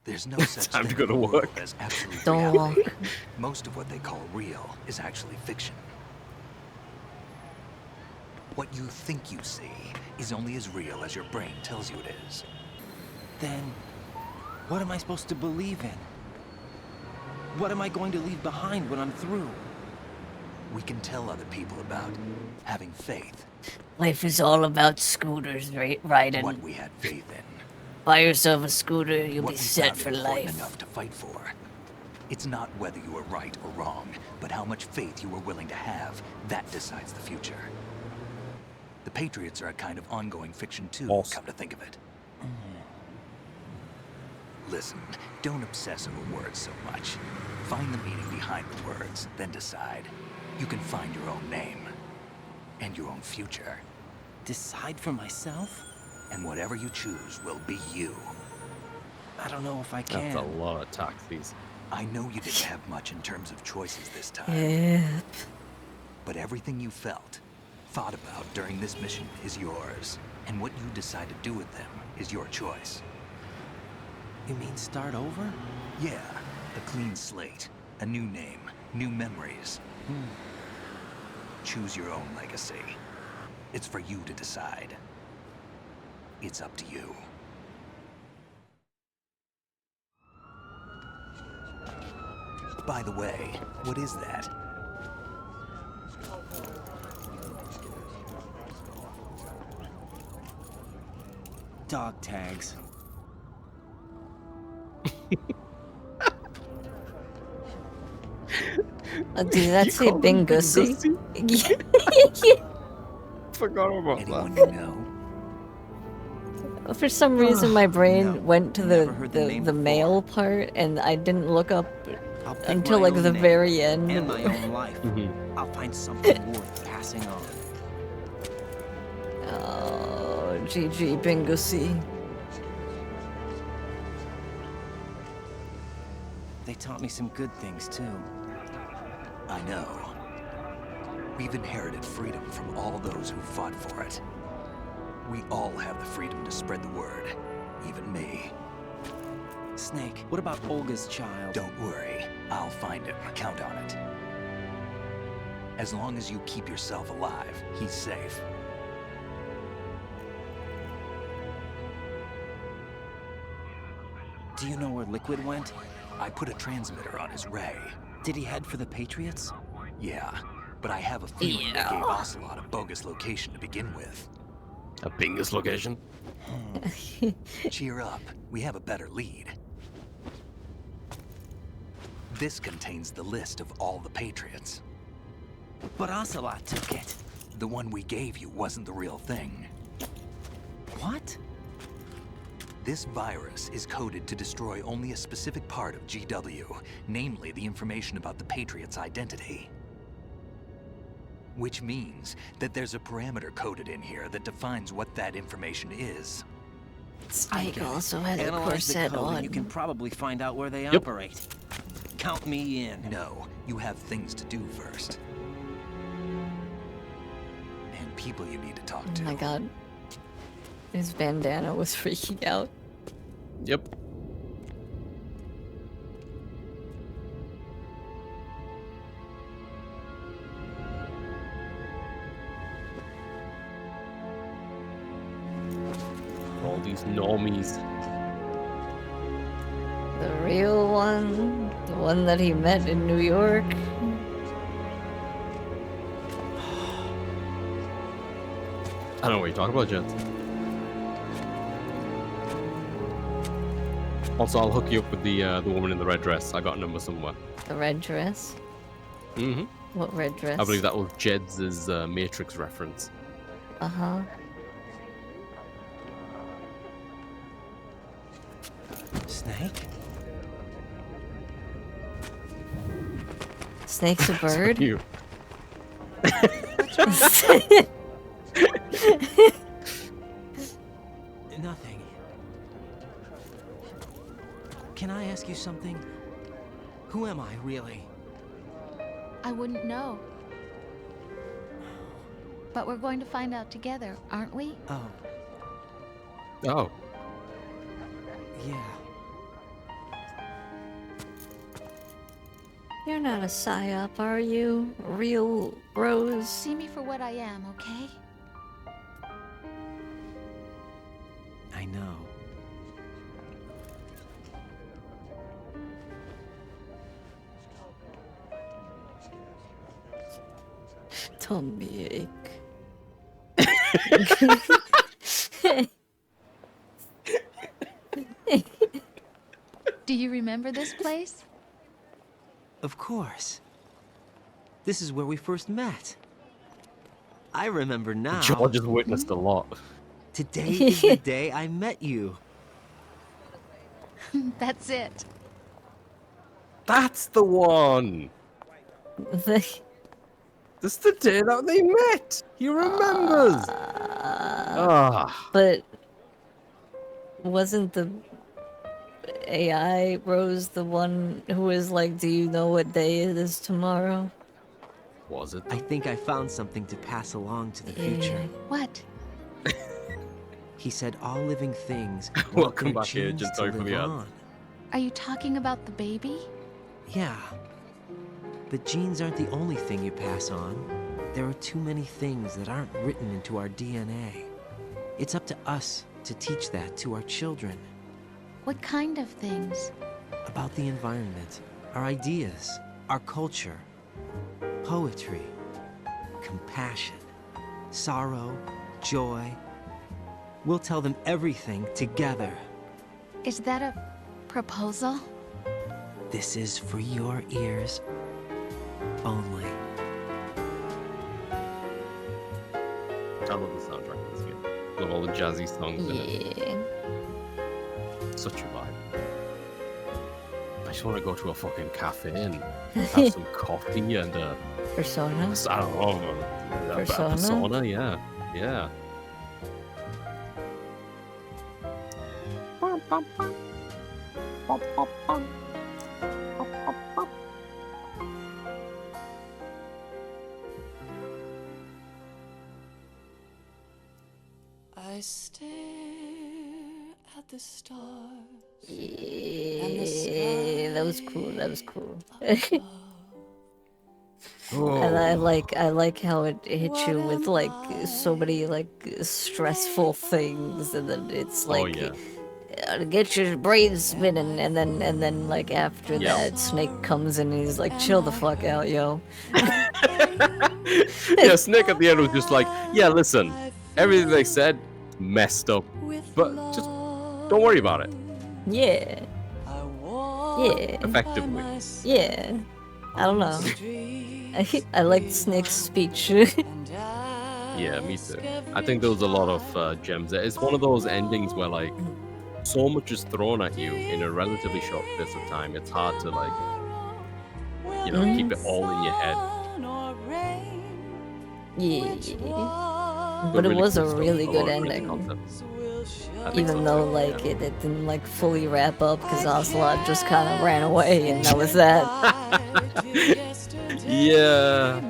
There's There's no such Time to thing go in to the world work. as absolute Don't reality. walk. Most of what they call real is actually fiction. What you think you see is only as real as your brain tells you it is. Then, what am I supposed to believe in? What am I going to leave behind when I'm through? We can tell other people about having faith. Life is all about scooters, riding. What we had faith in. Buy yourself a scooter, you'll What be we set found for important life. enough to fight for. It's not whether you were right or wrong, but how much faith you were willing to have. That decides the future. The Patriots are a kind of ongoing fiction too, come to think of it. Listen, don't obsess over words so much. Find the meaning behind the words, then decide. You can find your own name. And your own future. Decide for myself? And whatever you choose will be you. I don't know if I can. That's a lot of taxis. I know you didn't have much in terms of choices this time. Yep. But everything you felt, thought about during this mission is yours. And what you decide to do with them is your choice. You mean start over? Yeah, a clean slate, a new name, new memories. Choose your own legacy. It's for you to decide. It's up to you. By the way, what is that? Dog tags. Did that say Bingussy? Forgot about Anyone that. you know? For some reason, my brain went to never heard the the name mail part, and I didn't look up I'll pick until my like own the name very end. and my own life. I'll find something worth passing on. Oh, GG Bingussy. They taught me some good things too. I know. We've inherited freedom from all those who fought for it. We all have the freedom to spread the word, even me. Snake, what about Olga's child? Don't worry, I'll find him. Count on it. As long as you keep yourself alive, he's safe. Do you know where Liquid went? I put a transmitter on his ray. Did he head for the Patriots? Yeah, but I have a feeling they gave Ocelot a bogus location to begin with. A Bingus location? Cheer up, we have a better lead. This contains the list of all the Patriots. But Ocelot took it. The one we gave you wasn't the real thing. What? This virus is coded to destroy only a specific part of GW, namely the information about the Patriots' identity. Which means that there's a parameter coded in here that defines what that information is. Snake also has a Analyze the corset code on. and you can probably find out where they operate. Count me in. No, you have things to do first. And people you need to talk to. Oh my god. His bandana was freaking out. Yep. All these normies. The real one? The one that he met in New York? I don't know what you're talking about, gents. Also, I'll hook you up with the woman in the red dress. I got a number somewhere. The red dress? Mm-hmm. What red dress? I believe that was Jed's Matrix reference. Uh-huh. Snake? Snake's a bird? You. Nothing. Can I ask you something? Who am I, really? I wouldn't know. But we're going to find out together, aren't we? Oh, Oh. yeah. You're not a psyop, are you? Real Rose? See me for what I am, okay? I know. Tummy ache. Do you remember this place? Of course. This is where we first met. I remember now. George has witnessed a lot. Today is the day I met you. That's it. That's the one. This is the day that they met. He remembers. But wasn't the AI Rose the one who was like, do you know what day it is tomorrow? Was it? I think I found something to pass along to the future. What? He said all living things Welcome want back, their Agent. genes to Sorry for live the ads. on. Are you talking about the baby? Yeah. But genes aren't the only thing you pass on. There are too many things that aren't written into our DNA. It's up to us to teach that to our children. What kind of things? About the environment, our ideas, our culture, poetry, compassion, sorrow, joy. We'll tell them everything together. Is that a proposal? This is for your ears only. I love the soundtrack of this game. I love all the jazzy songs in it. Such a vibe. I just want to go to a fucking cafe and have some coffee and Persona? I don't know. Persona? Persona, yeah. Yeah. I stare at the stars. Yeah, that was cool. That was cool. Oh. And I like how it hits you with like so many like stressful things, and then it's like get your brain spinning, and then like after that, Snake comes in and he's like, chill the fuck out, yo. Yeah, Snake at the end was just like, yeah, listen, everything they said messed up, but just don't worry about it. Yeah. Yeah. Effectively. Yeah. I don't know. I liked Snake's speech. Yeah, me too. I think there was a lot of gems there. It's one of those endings where like so much is thrown at you in a relatively short space of time. It's hard to like, you know, keep it all in your head. Yeah. But it was a really good ending. Even though like it didn't like fully wrap up because Ocelot just kind of ran away and that was that. Yeah.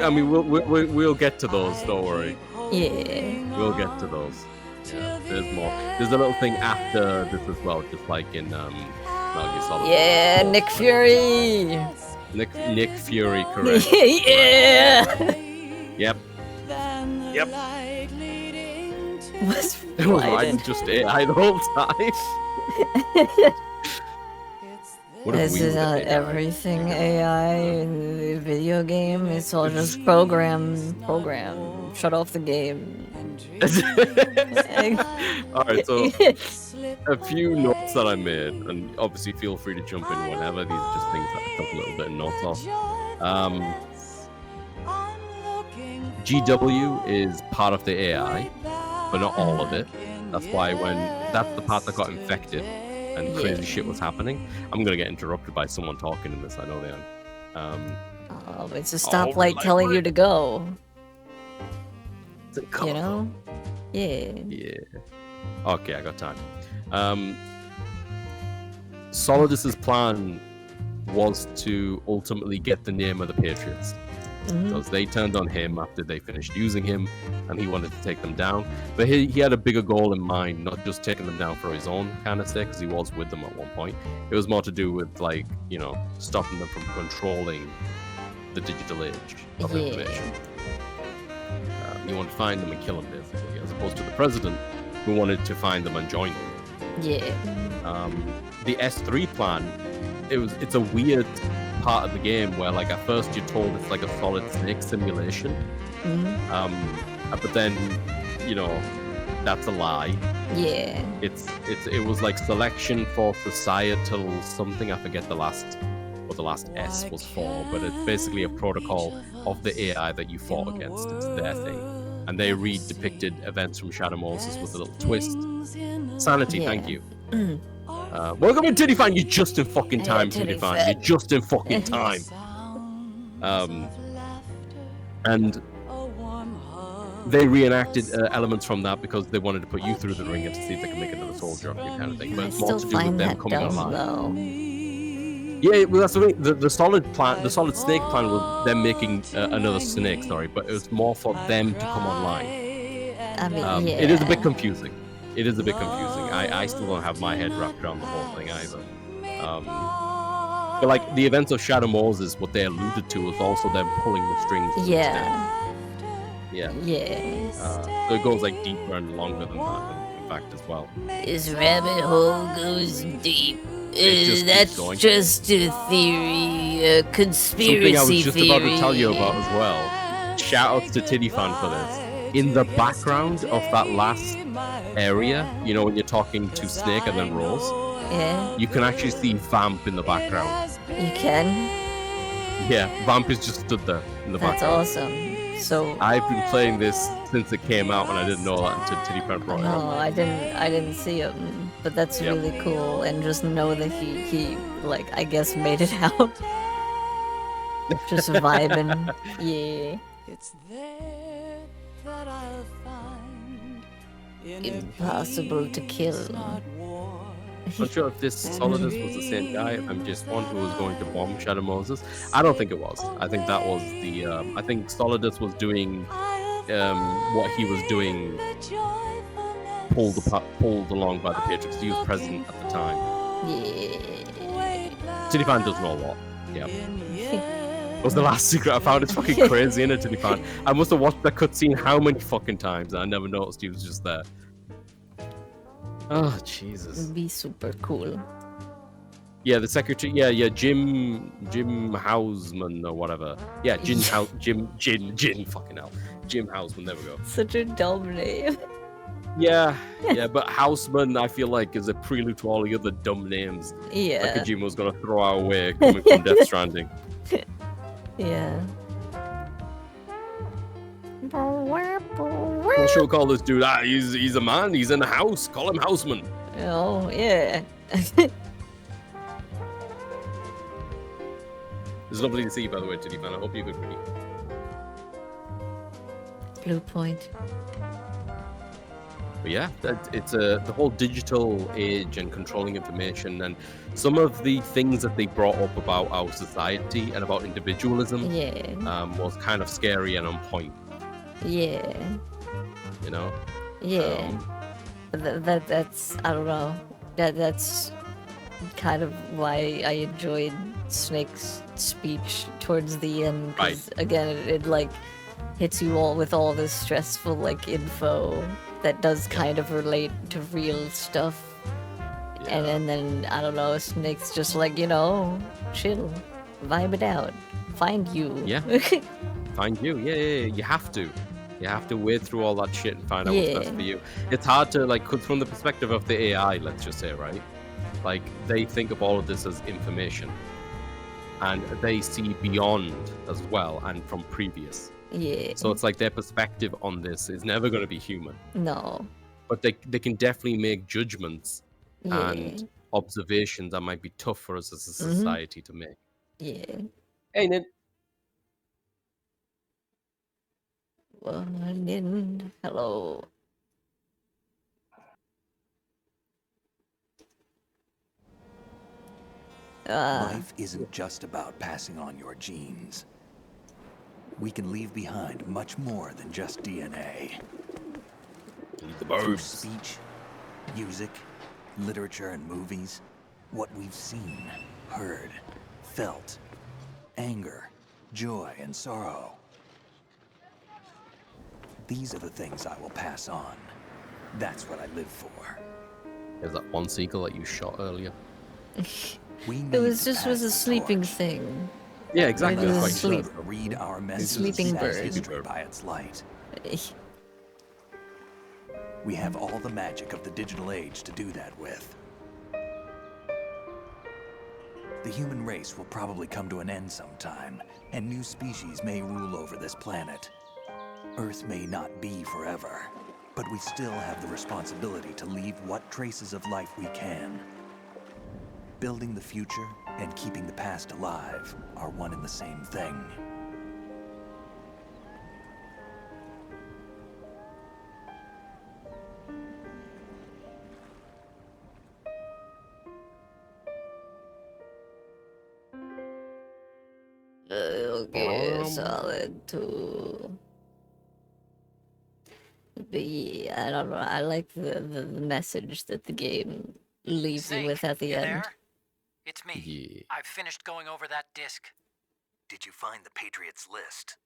I mean, we'll get to those. Don't worry. Yeah. We'll get to those. Yeah, there's more. There's a little thing after this as well, just like in Metal Gear Solid. Yeah, Nick Fury. Nick Fury, correct. Yeah. Yep. Yep. Was it was riding just AI the whole time. This is not everything AI in the video game. It's all just program. Shut off the game. Alright, so a few notes that I made, and obviously feel free to jump in whenever. These are just things that I took a little bit of notes of. GW is part of the AI, but not all of it. That's why that's the part that got infected and crazy shit was happening. I'm gonna get interrupted by someone talking in this, I know they am. It's a stoplight telling you to go. You know? Yeah. Yeah. Okay, I got time. Solidus's plan was to ultimately get the name of the Patriots. because they turned on him after they finished using him, and he wanted to take them down. But he had a bigger goal in mind, not just taking them down for his own kind of sake, because he was with them at one point. It was more to do with, like, you know, stopping them from controlling the digital age of information. He wanted to find them and kill them, basically, as opposed to the president, who wanted to find them and join them. Yeah. The S3 plan, it's a weird part of the game where, like, at first you're told it's like a Solid Snake simulation, but then, you know, that's a lie. Yeah. It was like selection for societal something. I forget what the last S was for, but it's basically a protocol of the AI that you fought against. It's their thing, and they depicted events from Shadow Moses with a little twist. Sanity, thank you. Welcome to Titty Fan. You're just in fucking time, Titty Fan. You're just in fucking time. And they reenacted elements from that because they wanted to put you through the ringer to see if they can make another soldier of you, kind of thing. But it's more to do with them coming online. Yeah, well, that's the thing. The Solid Snake plan was them making another Snake, but it was more for them to come online. I mean, It is a bit confusing. I still don't have my head wrapped around the whole thing either. But like the events of Shadow Moses, what they alluded to was also them pulling the strings. Yeah. So it goes like deeper and longer than that, in fact, as well. This rabbit hole goes deep. That's just a theory, a conspiracy Something I was just theory. about to tell you about as well. Shout outs to Titty Fan for this. In the background of that last area, you know, when you're talking to Snake and then Rose, you can actually see Vamp in the background. You can? Yeah, Vamp is just stood there in the background. That's awesome. So I've been playing this since it came out, and I didn't know that until Titty Fan brought it up. No, I didn't see him, but that's really cool. And just know that he like, I guess, made it out. Just vibing. Yeah. It's there that I'll find. Impossible to kill. I'm not sure if this Solidus was the same guy, MGS1, who was going to bomb Shadow Moses. I don't think it was. I think that was the. I think Solidus was doing what he was doing, pulled along by the Patriots. He was president at the time. Yeah. Titty Fan does know a lot. Yeah. It was the last secret I found. It's fucking crazy, isn't it, Titty Fan? I must have watched that cutscene how many fucking times, and I never noticed he was just there. Oh, Jesus. It'd be super cool. Yeah, the secretary. Yeah, Jim Hausman or whatever. Yeah, Jin. Fucking hell, Jim Hausman. There we go. Such a dumb name. Yeah, but Hausman, I feel like, is a prelude to all the other dumb names. Yeah. That Kojima gonna throw our way coming from Death Stranding. Yeah. What should we call this dude? He's a man. He's in the house. Call him Hausman. Oh yeah. It's lovely to see you, by the way, Titty Fan. I hope you're good, buddy. Blue Point. But yeah, it's the whole digital age and controlling information, and some of the things that they brought up about our society and about individualism was kind of scary and on point. Yeah. You know? Yeah. That's I don't know. That's kind of why I enjoyed Snake's speech towards the end. 'Cause again, it like hits you all with all this stressful like info that does kind of relate to real stuff. And then I don't know, Snake's just like, you know, chill, vibe it out, find you. Yeah. Find you. Yeah. You have to. You have to wade through all that shit and find out what's best for you. It's hard to, like, from the perspective of the AI, let's just say, right? Like, they think of all of this as information. And they see beyond as well and from previous. Yeah. So it's like their perspective on this is never going to be human. No. But they can definitely make judgments and observations that might be tough for us as a society to make. Yeah. Ain't it? Hello. Life isn't just about passing on your genes. we can leave behind much more than just DNA. The Through birds. speech, music, literature, and movies, what we've seen, heard, felt, anger, joy, and sorrow. These are the things I will pass on. That's what I live for. There's that one seagull that you shot earlier. It was a sleeping thing. Yeah, exactly. It was That's asleep. Read our message Sleeping bird. history by its light. We have all the magic of the digital age to do that with. The human race will probably come to an end sometime, and new species may rule over this planet. Earth may not be forever, but we still have the responsibility to leave what traces of life we can. Building the future and keeping the past alive are one and the same thing. Okay, solid 2. But yeah, I don't know. I like the message that the game leaves you with at the end. There? It's me. Yeah. I've finished going over that disc. Did you find the Patriots list?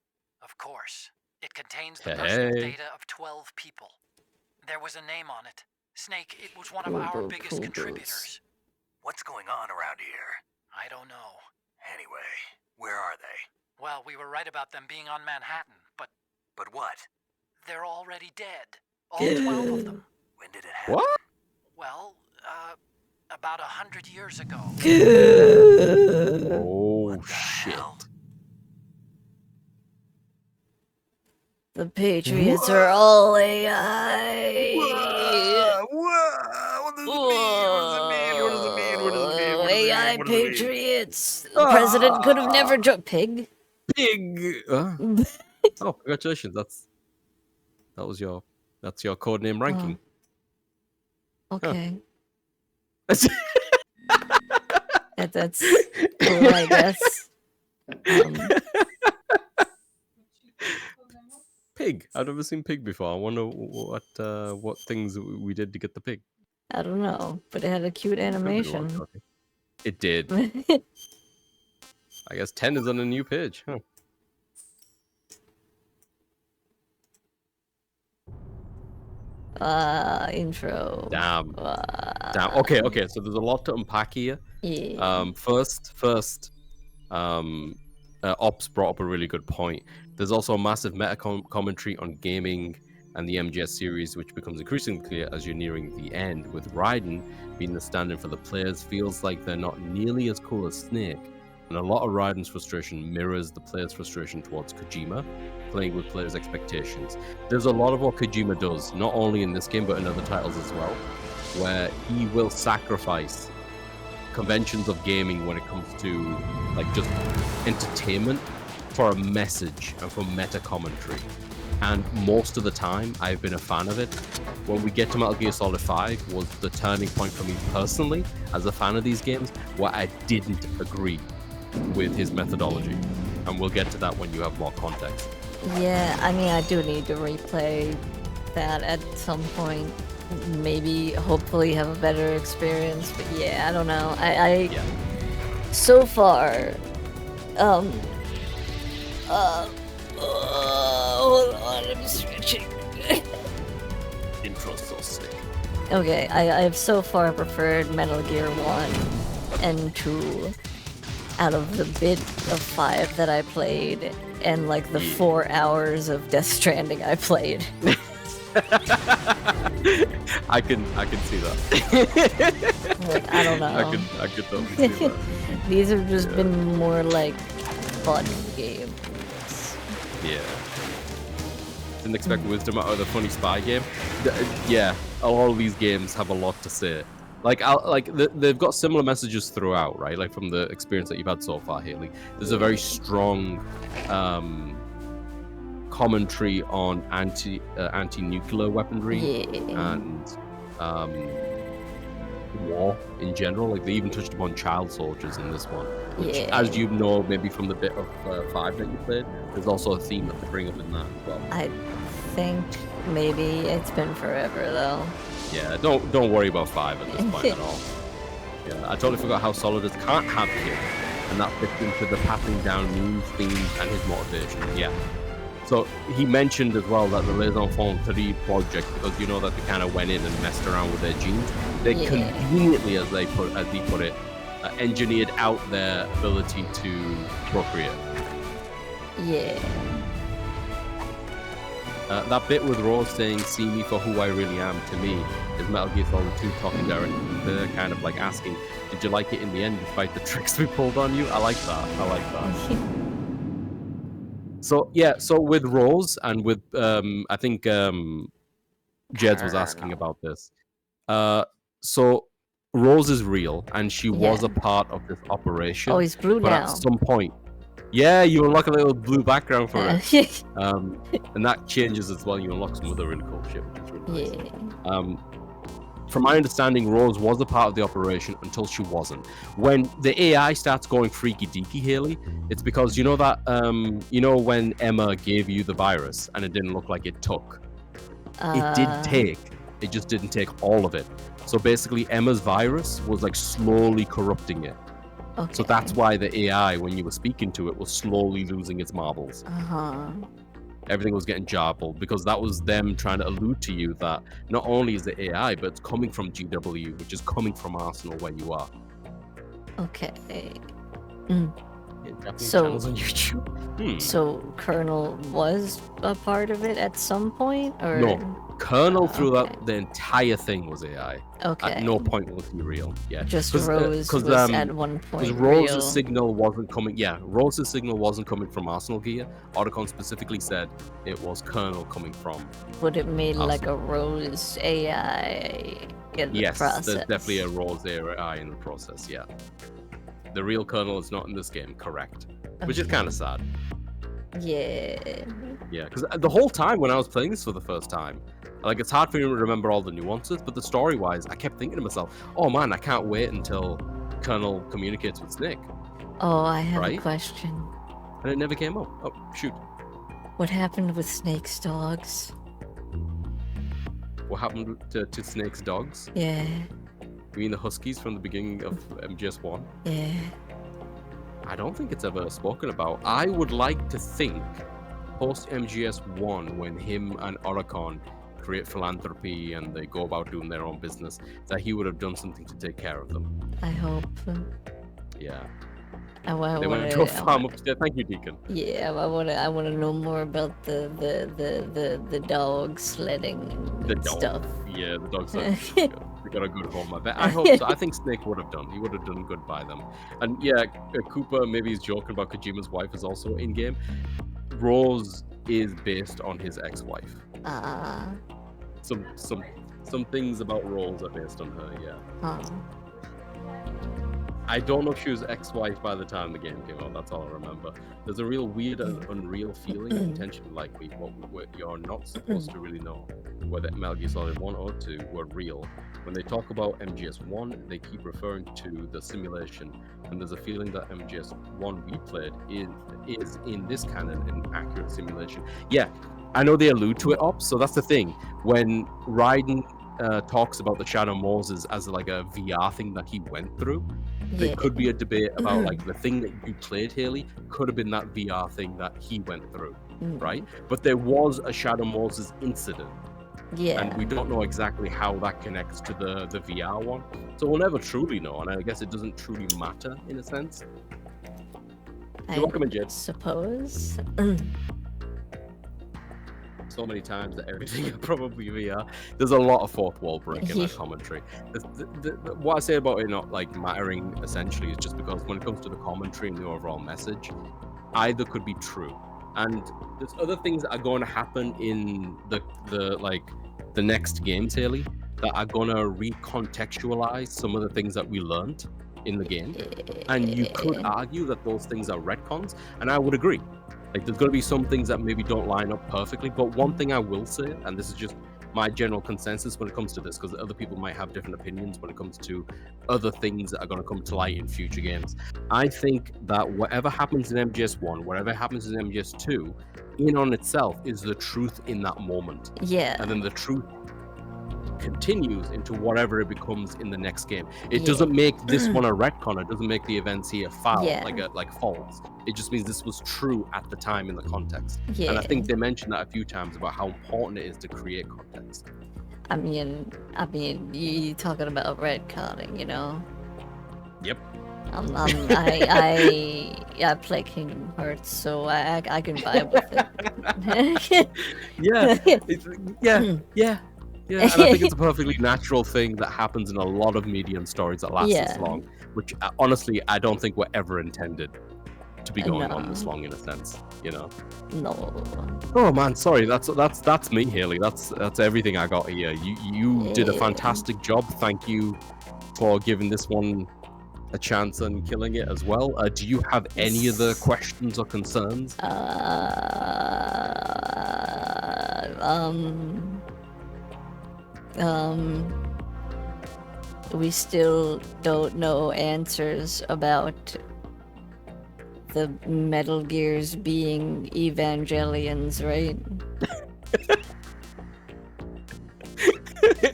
Of course. It contains the personal Hey. data of 12 people. There was a name on it. Snake, it was one of our biggest contributors. What's going on around here? I don't know. Anyway, where are they? Well, we were right about them being on Manhattan, but But what? they're already dead. All 12 of them. When did it happen? What? Well, about 100 years ago. Oh, shit. The Patriots are all AI. What does it mean? What does it mean? What does it mean? What does it mean? What does it mean? AI What does it mean? Patriots. The president could have never pig. Pig. Oh, congratulations! That's your codename ranking. Okay. That's cool, I guess. Pig. I've never seen pig before. I wonder what things we did to get the pig. I don't know, but it had a cute animation. It did. I guess 10 is on a new page. Huh. Intro. Damn. Damn. Okay. So there's a lot to unpack here. Yeah. First, Ops brought up a really good point. There's also a massive meta commentary on gaming and the MGS series, which becomes increasingly clear as you're nearing the end, with Raiden being the stand-in for the players. Feels like they're not nearly as cool as Snake, and a lot of Raiden's frustration mirrors the players' frustration towards Kojima, playing with players' expectations. There's a lot of what Kojima does, not only in this game, but in other titles as well, where he will sacrifice conventions of gaming when it comes to like just entertainment for a message and for meta commentary. And most of the time, I've been a fan of it. When we get to Metal Gear Solid 5 was the turning point for me personally, as a fan of these games, where I didn't agree with his methodology. And we'll get to that when you have more context. Yeah, I mean, I do need to replay that at some point. Maybe, hopefully, have a better experience. But yeah, I don't know. Yeah. So far, hold on, I'm stretching. Intro's so sick. Okay, I've so far preferred Metal Gear 1 and 2 out of the bit of 5 that I played and like the 4 hours of Death Stranding I played. I can see that. Like, I don't know. I could totally see that. These have just been more like fun games. Yeah. Didn't expect Wisdom out of the funny spy game. Yeah, all of these games have a lot to say. Like, they've got similar messages throughout, right? Like from the experience that you've had so far, Haley. There's a very strong commentary on anti-nuclear weaponry and war in general. Like they even touched upon child soldiers in this one, which, as you know, maybe from the bit of 5 that you played, there's also a theme that they bring up in that as well. I think maybe it's been forever though. Yeah, don't worry about 5 at this point at all. Yeah, I totally forgot how Solidus can't have kids, and that fits into the passing down memes, themes, and his motivation. Yeah. So he mentioned as well that the Les Enfants 3 project, because you know that they kind of went in and messed around with their genes, they conveniently, as he put it, engineered out their ability to procreate. Yeah. That bit with Rose saying, "See me for who I really am," to me, is Metal Gear Solid 2 talking directly. They're kind of like asking, "Did you like it in the end, despite the tricks we pulled on you?" I like that. So yeah, so with Rose and with I think Jeds was asking about this. So Rose is real, and she was a part of this operation. Oh, he's blue but now. At some point, yeah, you unlock a little blue background for it, and that changes as well. You unlock some other really cool shit, which is really nice. From my understanding, Rose was a part of the operation until she wasn't. When the AI starts going freaky deaky, Haley, it's because you know that you know when Emma gave you the virus and it didn't look like it took. It did take. It just didn't take all of it. So basically, Emma's virus was like slowly corrupting it. Okay. So that's why the AI, when you were speaking to it, was slowly losing its marbles. Everything was getting jarbled because that was them trying to allude to you that not only is it AI, but it's coming from GW, which is coming from Arsenal where you are. Okay. So channels on YouTube. So Colonel was a part of it at some point, or no? Colonel throughout the entire thing was AI. Okay. At no point was he real. Yeah. Just Rose was at one point because Rose's signal wasn't coming. Yeah, Rose's signal wasn't coming from Arsenal gear. Otacon specifically said it was Colonel coming from. Would it made Arsenal. like a Rose AI in the process? Yes, there's definitely a Rose AI in the process. Yeah. The real Colonel is not in this game, correct? Which is kind of sad. Yeah. Yeah, because the whole time when I was playing this for the first time, like it's hard for me to remember all the nuances, but the story-wise, I kept thinking to myself, "Oh man, I can't wait until Colonel communicates with Snake." Oh, I have a question. And it never came up. Oh, shoot. What happened with Snake's dogs? What happened to Snake's dogs? Yeah. You mean the Huskies from the beginning of MGS1? Yeah. I don't think it's ever spoken about. I would like to think, post MGS1, when him and Otacon create philanthropy and they go about doing their own business, that he would have done something to take care of them. I hope. Yeah. They went to a farm upstairs. Thank you, Deacon. Yeah, I wanna know more about the dog sledding and stuff. Yeah, the dog sledding. They got a good home, I bet. I hope so. I think Snake would have done. He would have done good by them. And yeah, Cooper maybe he's joking about Kojima's wife is also in game. Rose is based on his ex-wife. Some things about Rose are based on her. Yeah. I don't know if she was ex-wife by the time the game came out. That's all I remember. There's a real weird and unreal feeling and tension, like what you're not supposed to really know whether Metal Gear Solid 1 or 2 were real. When they talk about MGS1, they keep referring to the simulation, and there's a feeling that MGS1 we played is in this canon an accurate simulation. Yeah, I know they allude to it up, so that's the thing. When Raiden talks about the Shadow Moses as like a VR thing that he went through, there could be a debate about like the thing that you played, Haley, could have been that VR thing that he went through, right? But there was a Shadow Moses incident. Yeah. And we don't know exactly how that connects to the VR one. So we'll never truly know, and I guess it doesn't truly matter in a sense. You're welcome, Jed. Suppose. So many times that everything is probably VR. There's a lot of fourth wall breaking in that commentary. What I say about it not like mattering essentially is just because when it comes to the commentary and the overall message, either could be true. And there's other things that are going to happen in the next games, Haley, that are going to recontextualize some of the things that we learned in the game. And you could argue that those things are retcons, and I would agree. Like, there's going to be some things that maybe don't line up perfectly, but one thing I will say, and this is just my general consensus when it comes to this, because other people might have different opinions when it comes to other things that are going to come to light in future games. I think that whatever happens in MGS1, whatever happens in MGS2, in on itself is the truth in that moment. Yeah. And then the truth continues into whatever it becomes in the next game. It doesn't make this one a retcon. It doesn't make the events here foul, like false. It just means this was true at the time in the context. And I think they mentioned that a few times about how important it is to create context. I mean, you talking about retconning, you know? Yep. I play Kingdom Hearts, so I can vibe with it. Yeah, and I think it's a perfectly natural thing that happens in a lot of medium stories that last this long, which honestly I don't think were ever intended to be going on this long in a sense, you know. No. Oh man, sorry. That's me, Haley. That's everything I got here. You did a fantastic job. Thank you for giving this one a chance and killing it as well. Do you have any other questions or concerns? We still don't know answers about the Metal Gears being Evangelions, right?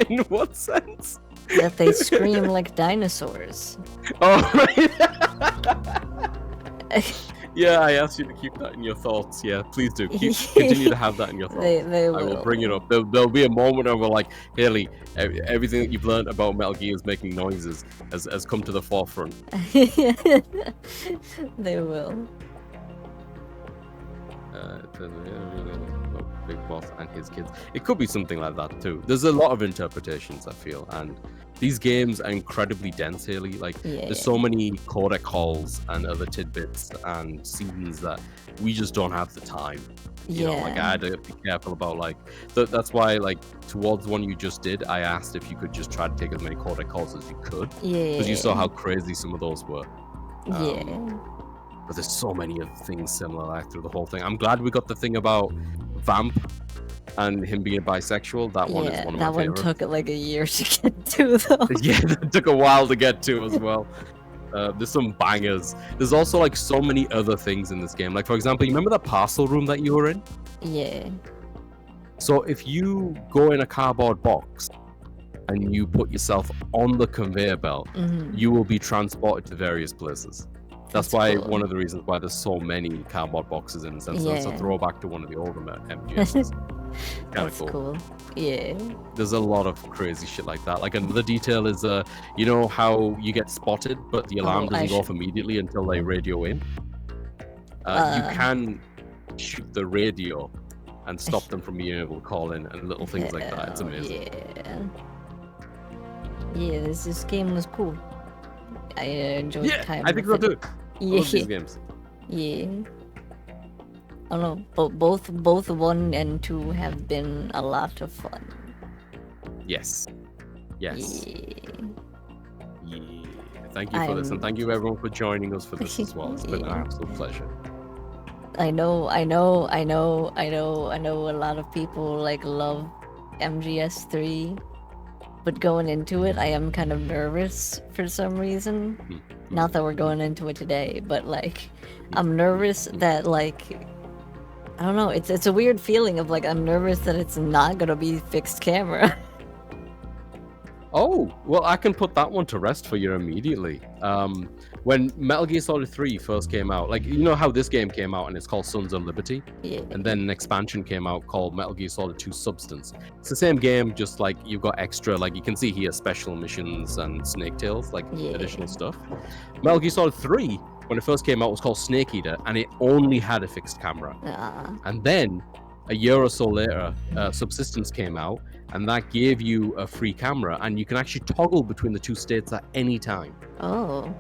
In what sense? That they scream like dinosaurs. Oh, right. Yeah, I asked you to keep that in your thoughts. Yeah, please do. Continue to have that in your thoughts. They will. I will bring it up. There'll be a moment where we're like, Haley, everything that you've learned about Metal Gear is making noises has come to the forefront. They will. Big Boss and his kids. It could be something like that too. There's a lot of interpretations, I feel, and these games are incredibly dense, Haley. Like, there's so many codec calls and other tidbits and scenes that we just don't have the time. You know, like, I had to be careful about, like, that's why, like, towards the one you just did, I asked if you could just try to take as many codec calls as you could. Because you saw how crazy some of those were. But there's so many other things similar like through the whole thing. I'm glad we got the thing about Vamp and him being bisexual. That one is one of my favorites. That one took like a year to get to, though. Yeah, it took a while to get to as well. There's some bangers. There's also like so many other things in this game. Like, for example, you remember that parcel room that you were in? Yeah. So if you go in a cardboard box and you put yourself on the conveyor belt, you will be transported to various places. That's why one of the reasons why there's so many cardboard boxes in the sense that it's a throwback to one of the older MGSs. Kind of cool. Yeah. There's a lot of crazy shit like that. Like, another detail is, you know how you get spotted, but the alarm doesn't go off immediately until they radio in? You can shoot the radio and stop them from being able to call in and little things like that. It's amazing. Yeah, this game was cool. I enjoyed time. I think so too. I love these games. Yeah. I don't know, both 1 and 2 have been a lot of fun. Yes. Yeah. Thank you for this, and thank you everyone for joining us for this as well. It's been an absolute pleasure. I know a lot of people like love MGS3, but going into it, I am kind of nervous for some reason. Not that we're going into it today, but like, I'm nervous that, like, I don't know, it's a weird feeling of like, I'm nervous that it's not gonna be fixed camera. Oh, well, I can put that one to rest for you immediately. When Metal Gear Solid 3 first came out, like, you know how this game came out and it's called Sons of Liberty? Yeah. And then an expansion came out called Metal Gear Solid 2 Substance. It's the same game, just like you've got extra, like you can see here, special missions and Snake Tales, like additional stuff. Metal Gear Solid 3, when it first came out, was called Snake Eater, and it only had a fixed camera. And then, a year or so later, Subsistence came out, and that gave you a free camera, and you can actually toggle between the two states at any time. Oh,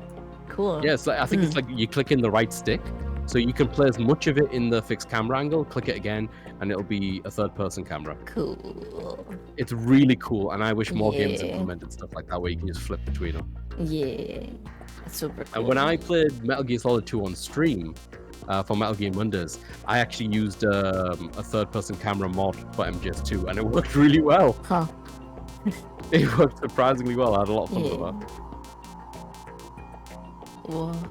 cool. Yeah, it's like, I think it's like you click in the right stick, so you can play as much of it in the fixed camera angle, click it again, and it'll be a third-person camera. Cool. It's really cool, and I wish more games implemented stuff like that, where you can just flip between them. Yeah, that's super cool. And when I played Metal Gear Solid 2 on stream, for Metal Gear Mondays, I actually used a third-person camera mod for MGS2, and it worked really well. Huh. It worked surprisingly well. I had a lot of fun with that. Well,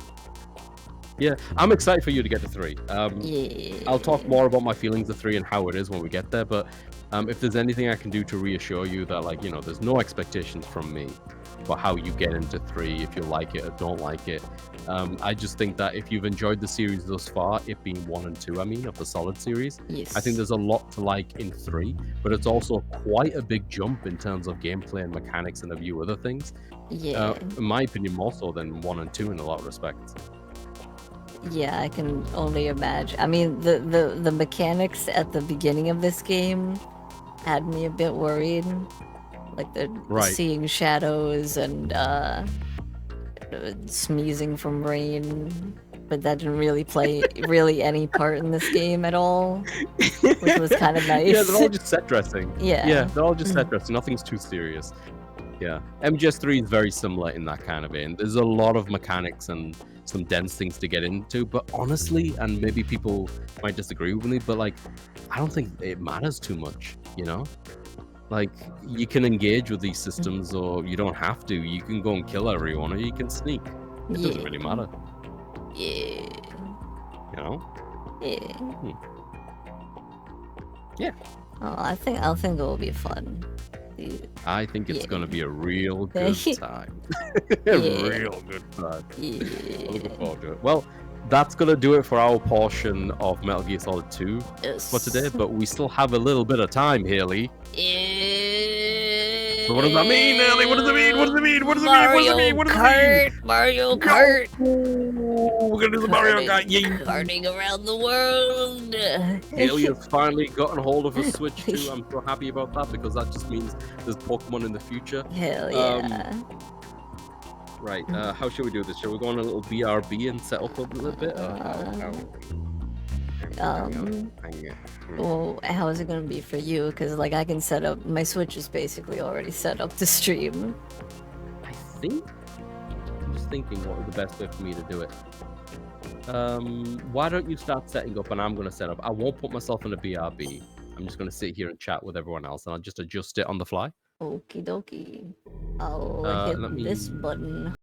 yeah, I'm excited for you to get to 3. yeah. I'll talk more about my feelings of 3 and how it is when we get there, but if there's anything I can do to reassure you that, like, you know, there's no expectations from me for how you get into 3, if you like it or don't like it. I just think that if you've enjoyed the series thus far, it being 1 and 2, I mean, of the Solid series, yes. I think there's a lot to like in 3, but it's also quite a big jump in terms of gameplay and mechanics and a few other things. Yeah. In my opinion, more so than 1 and 2 in a lot of respects. Yeah, I can only imagine. I mean, the mechanics at the beginning of this game had me a bit worried. Like the seeing shadows and sneezing from rain, but that didn't really play any part in this game at all, which was kind of nice. Yeah, they're all just set dressing. Yeah, they're all just set dressing. Nothing's too serious. Yeah, MGS3 is very similar in that kind of vein. There's a lot of mechanics and some dense things to get into, but honestly, and maybe people might disagree with me, but like, I don't think it matters too much, you know? Like, you can engage with these systems, or you don't have to. You can go and kill everyone, or you can sneak. It doesn't really matter. Yeah. You know? Yeah. Yeah. Oh, I think it will be fun. I think it's gonna be a real good time. A real good time. I'm looking forward to it. Well, that's gonna do it for our portion of Metal Gear Solid 2 for today, but we still have a little bit of time, Haley. So what does that mean, Haley? What does it mean? What does it mean? What does it mean? What does it mean? What does it mean? Mario Kart! We're gonna do the Mario Kart. Yeah. Karting around the world! Haley has finally gotten hold of a Switch 2. I'm so happy about that, because that just means there's Pokemon in the future. Hell yeah. Right, how should we do this? Shall we go on a little BRB and set up a little bit? Well, how is it gonna be for you? Because, like, I can set up, my Switch is basically already set up to stream. I think, I'm just thinking what is the best way for me to do it. Why don't you start setting up and I'm gonna set up. I won't put myself in a BRB. I'm just gonna sit here and chat with everyone else, and I'll just adjust it on the fly. Okie dokie. I'll hit this button.